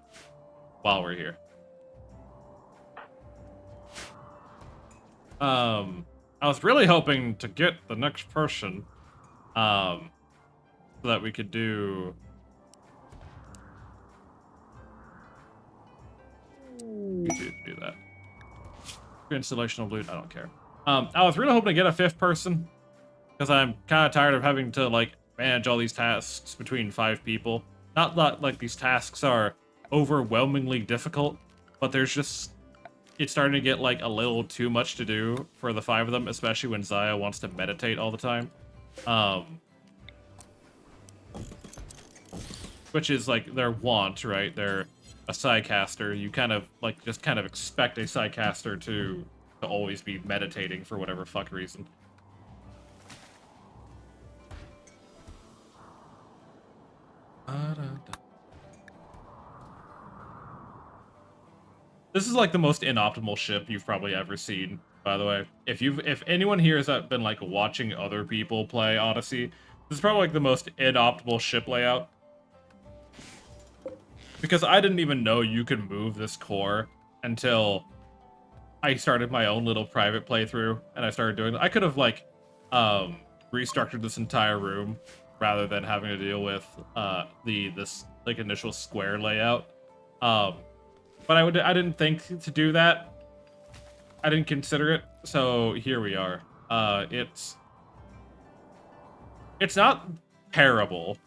while we're here. I was really hoping to get the next person, so that we could do. Do that. Installation of loot, I don't care. I was really hoping to get a 5th person, because I'm kind of tired of having to, like, manage all these tasks between 5 people. Not that, like, these tasks are overwhelmingly difficult, but there's just, it's starting to get, like, a little too much to do for the 5 of them, especially when Zaya wants to meditate all the time. Which is, like, their want, right? They're a Psycaster. You kind of, like, just kind of expect a Psycaster to always be meditating for whatever fuck reason. This is like the most inoptimal ship you've probably ever seen, by the way. If anyone here has been like watching other people play Odyssey, this is probably like the most inoptimal ship layout. Because I didn't even know you could move this core until I started my own little private playthrough, and I started doing it. I could have, like, restructured this entire room rather than having to deal with this like initial square layout. But I didn't think to do that. I didn't consider it, so here we are. It's not terrible,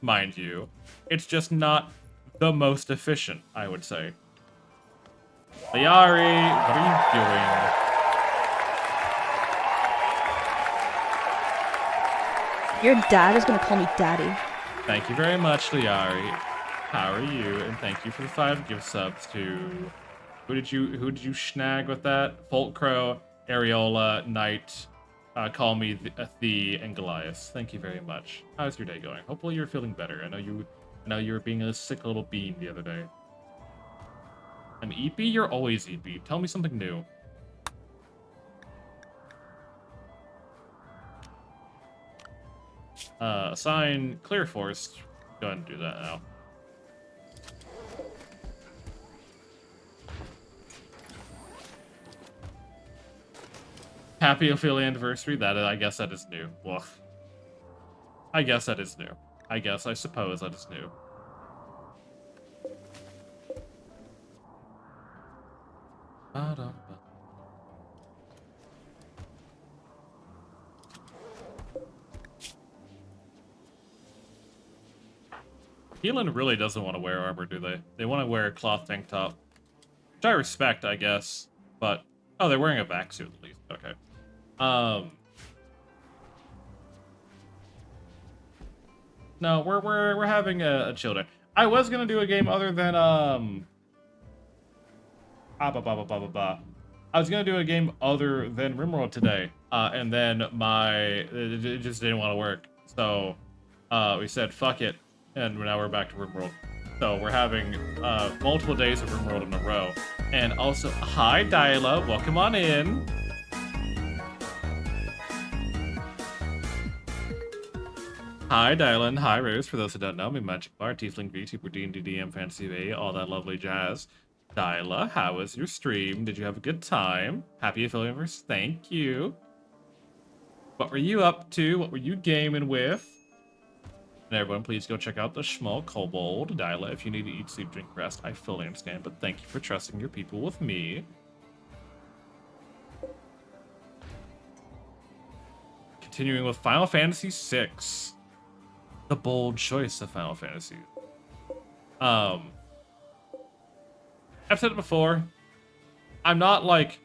mind you. It's just not the most efficient, I would say. Liari, what are you doing? Your dad is gonna call me daddy. Thank you very much, Liari. How are you? And thank you for the 5 gift subs to who did you snag with that? Folkcrow, Areola, Knight, Call Me the and Goliath. Thank you very much. How's your day going? Hopefully you're feeling better. I know you were being a sick little bean the other day. I'm EP? You're always EP. Tell me something new. Assign clear forest. Go ahead and do that now. Happy Ophelia anniversary. I guess that is new. Woof. I guess that is new. I suppose that is new. Ba-dum-ba. Keelan really doesn't want to wear armor, do they? They want to wear a cloth tank top. Which I respect, I guess. But, oh, they're wearing a vac suit at least. Okay. No, we're having a chill day. I was gonna do a game other than I was gonna do a game other than Rimworld today, and then it just didn't want to work. So we said fuck it, and now we're back to Rimworld. So we're having multiple days of Rimworld in a row. And also, hi Diala, welcome on in. Hi Dylan, hi Rose, for those who don't know me, Magic Bar, Tiefling VTuber, D&D DM, Fantasy V, all that lovely jazz. Dyla, how was your stream? Did you have a good time? Happy Affiliateverse, thank you. What were you up to? What were you gaming with? And everyone, please go check out the Schmull Kobold. Dyla, if you need to eat, sleep, drink, rest, I fully understand, but thank you for trusting your people with me. Continuing with Final Fantasy VI. The bold choice of Final Fantasy. I've said it before. I'm not like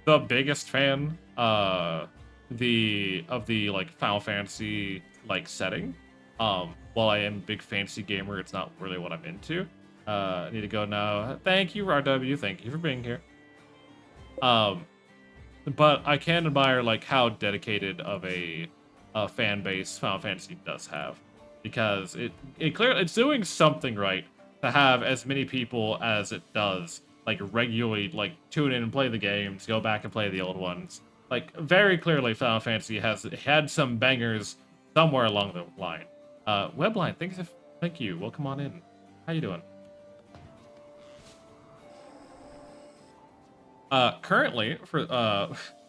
the biggest fan of the like Final Fantasy like setting. While I am a big fantasy gamer, it's not really what I'm into. I need to go now. Thank you, RW. Thank you for being here. But I can admire like how dedicated of a fan base Final Fantasy does have. Because it's doing something right to have as many people as it does, like regularly, like tune in and play the games, go back and play the old ones. Like very clearly, Final Fantasy has had some bangers somewhere along the line. Webline, thank you. Welcome on in. How you doing? Currently for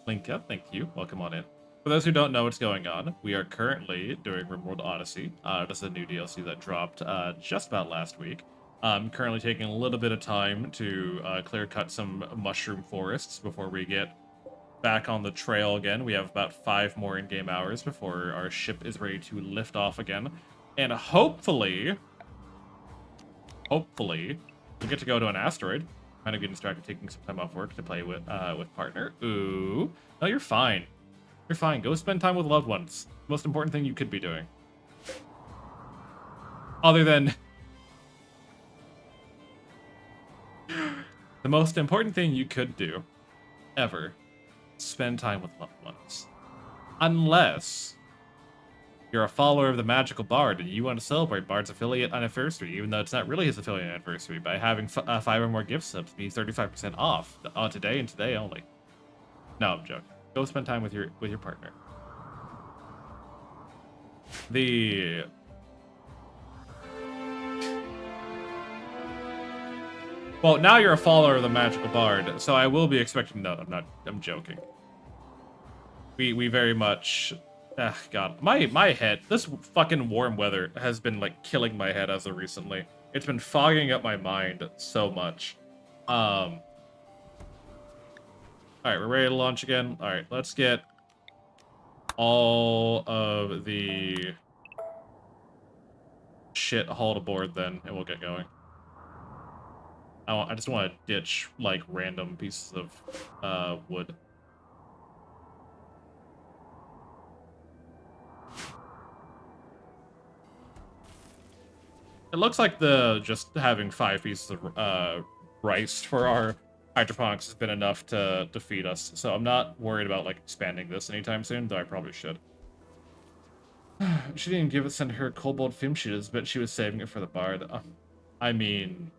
Linka, thank you. Welcome on in. For those who don't know what's going on, we are currently doing Rimworld Odyssey. This is a new DLC that dropped just about last week. I'm currently taking a little bit of time to clear cut some mushroom forests before we get back on the trail again. We have about 5 more in-game hours before our ship is ready to lift off again. And hopefully, we'll get to go to an asteroid. Kind of getting distracted taking some time off work to play with partner. Ooh. No, you're fine. You're fine. Go spend time with loved ones. Most important thing you could be doing. Other than... the most important thing you could do, ever, spend time with loved ones. Unless you're a follower of the Magical Bard and you want to celebrate Bard's affiliate anniversary, even though it's not really his affiliate anniversary, by having 5 or more gift subs be 35% off on today and today only. No, I'm joking. Go spend time with your partner. Well, now you're a follower of the Magical Bard, so I will be expecting... No, I'm joking. We very much... Ah, God. My head... This fucking warm weather has been, like, killing my head as of recently. It's been fogging up my mind so much. Alright, we're ready to launch again. Alright, let's get all of the shit hauled aboard then, and we'll get going. I just want to ditch, like, random pieces of wood. It looks like just having 5 pieces of rice for our hydroponics has been enough to feed us, so I'm not worried about, like, expanding this anytime soon, though I probably should. She didn't send her kobold film shooters, but she was saving it for the bard. I mean,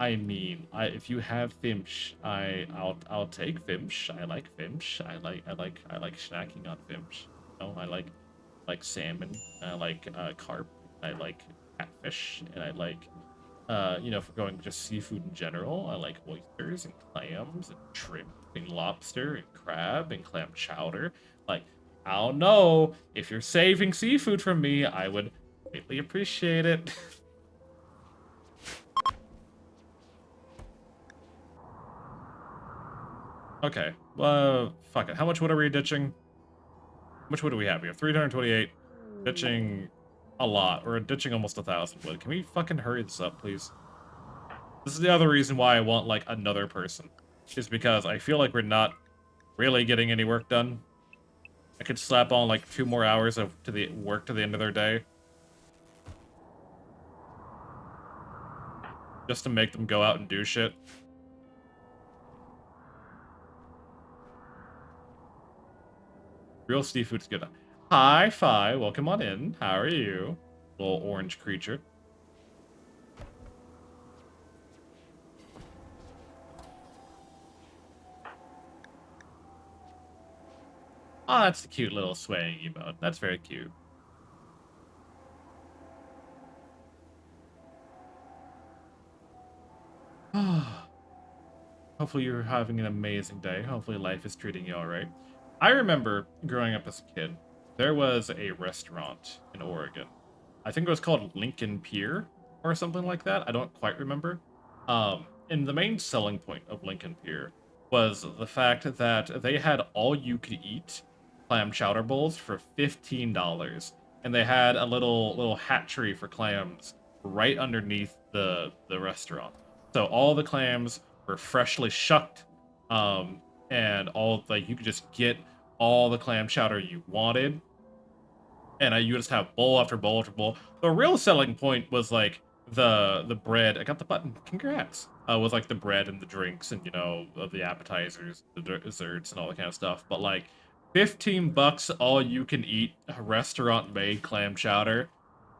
if you have Fimsh, I'll take Fimsh. I like Fimsh. I like snacking on Fimsh. know, I like salmon, I like carp, I like catfish, and I like you know, if we're going just seafood in general, I like oysters and clams and shrimp and lobster and crab and clam chowder. Like, I don't know, if you're saving seafood from me, I would greatly appreciate it. Okay, fuck it. How much wood are we ditching? How much wood do we have? We have 328. Ditching a lot. We're ditching almost 1,000 wood. Can we fucking hurry this up, please? This is the other reason why I want, like, another person. Is because I feel like we're not really getting any work done. I could slap on, like, 2 more hours of to the work to the end of their day. Just to make them go out and do shit. Real seafood's good. Hi, Fi. Welcome on in. How are you? Little orange creature. Oh, that's a cute little swaying emote. That's very cute. Hopefully you're having an amazing day. Hopefully life is treating you alright. I remember growing up as a kid, there was a restaurant in Oregon. I think it was called Lincoln Pier or something like that. I don't quite remember. And the main selling point of Lincoln Pier was the fact that they had all you could eat clam chowder bowls for $15. And they had a little hatchery for clams right underneath the restaurant. So all the clams were freshly shucked, and all like you could just get all the clam chowder you wanted, and you just have bowl after bowl after bowl. The real selling point was like the bread. I got the button. Congrats. Was like the bread and the drinks and you know the appetizers, the desserts and all that kind of stuff. But like 15 bucks all you can eat restaurant made clam chowder,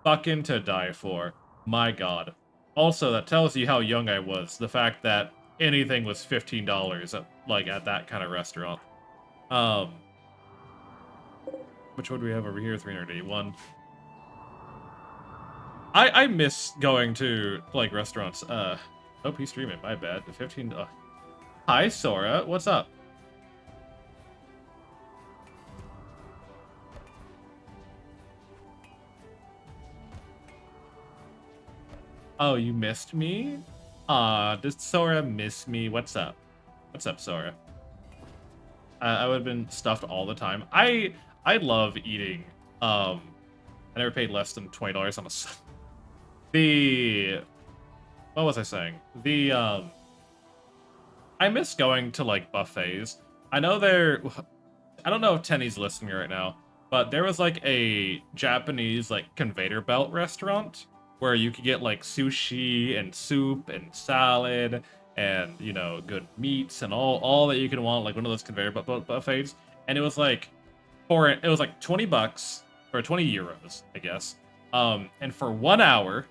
fucking to die for. My god. Also, that tells you how young I was. The fact that anything was $15 like at that kind of restaurant. Which one do we have over here? 381. I miss going to like restaurants. Oh, he's streaming. My bad. 15. Hi, Sora. What's up? Oh, you missed me? Does Sora miss me? What's up? What's up, Sora? I would have been stuffed all the time. I love eating. I never paid less than $20 on a. The what was I saying? I miss going to like buffets. I know I don't know if Tenny's listening right now, but there was like a Japanese like conveyor belt restaurant where you could get like sushi and soup and salad and you know good meats and all that you can want, like one of those conveyor belt buffets. And it was like it was like 20 bucks or 20 euros, I guess. And for 1 hour,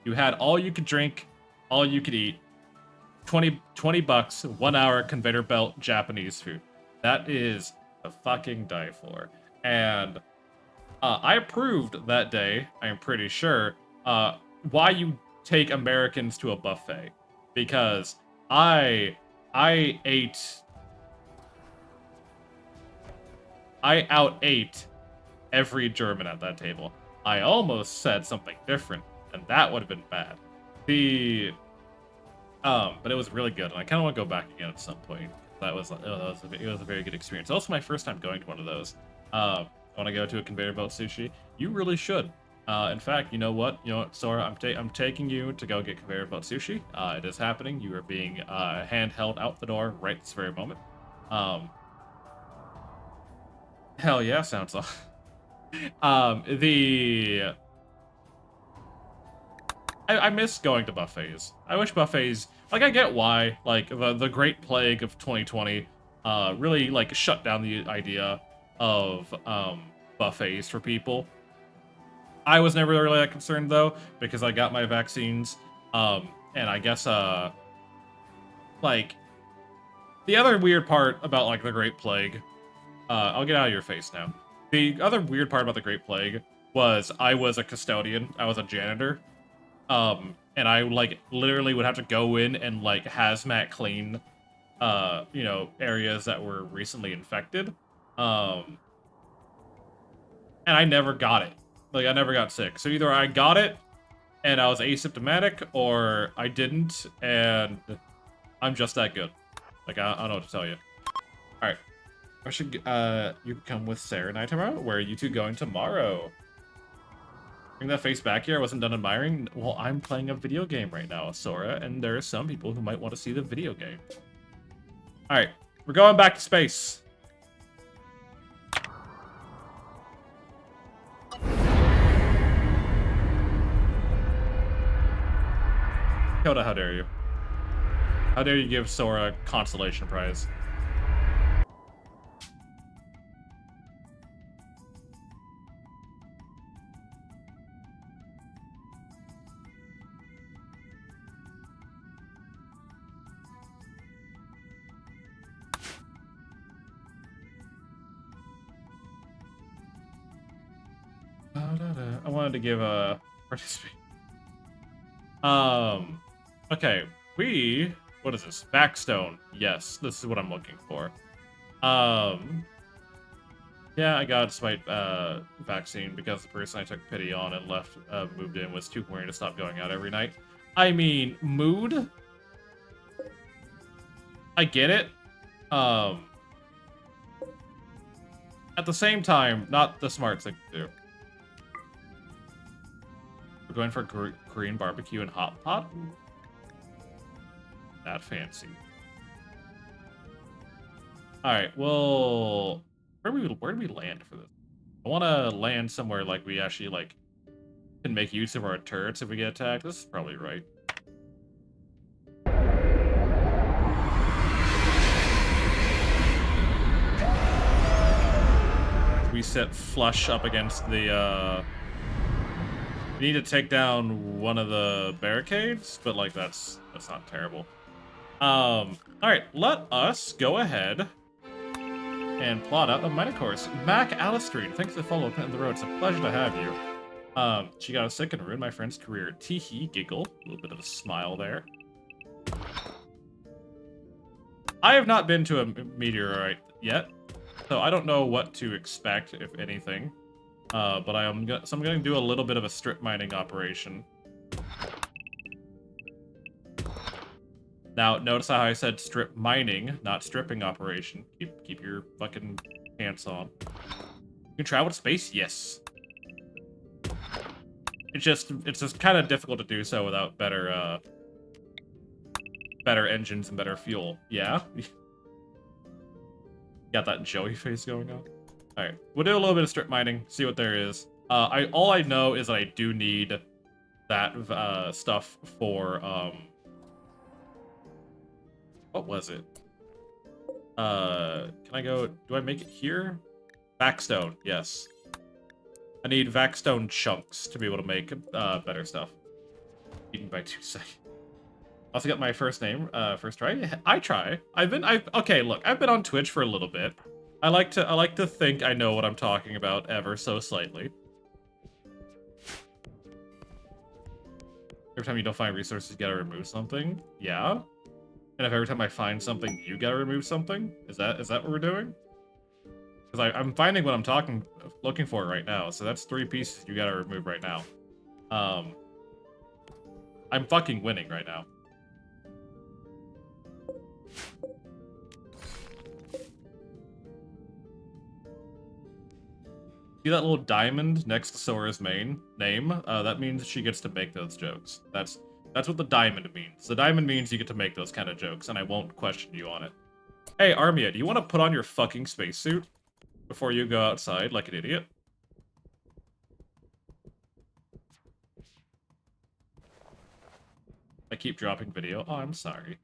you had all you could drink, all you could eat. 20 bucks, 1 hour conveyor belt Japanese food. That is a fucking die for. And I approved that day, I'm pretty sure, why you take Americans to a buffet. Because I out ate every German at that table. I almost said something different, and that would have been bad. But it was really good, and I kind of want to go back again at some point. It was a very good experience. Also, my first time going to one of those. Want to go to a conveyor belt sushi? You really should. In fact, you know what? Sora, I'm taking you to go get conveyor belt sushi. It is happening. You are being handheld out the door right this very moment. Hell yeah, sounds awesome. I miss going to buffets. I wish buffets, like, I get why, like, the Great Plague of 2020, really, like, shut down the idea of, buffets for people. I was never really that concerned, though, because I got my vaccines, and I guess, like, the other weird part about, like, the Great Plague, I'll get out of your face now. The other weird part about the Great Plague was I was a custodian. I was a janitor. And I, like, literally would have to go in and, like, hazmat clean, you know, areas that were recently infected. And I never got it. Like, I never got sick. So either I got it, and I was asymptomatic, or I didn't, and I'm just that good. Like, I don't know what to tell you. Alright. I should, you can come with Sarah and I tomorrow? Where are you two going tomorrow? Bring that face back here. I wasn't done admiring. Well, I'm playing a video game right now, Sora, and there are some people who might want to see the video game. Alright, we're going back to space. Koda, how dare you? How dare you give Sora a consolation prize? I wanted to give a participate. Okay, what is this? Backstone. Yes, this is what I'm looking for. Yeah, I got a spite vaccine because the person I took pity on and left, moved in was too worried to stop going out every night. I mean, mood? I get it. At the same time, not the smart thing to do. We're going for Korean barbecue and hot pot? That fancy. Alright, well... Where do we land for this? I want to land somewhere like we actually, like, can make use of our turrets if we get attacked. This is probably right. We set flush up against the, we need to take down one of the barricades, but, like, that's not terrible. Alright, let us go ahead and plot out a minor course. Mac Alistrine, thanks for the follow on the road. It's a pleasure to have you. She got us sick and ruined my friend's career. Teehee, giggle. A little bit of a smile there. I have not been to a meteorite yet, so I don't know what to expect, if anything. But I'm going to do a little bit of a strip mining operation. Now, notice how I said strip mining, not stripping operation. Keep your fucking pants on. You can travel to space? Yes. It's just kind of difficult to do so without better engines and better fuel. Yeah? Got that Joey face going on? Alright, we'll do a little bit of strip mining, see what there is. All I know is that I do need that stuff for, what was it? Can I go... Do I make it here? Vaxstone, yes. I need Vaxstone chunks to be able to make better stuff. Eaten by 2 seconds. Also got my first name, first try. I try. Okay, look, I've been on Twitch for a little bit. I like to think I know what I'm talking about ever so slightly. Every time you don't find resources, you gotta remove something. Yeah. And if every time I find something, you gotta remove something? Is that what we're doing? Because I'm finding what I'm looking for right now, so that's 3 pieces you gotta remove right now. I'm fucking winning right now. See that little diamond next to Sora's name? That means she gets to make those jokes. That's what the diamond means. The diamond means you get to make those kind of jokes, and I won't question you on it. Hey, Armia, do you want to put on your fucking spacesuit before you go outside like an idiot? I keep dropping video. Oh, I'm sorry.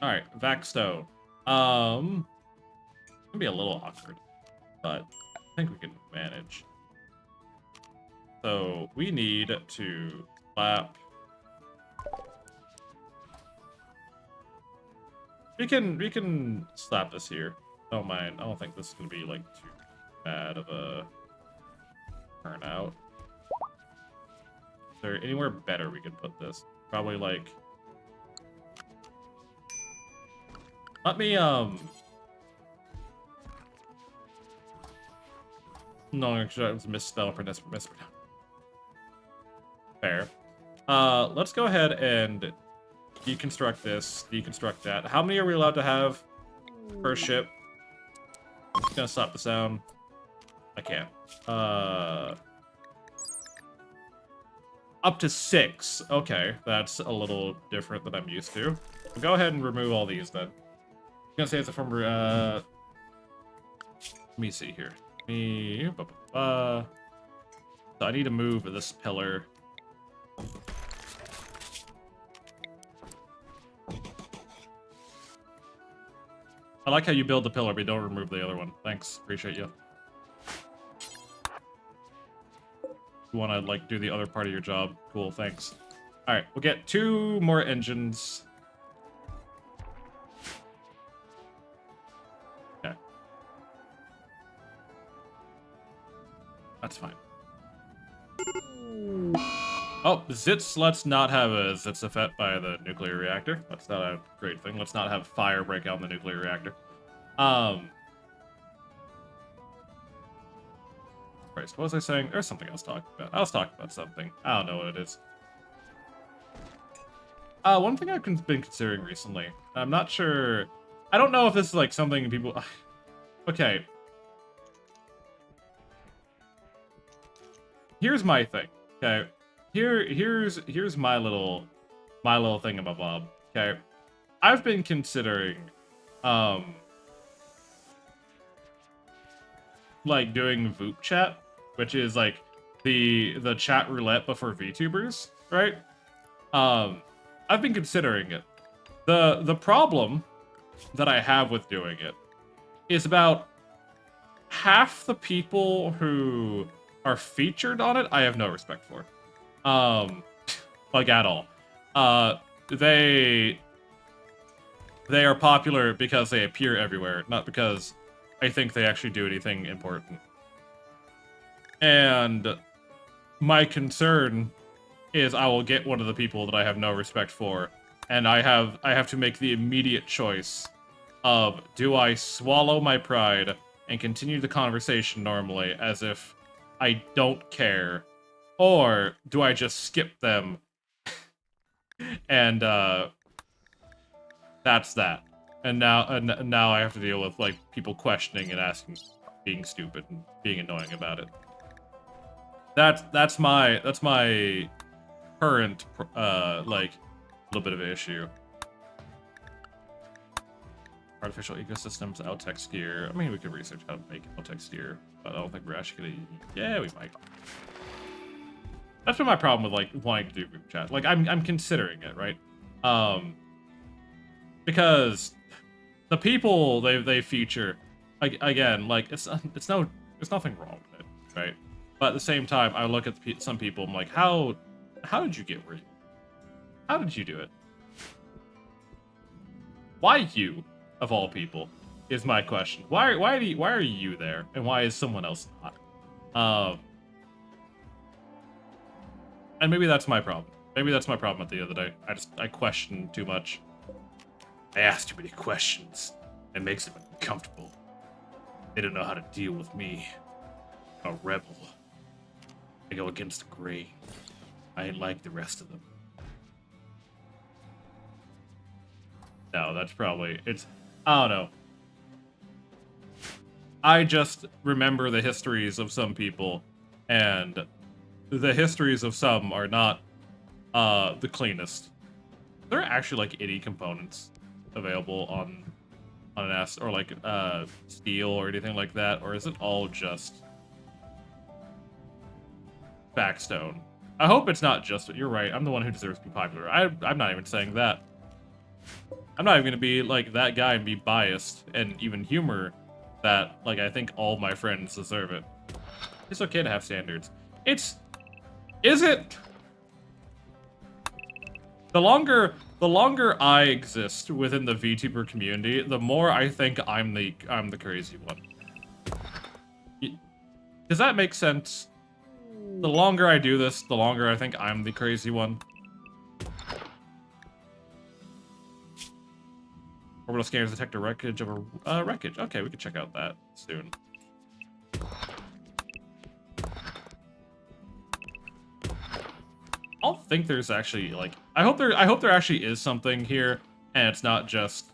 Alright, Vaxstone. It's gonna be a little awkward, but I think we can manage. So we need to slap. We can slap this here. Don't mind. I don't think this is gonna be like too bad of a turnout. Is there anywhere better we could put this? Probably like. Let me No, actually, it was misspell for mispronounce. Fair. Let's go ahead and deconstruct this, deconstruct that. How many are we allowed to have per ship? I'm just gonna stop the sound. I can't. Up to 6. Okay, that's a little different than I'm used to. We'll go ahead and remove all these then. I'm gonna say it's from let me see here. So I need to move this pillar. I like how you build the pillar, but don't remove the other one. Thanks, appreciate you. You want to like do the other part of your job? Cool, thanks. All right, we'll get 2 more engines. Okay, that's fine. Oh, Zits, let's not have a Zits effect by the nuclear reactor. That's not a great thing. Let's not have fire break out in the nuclear reactor. Christ, what was I saying? There's something I was talking about. I was talking about something. I don't know what it is. One thing I've been considering recently. I'm not sure. I don't know if this is like something people. Okay. Here's my thing. Okay. Here's my little thingamabob. Okay. I've been considering like doing VoOP chat, which is like the chat roulette but for VTubers, right? I've been considering it. The problem that I have with doing it is about half the people who are featured on it I have no respect for. Like at all. They are popular because they appear everywhere, not because I think they actually do anything important. And my concern is I will get one of the people that I have no respect for, and I have to make the immediate choice of, do I swallow my pride and continue the conversation normally as if I don't care, or do I just skip them and that's that. And now I have to deal with like people questioning and asking, being stupid and being annoying about it. That's my current like little bit of an issue. Artificial ecosystems, Outex gear. I mean, we could research how to make Outex gear, but I don't think we're actually gonna. Yeah, we might. That's been my problem with like wanting to do group chat. Like I'm considering it, right? Because the people they feature, like again, like there's nothing wrong with it, right? But at the same time, I look at some people, I'm like, how did you get where you? How did you do it? Why you, of all people, is my question. Why are you there, and why is someone else not? And maybe that's my problem. Maybe that's my problem at the end of the day. I question too much. I ask too many questions. It makes them uncomfortable. They don't know how to deal with me. I'm a rebel. I go against the grain. I ain't like the rest of them. No, that's probably... I don't know. I just remember the histories of some people, and the histories of some are not the cleanest. There are actually like any components available on an S or like steel or anything like that, or is it all just backstone? I hope it's not just. You're right. I'm the one who deserves to be popular. I'm not even saying that. I'm not even gonna be like that guy and be biased and even humor that like I think all my friends deserve it. It's okay to have standards. It's Is it? The longer I exist within the VTuber community, the more I think I'm the crazy one. Does that make sense? The longer I do this, the longer I think I'm the crazy one. Orbital scanners detect a wreckage of a wreckage. Okay, we can check out that soon. I don't think there's actually like I hope there actually is something here and it's not just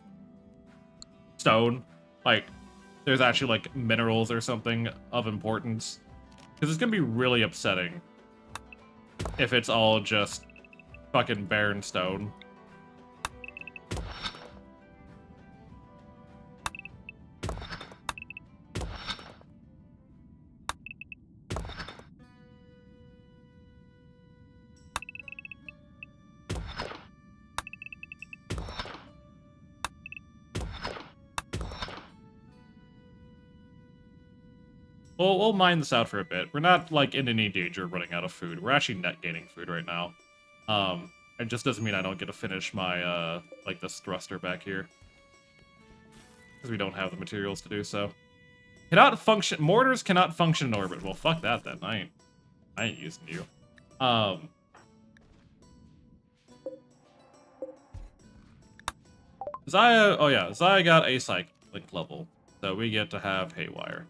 stone. Like there's actually like minerals or something of importance. Because it's gonna be really upsetting if it's all just fucking barren stone. Well, we'll mine this out for a bit. We're not, like, in any danger of running out of food. We're actually net gaining food right now. It just doesn't mean I don't get to finish my, like, this thruster back here. Because we don't have the materials to do so. Cannot function- mortars cannot function in orbit. Well, fuck that then. I ain't using you. Zaya- oh yeah, Zaya got a cyclic level. So we get to have Haywire.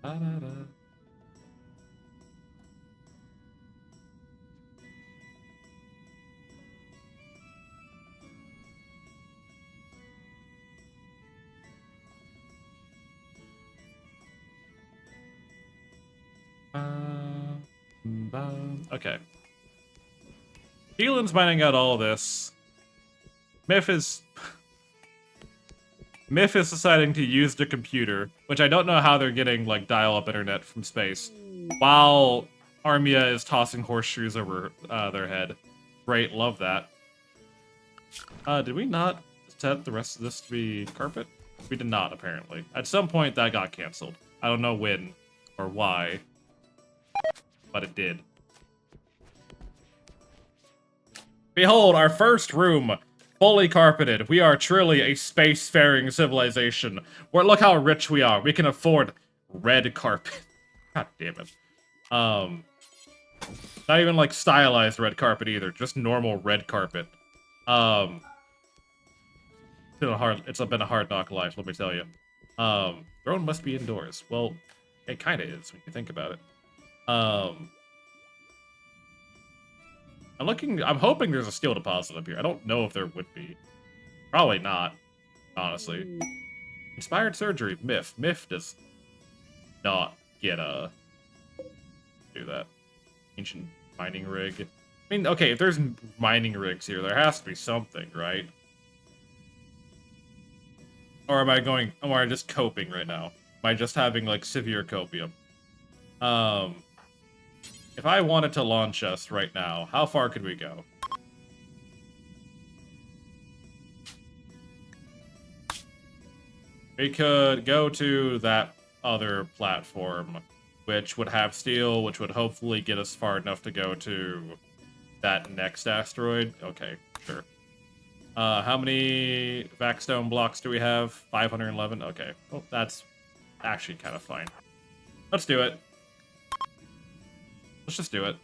Da-da-da. Okay. Keelan's mining out all this. Myth is deciding to use the computer, which I don't know how they're getting, like, dial-up internet from space, while Armia is tossing horseshoes over their head. Great, love that. Did we not set the rest of this to be carpet? We did not, apparently. At some point, that got canceled. I don't know when or why, but it did. Behold, our first room, fully carpeted. We are truly a spacefaring civilization. Look how rich we are. We can afford red carpet. God damn it. Not even like stylized red carpet either. Just normal red carpet. It's been a hard knock life, let me tell you. Throne must be indoors. Well, it kind of is when you think about it. I'm hoping there's a skill deposit up here. I don't know if there would be. Probably not, honestly. Inspired surgery, Myth. Myth does not get do that. Ancient mining rig. I mean, okay, if there's mining rigs here, there has to be something, right? Or am I just coping right now? Am I just having, like, severe copium? If I wanted to launch us right now, how far could we go? We could go to that other platform, which would have steel, which would hopefully get us far enough to go to that next asteroid. Okay, sure. How many vac-stone blocks do we have? 511? Okay. Well, that's actually kind of fine. Let's do it. Let's just do it.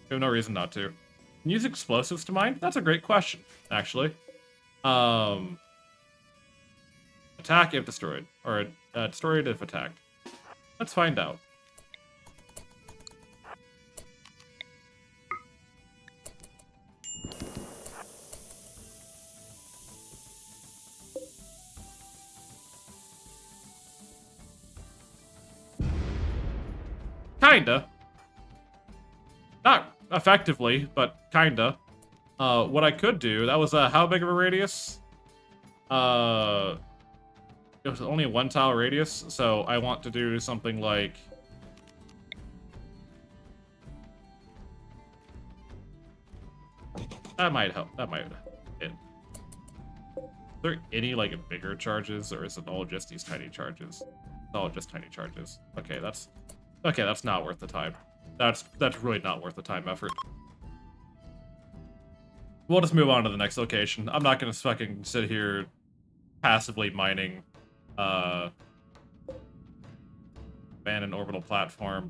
We have no reason not to. Use explosives to mine? That's a great question, actually. Attack if destroyed. Or destroyed if attacked. Let's find out. Kinda. Not effectively, but kinda. What I could do, that was how big of a radius? It was only a 1 tile radius, so I want to do something like... That might help. That might hit. there any, like, bigger charges, or is it all just these tiny charges? It's all just tiny charges. Okay, that's not worth the time. That's really not worth the time effort. We'll just move on to the next location. I'm not gonna fucking sit here passively mining, abandoned orbital platform.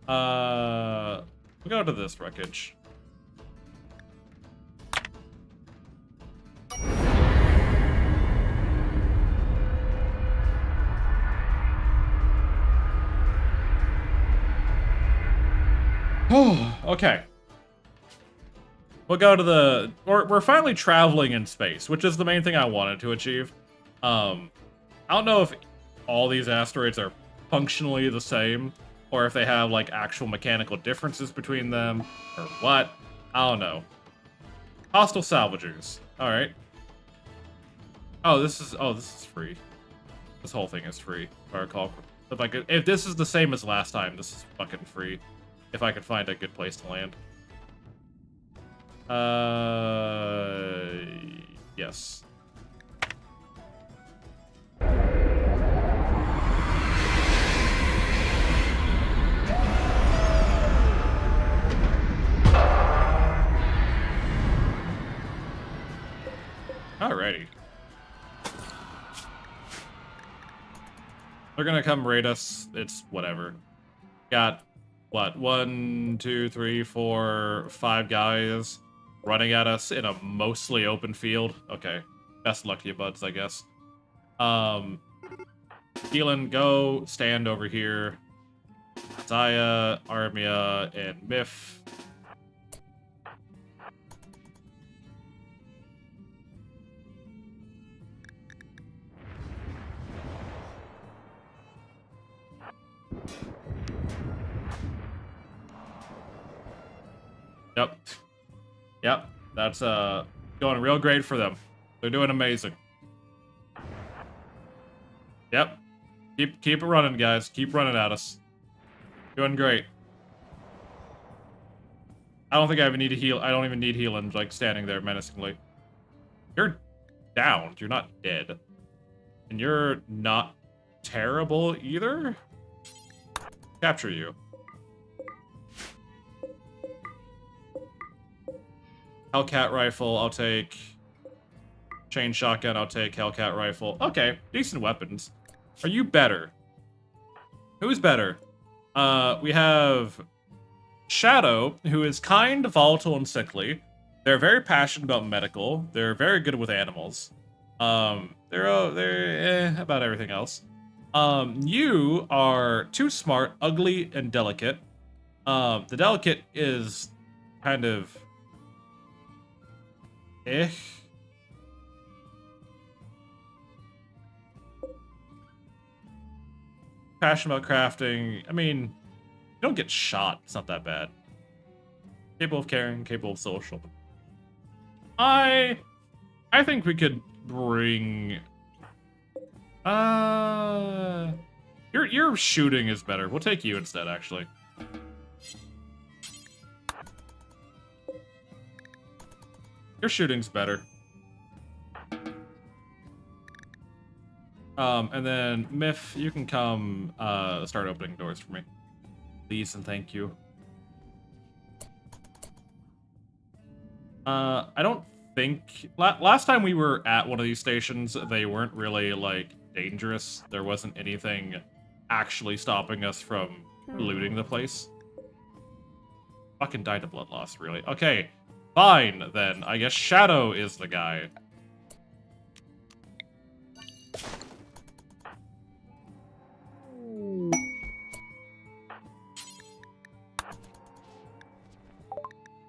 We'll go to this wreckage. Oh, okay. We'll go to the... We're finally traveling in space, which is the main thing I wanted to achieve. I don't know if all these asteroids are functionally the same, or if they have, like, actual mechanical differences between them, or what. I don't know. Hostile salvagers. Alright. Oh, this is free. This whole thing is free, if I recall. If this is the same as last time, this is fucking free. If I could find a good place to land. Yes. Alrighty. They're gonna come raid us. It's whatever. Got, what, 1, 2, 3, 4, 5 guys running at us in a mostly open field. Okay. Best luck to you, buds, I guess. Keelan, go stand over here. Zaya, Armia, and Miff. Yep. Yep. That's going real great for them. They're doing amazing. Yep. Keep it running, guys. Keep running at us. Doing great. I don't think I even need to heal. I don't even need healing, like, standing there menacingly. You're downed. You're not dead. And you're not terrible either? Capture you. Hellcat rifle, I'll take. Chain shotgun, I'll take. Hellcat rifle. Okay, decent weapons. Are you better? Who's better? We have Shadow, who is kind, volatile, and sickly. They're very passionate about medical. They're very good with animals. They're about everything else. You are too smart, ugly, and delicate. The delicate is kind of Passionate about crafting. I mean, you don't get shot. It's not that bad. Capable of caring, capable of social. I think we could bring. Your shooting is better. We'll take you instead, actually. Your shooting's better. And then Miff, you can come start opening doors for me. Please and thank you. I don't think last time we were at one of these stations, they weren't really like dangerous. There wasn't anything actually stopping us from looting the place. Fucking died of blood loss, really. Okay, fine then. I guess Shadow is the guy.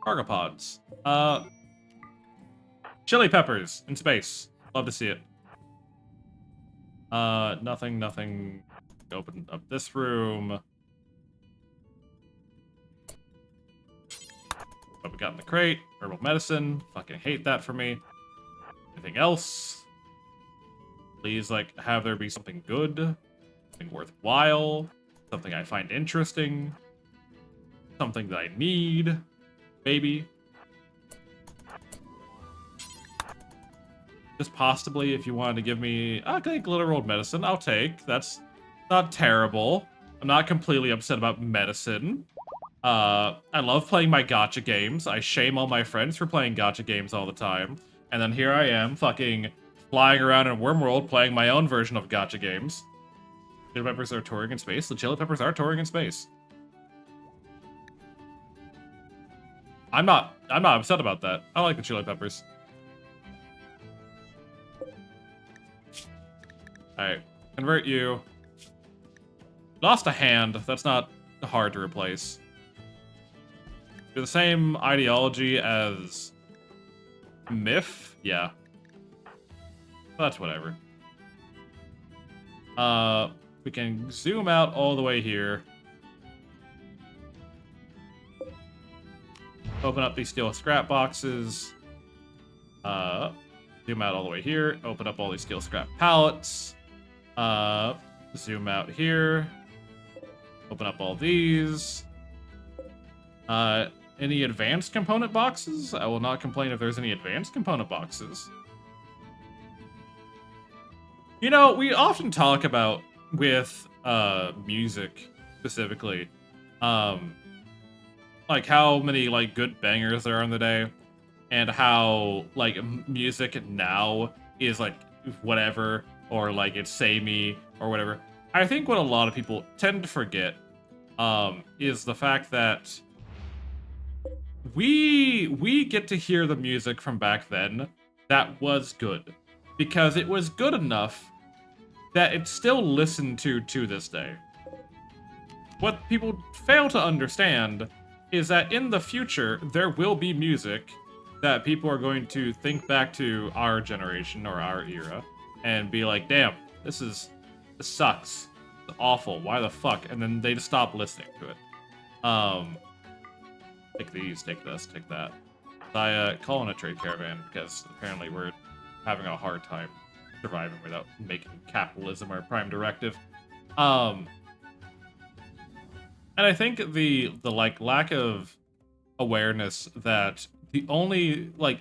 Cargo pods. Chili peppers in space. Love to see it. Nothing. Open up this room. What we got in the crate? Herbal medicine. Fucking hate that for me. Anything else? Please, like, have there be something good. Something worthwhile. Something I find interesting. Something that I need. Maybe. Just possibly if you wanted to give me, okay, glitter rolled medicine, I'll take. That's not terrible. I'm not completely upset about medicine. I love playing my gacha games. I shame all my friends for playing gacha games all the time. And then here I am, fucking flying around in Rimworld playing my own version of gacha games. Chili peppers are touring in space. The chili peppers are touring in space. I'm not upset about that. I like the chili peppers. Alright, convert you. Lost a hand. That's not hard to replace. You're the same ideology as Myth? Yeah. That's whatever. We can zoom out all the way here. Open up these steel scrap boxes. Zoom out all the way here. Open up all these steel scrap pallets. Zoom out here. Open up all these. Any advanced component boxes? I will not complain if there's any advanced component boxes. You know, we often talk about with music specifically, like how many like good bangers there are in the day, and how like music now is like whatever, or like it's samey or whatever. I think what a lot of people tend to forget is the fact that we get to hear the music from back then that was good, because it was good enough that it's still listened to this day. What people fail to understand is that in the future, there will be music that people are going to think back to our generation or our era and be like, damn, this sucks. It's awful. Why the fuck? And then they just stop listening to it. Take these, take this, take that. I call in a trade caravan because apparently we're having a hard time surviving without making capitalism our prime directive. And I think the like lack of awareness that the only like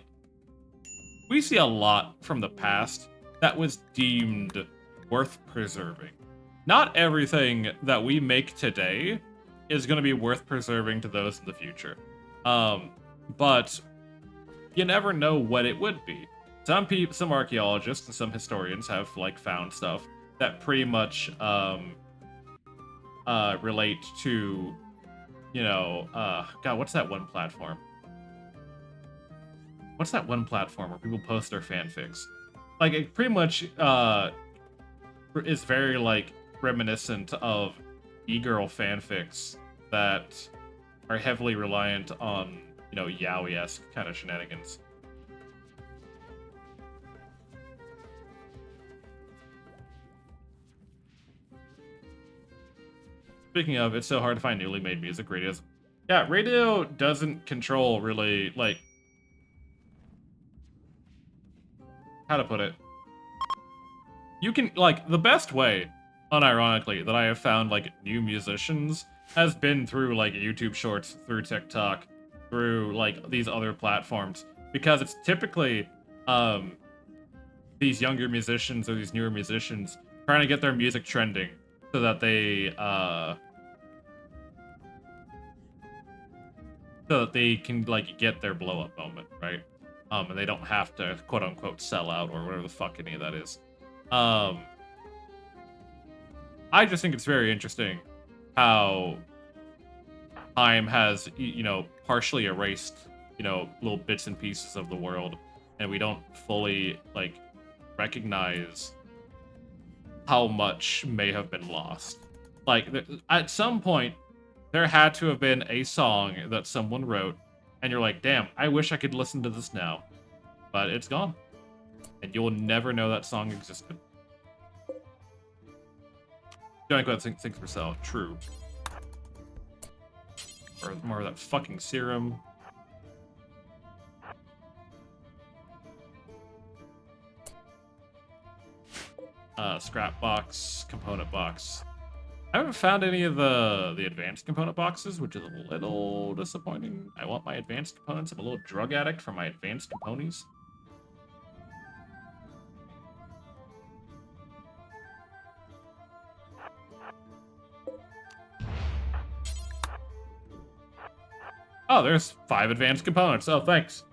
we see a lot from the past that was deemed worth preserving. Not everything that we make today is going to be worth preserving to those in the future. But you never know what it would be. Some archaeologists and some historians have like found stuff that pretty much relate to, you know, God, what's that one platform? What's that one platform where people post their fanfics? Like, it pretty much is very like reminiscent of e-girl fanfics that are heavily reliant on, you know, yaoi-esque kind of shenanigans. Speaking of, it's so hard to find newly made music. Radio doesn't control really, like, how to put it. You can, like, the best way, unironically, that I have found, like, new musicians has been through, like, YouTube Shorts, through TikTok, through, like, these other platforms. Because it's typically, these younger musicians or these newer musicians trying to get their music trending so that they can, like, get their blow-up moment, right? And they don't have to, quote-unquote, sell out or whatever the fuck any of that is. I just think it's very interesting how time has, you know, partially erased, you know, little bits and pieces of the world, and we don't fully, like, recognize how much may have been lost. Like, at some point, there had to have been a song that someone wrote, and you're like, damn, I wish I could listen to this now. But it's gone. And you'll never know that song existed. Don't go think for sale. True. Or more of that fucking serum. Scrap box, component box. I haven't found any of the advanced component boxes, which is a little disappointing. I want my advanced components. I'm a little drug addict for my advanced components. Oh, there's 5 advanced components. Oh, thanks.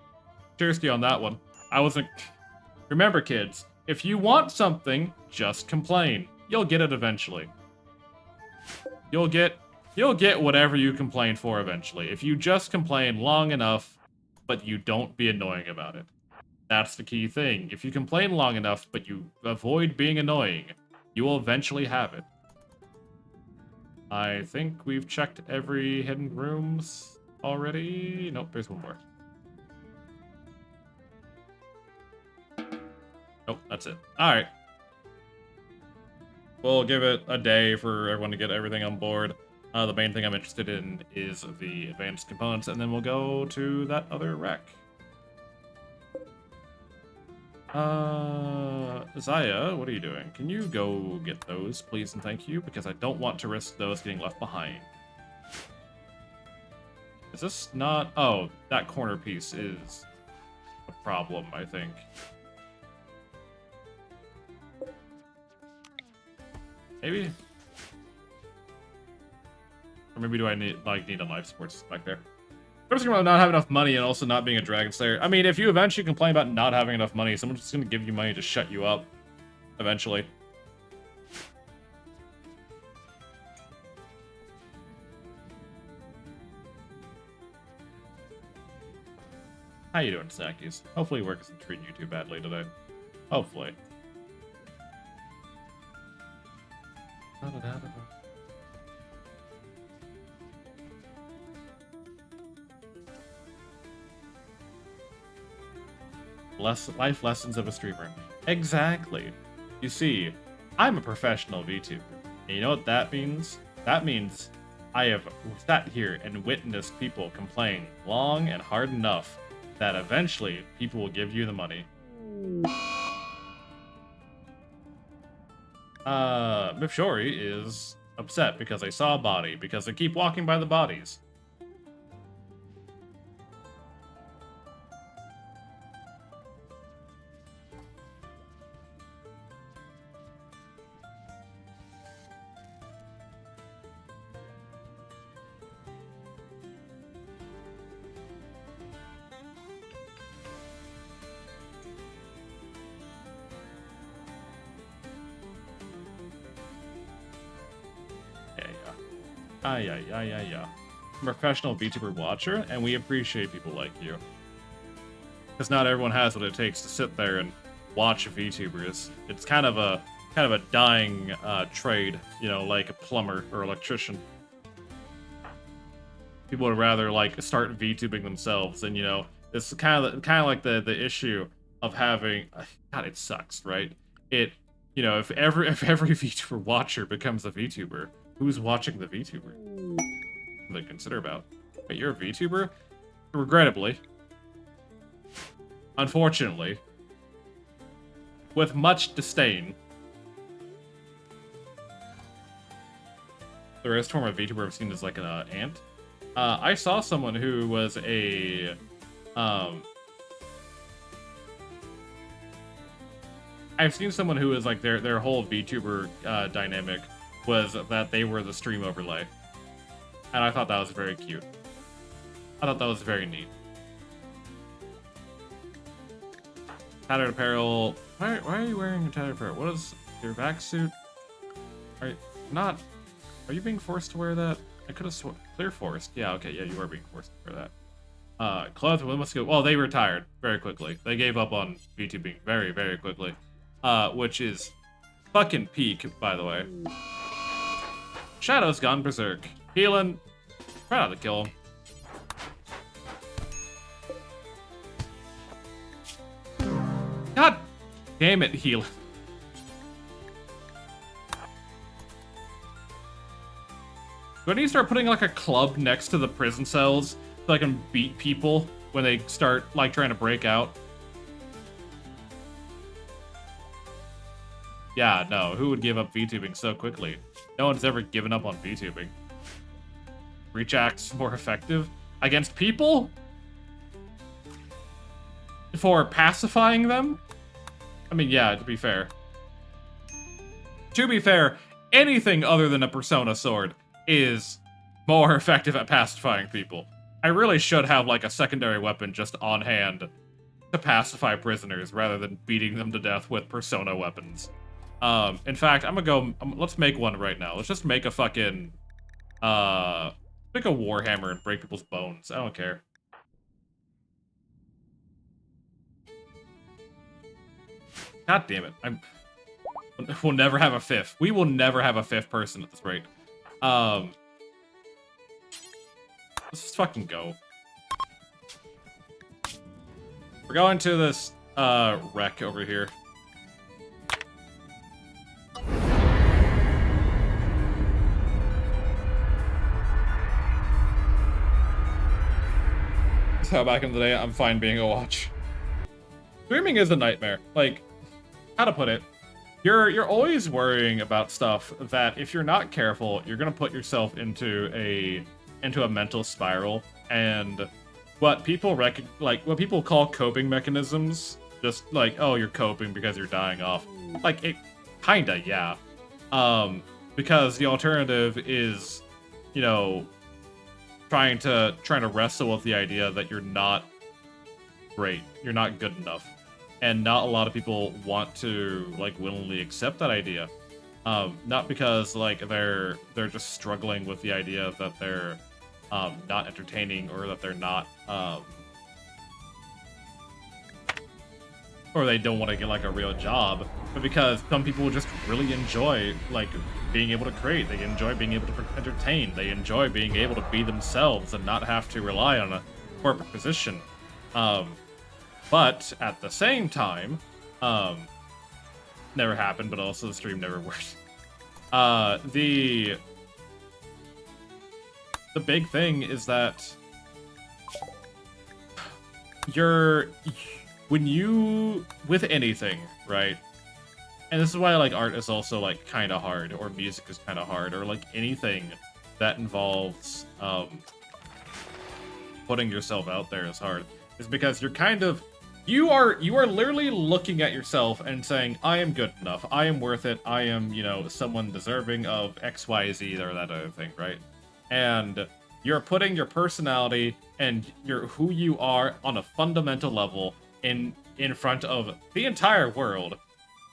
Cheers to you on that one. I wasn't... Remember, kids, if you want something, just complain. You'll get it eventually. You'll get whatever you complain for eventually. If you just complain long enough, but you don't be annoying about it. That's the key thing. If you complain long enough, but you avoid being annoying, you will eventually have it. I think we've checked every hidden rooms already. Nope, there's one more. Nope, that's it. Alright. We'll give it a day for everyone to get everything on board. The main thing I'm interested in is the advanced components, and then we'll go to that other wreck. Zaya, what are you doing? Can you go get those, please and thank you? Because I don't want to risk those getting left behind. Is this not... Oh, that corner piece is a problem, I think. Maybe? Or maybe do I need a life support back there? I'm just about not having enough money and also not being a Dragon Slayer. I mean, if you eventually complain about not having enough money, someone's just gonna give you money to shut you up. Eventually. How you doing, Snackies? Hopefully work isn't treating you too badly today. Hopefully. Life lessons of a streamer. Exactly. You see, I'm a professional VTuber. And you know what that means? That means I have sat here and witnessed people complain long and hard enough that eventually people will give you the money. Mifshori is upset because I saw a body, because I keep walking by the bodies. Yeah. I'm a professional VTuber watcher, and we appreciate people like you. Because not everyone has what it takes to sit there and watch VTubers. It's kind of a dying trade, you know, like a plumber or electrician. People would rather like start VTubing themselves, and you know, it's kind of like the issue of having. God, it sucks, right? It, you know, if every VTuber watcher becomes a VTuber, who's watching the VTuber? They consider about. Wait, you're a VTuber? Regrettably. Unfortunately. With much disdain. The rarest form of VTuber I've seen is like an ant. I saw someone who was a... I've seen someone who was like their whole VTuber dynamic was that they were the stream overlay. And I thought that was very cute. I thought that was very neat. Tattered apparel. Why are you wearing a tattered apparel? What is your vac suit? Are you being forced to wear that? I could have sworn. Clear forced. Yeah, okay, yeah, you are being forced to wear that. Clothes, let's go. Well, they retired very quickly. They gave up on VTubing very, very quickly. Which is fucking peak, by the way. Shadow's gone berserk. Healing. Try not to kill him. God damn it, healing. Do I need to start putting like a club next to the prison cells so I can beat people when they start like trying to break out? Yeah, no, who would give up VTubing so quickly? No one's ever given up on VTubing. Reach acts more effective against people? For pacifying them? I mean, yeah, to be fair. To be fair, anything other than a Persona sword is more effective at pacifying people. I really should have like a secondary weapon just on hand to pacify prisoners rather than beating them to death with Persona weapons. In fact, I'm gonna go. Let's make one right now. Let's just make a fucking make a warhammer and break people's bones. I don't care. God damn it! We'll never have a fifth. We will never have a fifth person at this rate. Let's just fucking go. We're going to this wreck over here. So back in the day, I'm fine being a watch. Streaming is a nightmare. Like, how to put it? You're always worrying about stuff that if you're not careful, you're gonna put yourself into a mental spiral. And what people what people call coping mechanisms, just like, oh, you're coping because you're dying off. Like, it kinda, yeah. Because the alternative is, you know, trying to wrestle with the idea that you're not great, you're not good enough. And not a lot of people want to, like, willingly accept that idea. Not because, like, they're just struggling with the idea that they're not entertaining, or that they're not, or they don't want to get, like, a real job, but because some people just really enjoy, like, being able to create. They enjoy being able to entertain. They enjoy being able to be themselves and not have to rely on a corporate position. But at the same time, never happened, but also the stream never worked. The big thing is that with anything, right? And this is why, like, art is also, like, kind of hard, or music is kind of hard, or, like, anything that involves putting yourself out there is hard. Is because you're kind of you are literally looking at yourself and saying, I am good enough, I am worth it, I am, you know, someone deserving of XYZ or that other thing, right? And you're putting your personality and who you are on a fundamental level in front of the entire world,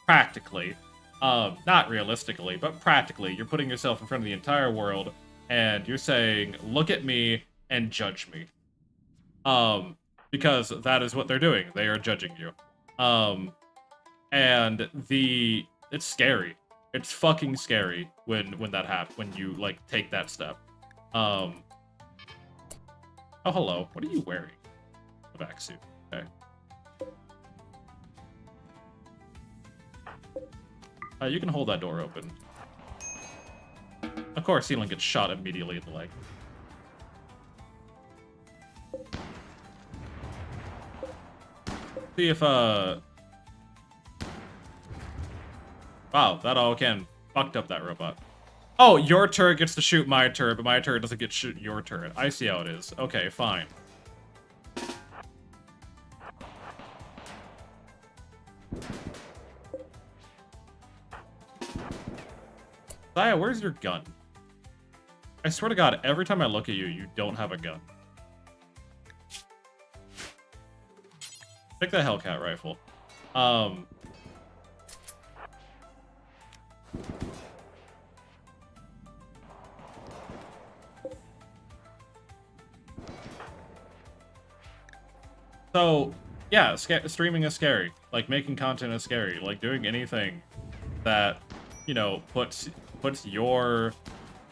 practically. Not realistically, but practically. You're putting yourself in front of the entire world, and you're saying, look at me and judge me. Because that is what they're doing. They are judging you. And it's scary. It's fucking scary when that happens, when you, like, take that step. Oh, hello. What are you wearing? A back suit. Okay. You can hold that door open. Of course, Sealing gets shot immediately in the leg. See if, wow, that all can fucked up that robot. Oh, your turret gets to shoot my turret, but my turret doesn't get to shoot your turret. I see how it is. Okay, fine. Zaya, where's your gun? I swear to God, every time I look at you, you don't have a gun. Take the Hellcat rifle. So, yeah, streaming is scary. Like, making content is scary. Like, doing anything that, you know, puts your,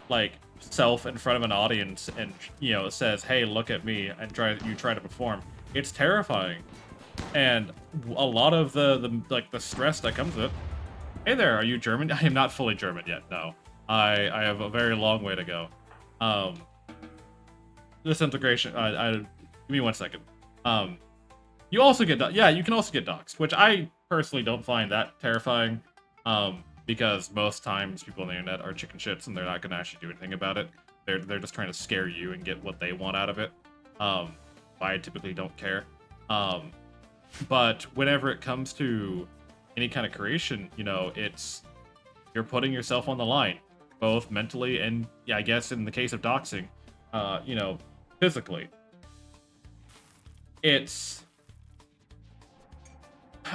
like, self in front of an audience and, you know, says, hey, look at me, and try to perform. It's terrifying. And a lot of the stress that comes with it. Hey there, are you German? I am not fully German yet, no. I have a very long way to go. This integration, give me 1 second. You also get, you can also get doxxed, which I personally don't find that terrifying, because most times people on the internet are chicken shits and they're not gonna actually do anything about it. They're just trying to scare you and get what they want out of it. I typically don't care. But whenever it comes to any kind of creation, you know, it's you're putting yourself on the line, both mentally and, yeah, I guess in the case of doxing, you know, physically. It's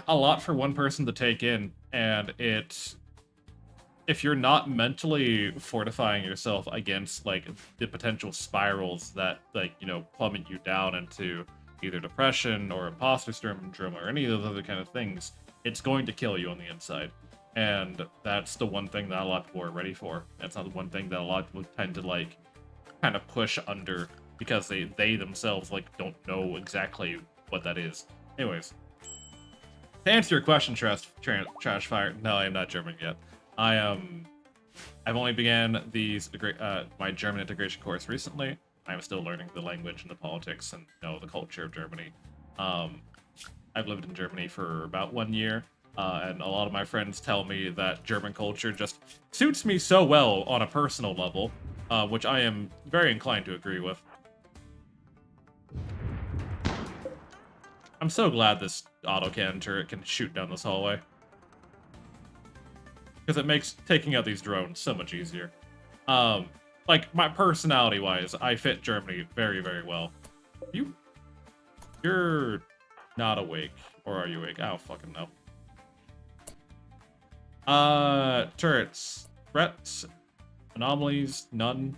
a lot for one person to take in, and if you're not mentally fortifying yourself against, like, the potential spirals that, like, you know, plummet you down into either depression or imposter syndrome or any of those other kind of things, it's going to kill you on the inside. And that's the one thing that a lot of people are ready for. That's not the one thing that a lot of people tend to, like, kind of push under because they themselves, like, don't know exactly what that is. Anyways, to answer your question, Trash Fire, no, I am not German yet. I've only began my German integration course recently. I'm still learning the language and the politics and, you know, the culture of Germany. I've lived in Germany for about 1 year, and a lot of my friends tell me that German culture just suits me so well on a personal level, which I am very inclined to agree with. I'm so glad this autocannon turret can shoot down this hallway, because it makes taking out these drones so much easier. Like, my personality-wise, I fit Germany very, very well. You're not awake. Or are you awake? I don't fucking know. Turrets. Threats. Anomalies. None.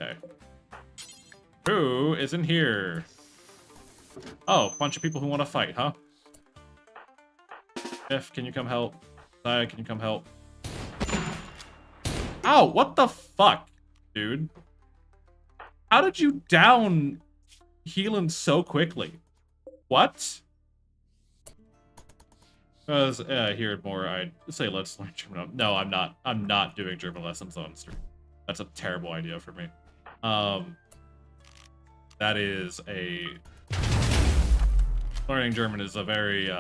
Okay. Who is in here? Oh, bunch of people who want to fight, huh? Biff, can you come help? Can you come help? Ow, what the fuck, dude? How did you down healing so quickly? What? Because here more, I'd say let's learn German. No, I'm not. I'm not doing German lessons on stream. That's a terrible idea for me. That is a... Learning German is a very,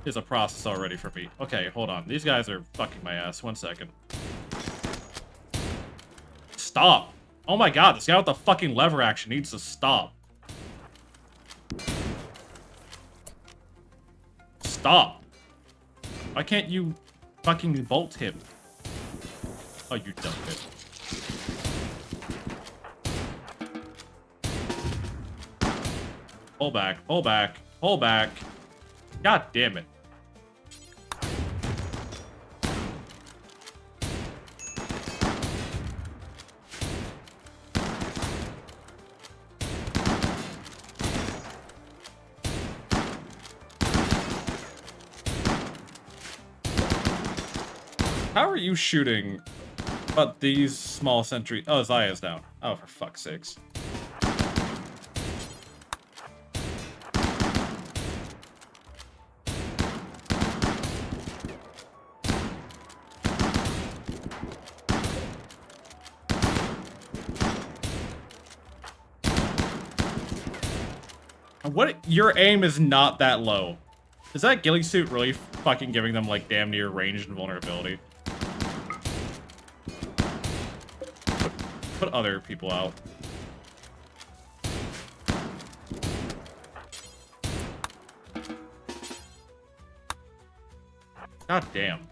is a process already for me. Okay, hold on. These guys are fucking my ass. 1 second. Stop! Oh my god, this guy with the fucking lever action needs to stop. Stop! Why can't you fucking vault him? Oh, you dumb bitch. Pull back, pull back, pull back. God damn it. How are you shooting but these small sentries? Oh, Zaya's down. Oh, for fuck's sakes. What? Your aim is not that low. Is that ghillie suit really fucking giving them, like, damn near range and vulnerability? Put other people out. God damn.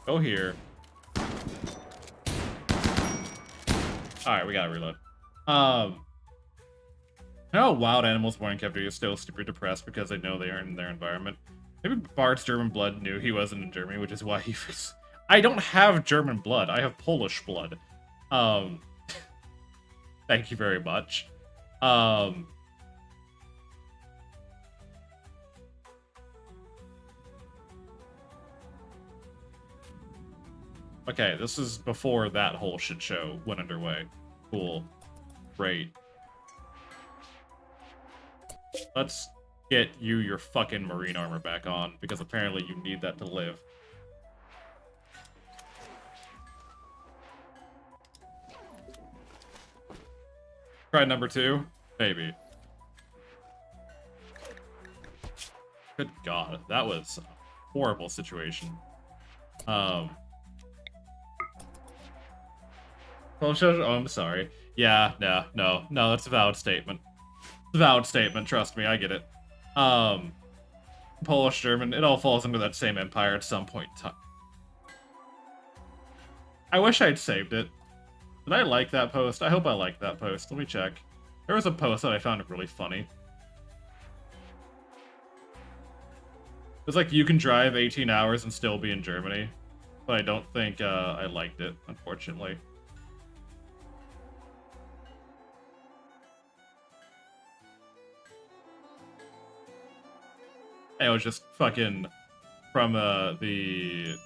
Go here. Alright, we gotta reload. I know wild animals born in captivity are still super depressed because they know they aren't in their environment. Maybe Bart's German blood knew he wasn't in Germany, which is why he was... I don't have German blood. I have Polish blood. Thank you very much. Okay, this is before that whole shit show went underway. Cool. Great. Let's get you your fucking marine armor back on, because apparently you need that to live. Try number 2? Maybe. Good god, that was a horrible situation. Oh, I'm sorry. Yeah, no, that's a valid statement. a valid statement, trust me, I get it. Polish, German, it all falls into that same empire at some point in time. I wish I'd saved it. Did I like that post? I hope I liked that post. Let me check. There was a post that I found really funny. It was like, you can drive 18 hours and still be in Germany. But I don't think I liked it, unfortunately. It was just fucking from the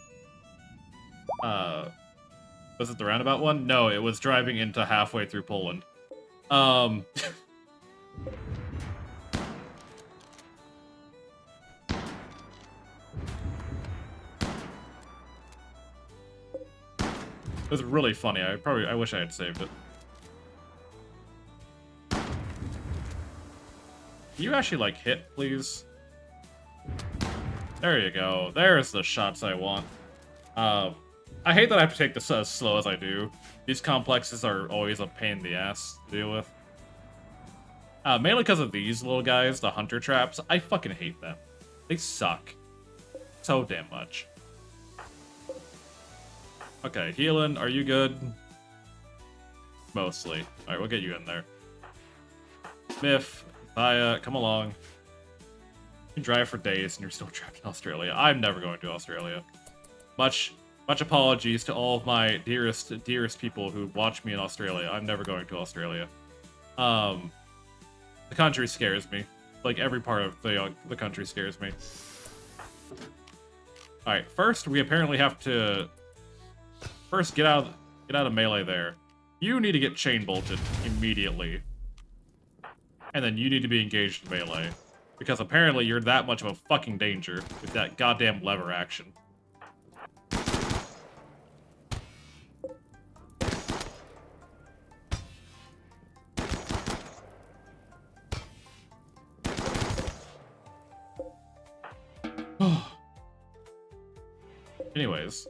was it the roundabout one? No, it was driving into halfway through Poland. It was really funny. I wish I had saved it. Can you actually like hit, please? There you go. There's the shots I want. I hate that I have to take this as slow as I do. These complexes are always a pain in the ass to deal with. Mainly because of these little guys, the hunter traps. I fucking hate them. They suck. So damn much. Okay, healing, are you good? Mostly. Alright, we'll get you in there. Miff, Thaya, come along. You drive for days and you're still trapped in Australia. I'm never going to Australia. Much apologies to all of my dearest people who watch me in Australia. I'm never going to Australia. The country scares me. Like, every part of the country scares me. Alright, first, we apparently have to... First, get out of melee there. You need to get chain bolted immediately. And then you need to be engaged in melee. Because apparently you're that much of a fucking danger with that goddamn lever action. Anyways.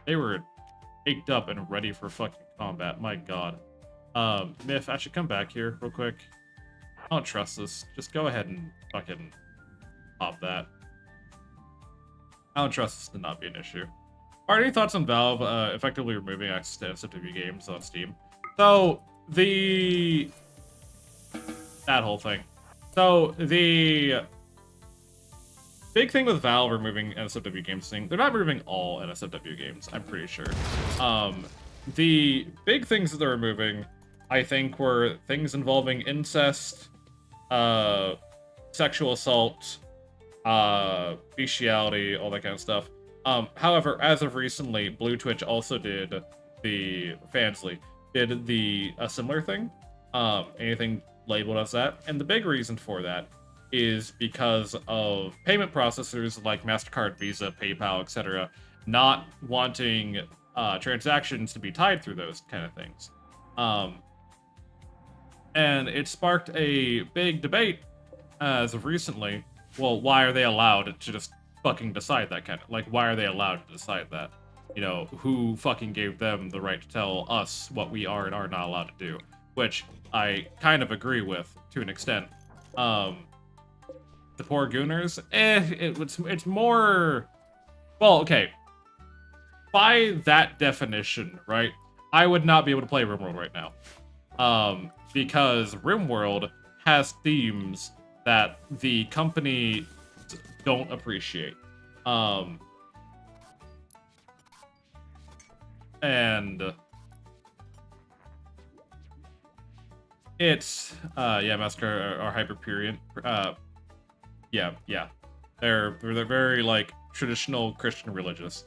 They were ached up and ready for fucking combat. My god. Miff, I should come back here real quick. I don't trust this. Just go ahead and fucking pop that. I don't trust this to not be an issue. Alright, any thoughts on Valve effectively removing access to SFW games on Steam? So, that whole thing. So, the big thing with Valve removing NSFW games thing, they're not removing all NSFW games, I'm pretty sure. The big things that they're removing, I think, were things involving incest, sexual assault, bestiality, all that kind of stuff. However, as of recently, Blue Twitch also did a similar thing. Anything labeled as that. And the big reason for that is because of payment processors like MasterCard, Visa, PayPal, etc. not wanting transactions to be tied through those kind of things. And it sparked a big debate as of recently. Well, why are they allowed to just fucking decide that kind of... Like, why are they allowed to decide that? You know, who fucking gave them the right to tell us what we are and are not allowed to do? Which I kind of agree with, to an extent. The poor Gooners, it's more... Well, okay. By that definition, right? I would not be able to play Rimworld right now. Because Rimworld has themes that the company don't appreciate. And it's yeah, Massacre are Hyperion. Yeah. They're very like traditional Christian religious.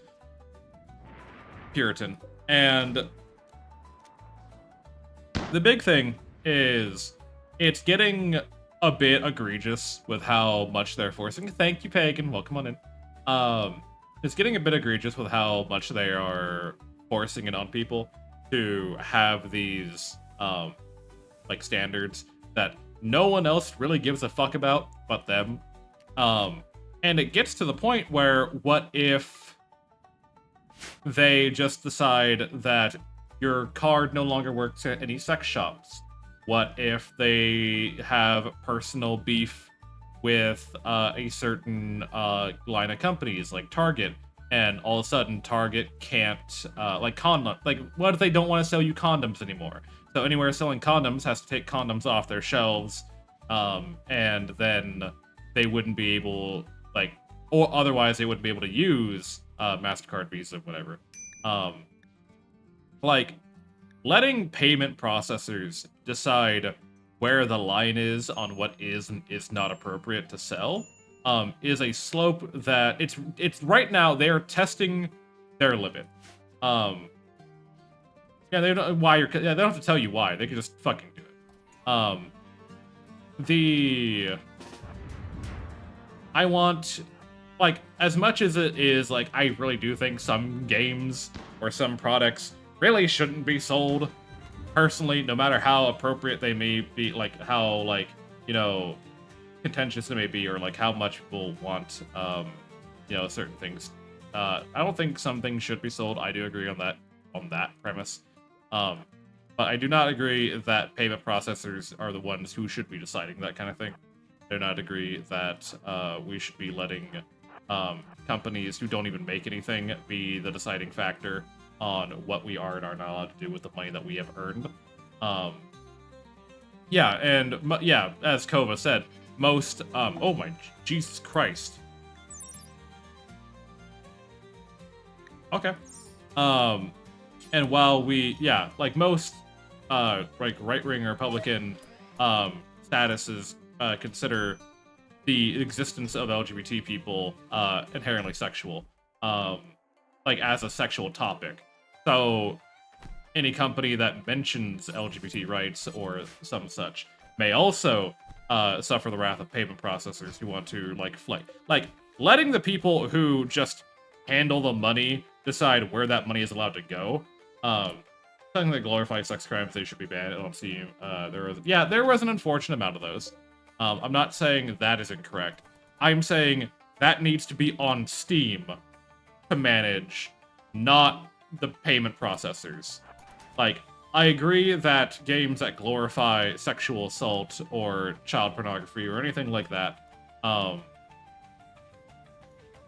Puritan. And the big thing is it's getting a bit egregious with how much they're forcing. Thank you, Pagan. Welcome on in. It's getting a bit egregious with how much they are forcing it on people to have these like standards that no one else really gives a fuck about but them. And it gets to the point where what if they just decide that your card no longer works at any sex shops? What if they have personal beef with a certain line of companies like Target, and all of a sudden Target can't what if they don't want to sell you condoms anymore? So anywhere selling condoms has to take condoms off their shelves, and then they wouldn't be able or otherwise they wouldn't be able to use MasterCard, Visa, whatever. Letting payment processors decide where the line is on what is and is not appropriate to sell is a slope that it's right now they are testing their limit. Yeah, they don't they don't have to tell you why. They can just fucking do it. I want, as much as it is, I really do think some games or some products really shouldn't be sold, personally, no matter how appropriate they may be, how, contentious they may be, or, how much people want, certain things. I don't think some things should be sold. I do agree on that premise. But I do not agree that payment processors are the ones who should be deciding that kind of thing. I do not agree that we should be letting companies who don't even make anything be the deciding factor on what we are and are not allowed to do with the money that we have earned. As Kova said, most, oh my Jesus Christ. Okay. And while we, most, right-wing Republican statuses consider the existence of LGBT people inherently sexual, as a sexual topic. So any company that mentions LGBT rights or some such may also suffer the wrath of payment processors who want to letting the people who just handle the money decide where that money is allowed to go. Something that glorifies sex crimes, they should be banned. I don't see there was an unfortunate amount of those. I'm not saying that is incorrect. I'm saying that needs to be on Steam to manage, not the payment processors. I agree that games that glorify sexual assault or child pornography or anything like that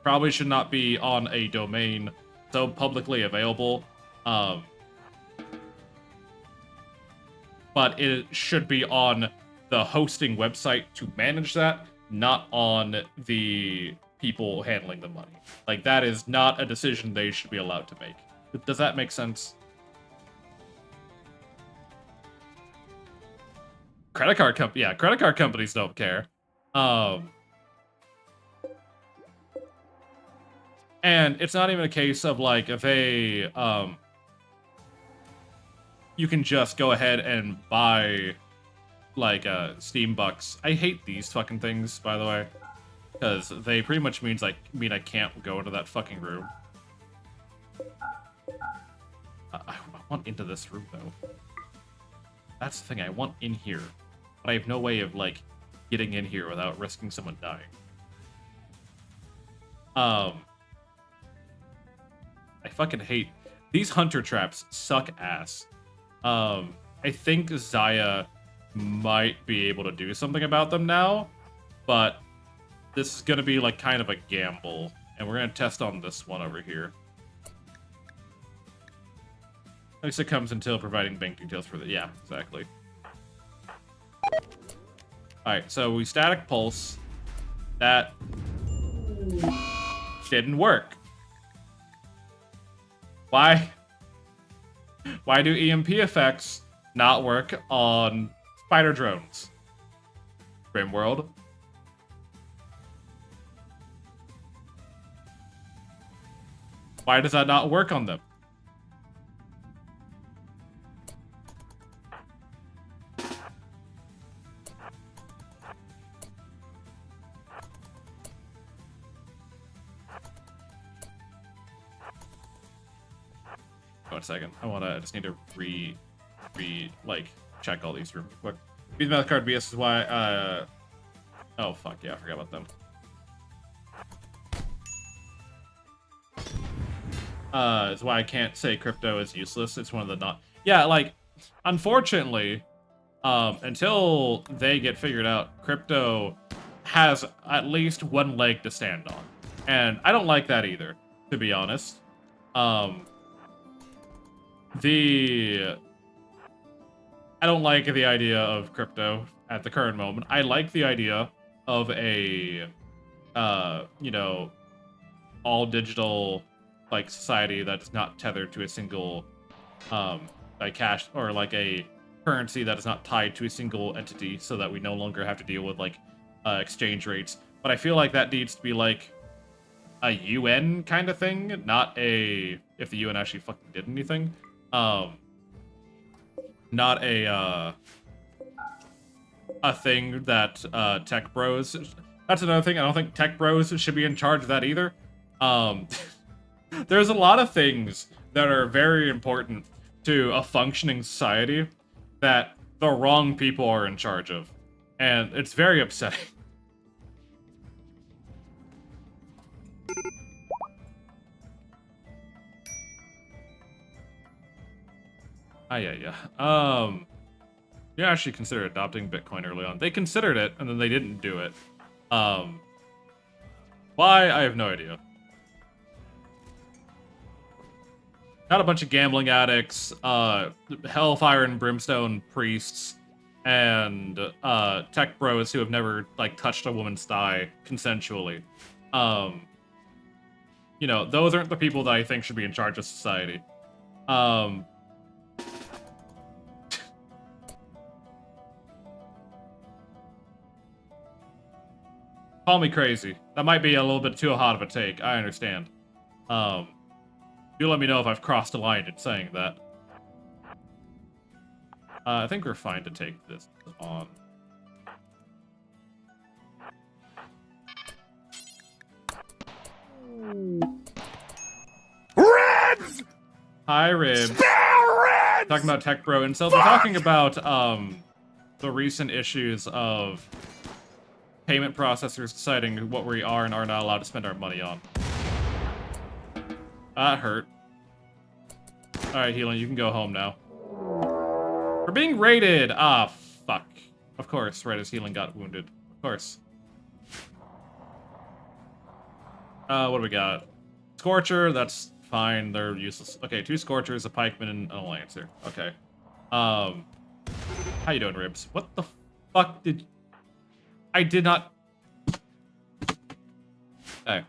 probably should not be on a domain so publicly available. But it should be on the hosting website to manage that, not on the people handling the money. That is not a decision they should be allowed to make. Does that make sense? Credit card companies don't care. And it's not even a case of they you can just go ahead and buy Steam bucks. I hate these fucking things, by the way, because they pretty much mean I can't go into that fucking room. I want into this room though. That's the thing, I want in here, but I have no way of getting in here without risking someone dying. I fucking hate these hunter traps. Suck ass. I think Zaya might be able to do something about them now, but this is gonna be kind of a gamble, and we're gonna test on this one over here. At least it comes until providing bank details for the, yeah, exactly. Alright, so we static pulse. That didn't work. Why do EMP effects not work on spider drones? Rimworld. Why does that not work on them? One second. I just need to check all these real quick. Beat the card BS is why, oh fuck yeah, I forgot about them. Is why I can't say crypto is useless. It's one of the not. Yeah, like, unfortunately, until they get figured out, crypto has at least one leg to stand on, and I don't like that either, to be honest. Um, the I don't like the idea of crypto at the current moment. I like the idea of a, you know, all digital like society that's not tethered to a single like cash or like a currency that is not tied to a single entity, so that we no longer have to deal with like exchange rates. But I feel like that needs to be like a UN kind of thing, not a if the UN actually fucking did anything. Not a thing that tech bros. That's another thing. I don't think tech bros should be in charge of that either. There's a lot of things that are very important to a functioning society that the wrong people are in charge of, and it's very upsetting. Yeah. You actually considered adopting Bitcoin early on. They considered it, and then they didn't do it. Why? I have no idea. Not a bunch of gambling addicts, hellfire and brimstone priests, and tech bros who have never like touched a woman's thigh consensually. You know, those aren't the people that I think should be in charge of society. Call me crazy. That might be a little bit too hot of a take. I understand. Do let me know if I've crossed a line in saying that. I think we're fine to take this on. Ribs! Hi, Ribs. Spare ribs! Talking about tech bro incels. We're talking about the recent issues of payment processors deciding what we are and are not allowed to spend our money on. That hurt. Alright, Healing, you can go home now. We're being raided! Ah, fuck. Of course, right as Healing got wounded. Of course. What do we got? Scorcher, that's fine. They're useless. Okay, 2 Scorchers, a Pikeman, and an Lancer. Okay. How you doing, Ribs? What the fuck did... I did not... Okay.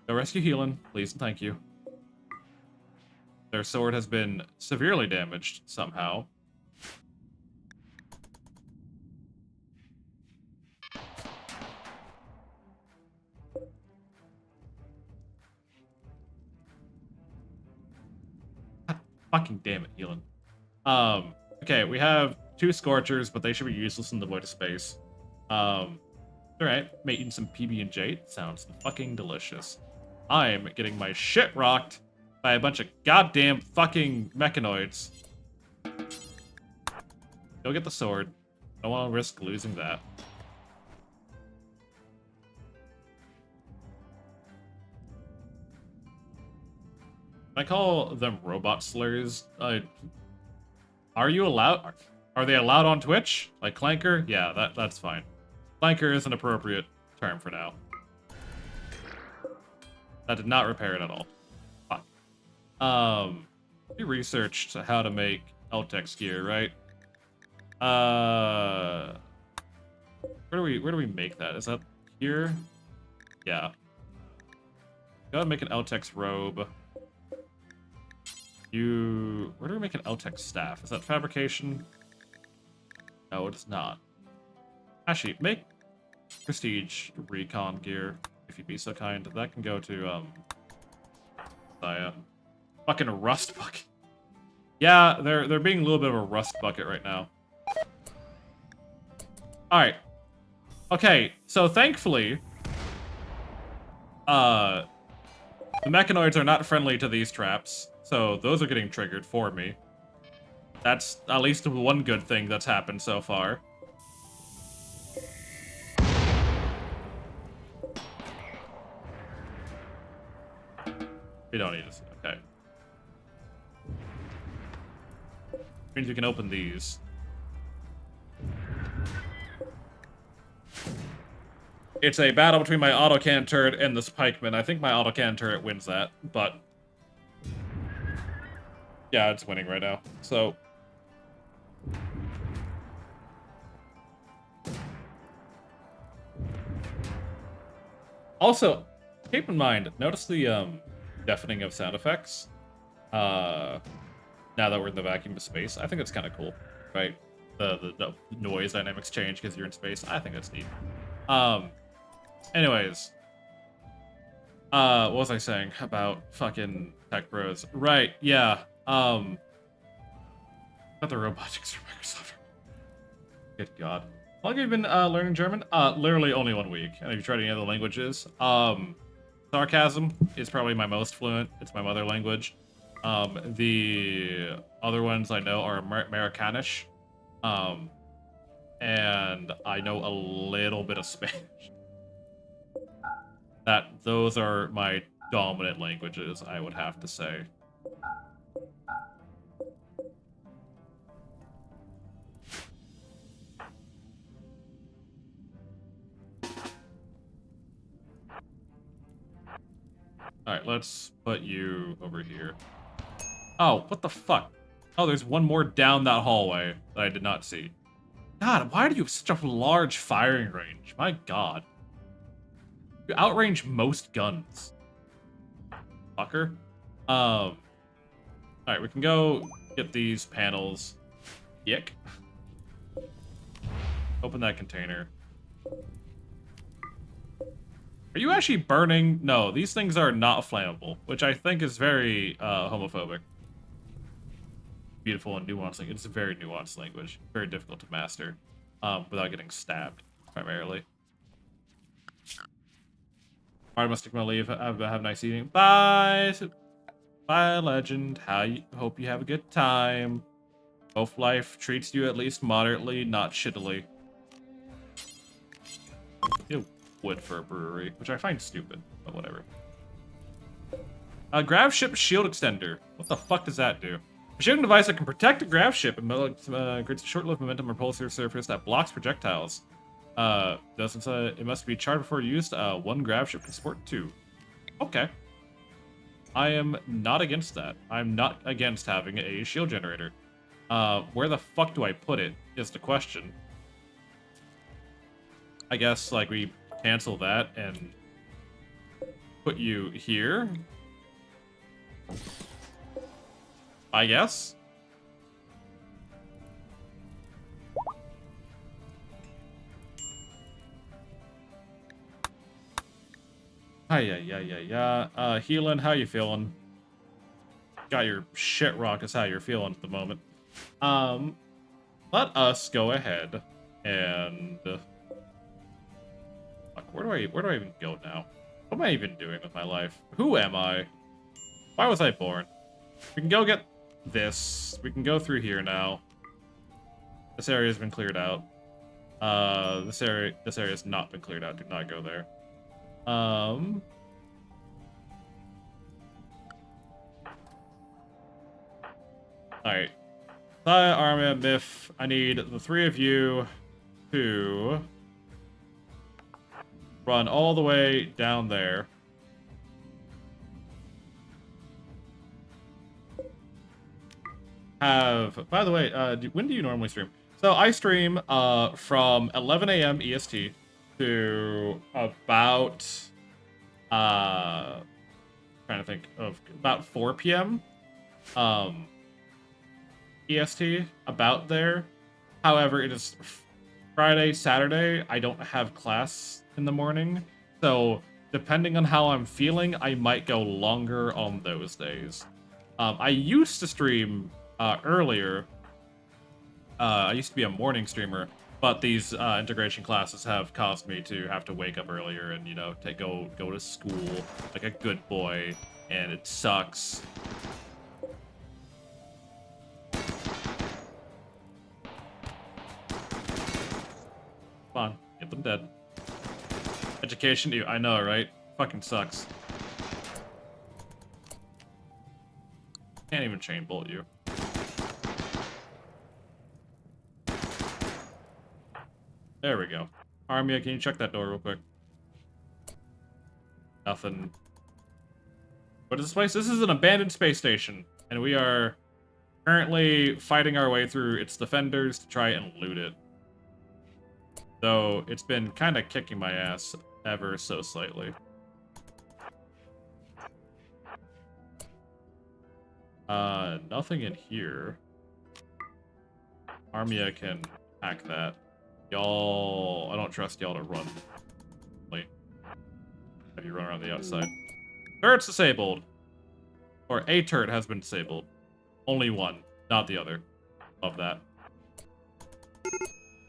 Go rescue Healing, please and thank you. Their sword has been severely damaged somehow. God fucking damn it, Healing. Okay, we have 2 Scorchers, but they should be useless in the void of space. Alright, making some PB&J sounds fucking delicious. I'm getting my shit rocked by a bunch of goddamn fucking mechanoids. Go get the sword. Don't want to risk losing that. I call them robot slurs. Are you allowed? Are they allowed on Twitch? Like Clanker? Yeah, that's fine. Clanker is an appropriate term for now. That did not repair it at all. Fuck. We researched how to make Eltex gear, right? Where do we make that? Is that here? Yeah. Gotta make an Eltex robe. Where do we make an Eltex staff? Is that fabrication? No, it is not. Actually, make prestige recon gear, if you'd be so kind. That can go to, fucking rust bucket. Yeah, they're being a little bit of a rust bucket right now. Alright. Okay, so thankfully, the mechanoids are not friendly to these traps, so those are getting triggered for me. That's at least one good thing that's happened so far. We don't need to see. Okay. Means we can open these. It's a battle between my autocannon turret and this pikeman. I think my autocannon turret wins that, but yeah, it's winning right now. So also, keep in mind, notice the deafening of sound effects. Now that we're in the vacuum of space, I think it's kind of cool, right? The noise dynamics change because you're in space. I think that's neat. Anyways, what was I saying about fucking tech bros? Right, yeah. About the robotics for Microsoft. Good God. How long have you been learning German? Literally only 1 week. And have you tried any other languages? Sarcasm is probably my most fluent. It's my mother language. The other ones I know are Americanish. And I know a little bit of Spanish. Those are my dominant languages, I would have to say. Alright, let's put you over here. Oh, what the fuck? Oh, there's one more down that hallway that I did not see. God, why do you have such a large firing range? My God. You outrange most guns. Fucker. Alright, we can go get these panels. Yick. Open that container. Are you actually burning? No, these things are not flammable, which I think is very homophobic. Beautiful and nuanced language. It's a very nuanced language. Very difficult to master without getting stabbed, primarily. Alright, I must take my leave. Have a nice evening. Bye! Bye, legend. Hope you have a good time. Hope life treats you at least moderately, not shittily. Ew. Wood for a brewery, which I find stupid, but whatever. Grav ship shield extender. What the fuck does that do? A shielding device that can protect a grav ship and creates a short-lived momentum repulsor surface that blocks projectiles. It must be charged before used. One grav ship can support 2. Okay. I am not against that. I'm not against having a shield generator. Where the fuck do I put it is the question. I guess, like, we cancel that and put you here. I guess. Yeah. Healing, how you feeling? Got your shit rocked is how you're feeling at the moment. Let us go ahead and where do I even go now? What am I even doing with my life? Who am I? Why was I born? We can go get this. We can go through here now. This area has been cleared out. This area has not been cleared out. Do not go there. Alright. Thia, Armia, Miff, I need the 3 of you to run all the way down there. By the way, when do you normally stream? So I stream from 11 a.m. EST to about trying to think of about 4 p.m. EST, about there. However, it is Friday, Saturday. I don't have class in the morning, so depending on how I'm feeling, I might go longer on those days. I used to stream earlier. I used to be a morning streamer, but these integration classes have caused me to have to wake up earlier and, you know, go to school like a good boy, and it sucks. Come on, get them dead. Education, I know, right? Fucking sucks. can't even chain bolt you. There we go. Armia, can you check that door real quick? Nothing. What is this place? This is an abandoned space station, and we are currently fighting our way through its defenders to try and loot it. Though it's been kind of kicking my ass ever so slightly. Nothing in here. Armia can hack that. Y'all, I don't trust y'all to run. Wait. Have you run around the outside? Turret's disabled. Or a turret has been disabled. Only one, not the other. Love that.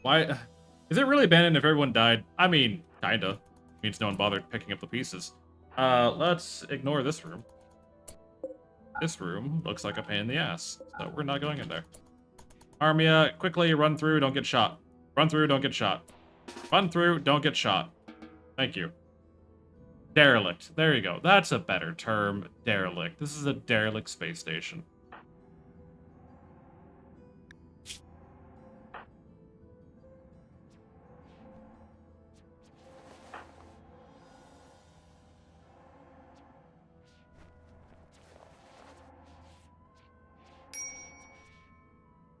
Why? Is it really abandoned if everyone died? I mean, kinda. Means no one bothered picking up the pieces. Let's ignore this room. This room looks like a pain in the ass, so we're not going in there. Armia, quickly run through, don't get shot. Run through, don't get shot. Run through, don't get shot. Thank you. Derelict. There you go. That's a better term. Derelict. This is a derelict space station.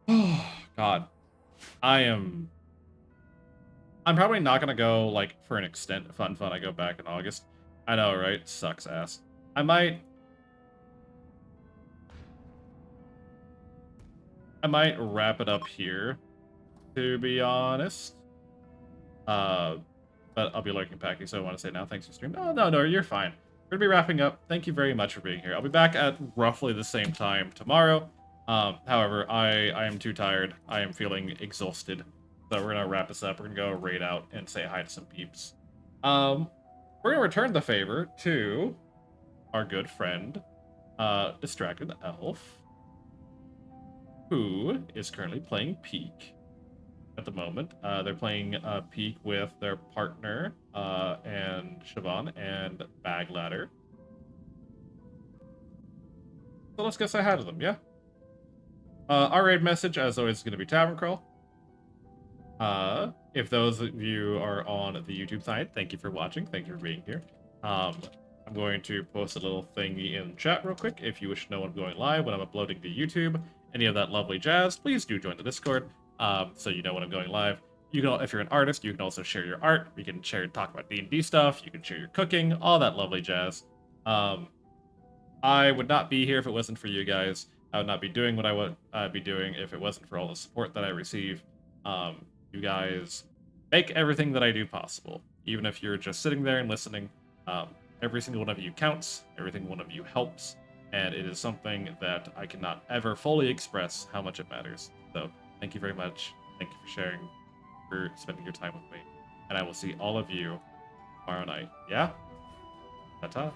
Oh, God. I'm probably not gonna go, like, for an extent fun. I go back in August. I know, right? Sucks ass. I might wrap it up here, to be honest. But I'll be lurking Packy, so I want to say now, thanks for streaming. Oh, no, you're fine. We're gonna be wrapping up. Thank you very much for being here. I'll be back at roughly the same time tomorrow. However, I am too tired. I am feeling exhausted. So we're gonna wrap this up. We're gonna go raid out and say hi to some peeps. We're gonna return the favor to our good friend, Distracted Elf, who is currently playing Peak at the moment. They're playing Peak with their partner, and Siobhan and Bag Ladder. So let's go say hi to them, yeah? Our raid message, as always, is going to be Tavern Crawl. If those of you are on the YouTube side, thank you for watching. Thank you for being here. I'm going to post a little thingy in chat real quick. If you wish to know when I'm going live, when I'm uploading to YouTube, any of that lovely jazz, please do join the Discord, so you know when I'm going live. You can, if you're an artist, you can also share your art. You can share, talk about D&D stuff. You can share your cooking, all that lovely jazz. I would not be here if it wasn't for you guys. I would not be doing what I would be doing if it wasn't for all the support that I receive. You guys make everything that I do possible. Even if you're just sitting there and listening, every single one of you counts. Every single one of you helps. And it is something that I cannot ever fully express how much it matters. So thank you very much. Thank you for sharing, for spending your time with me. And I will see all of you tomorrow night. Yeah? Ta-ta.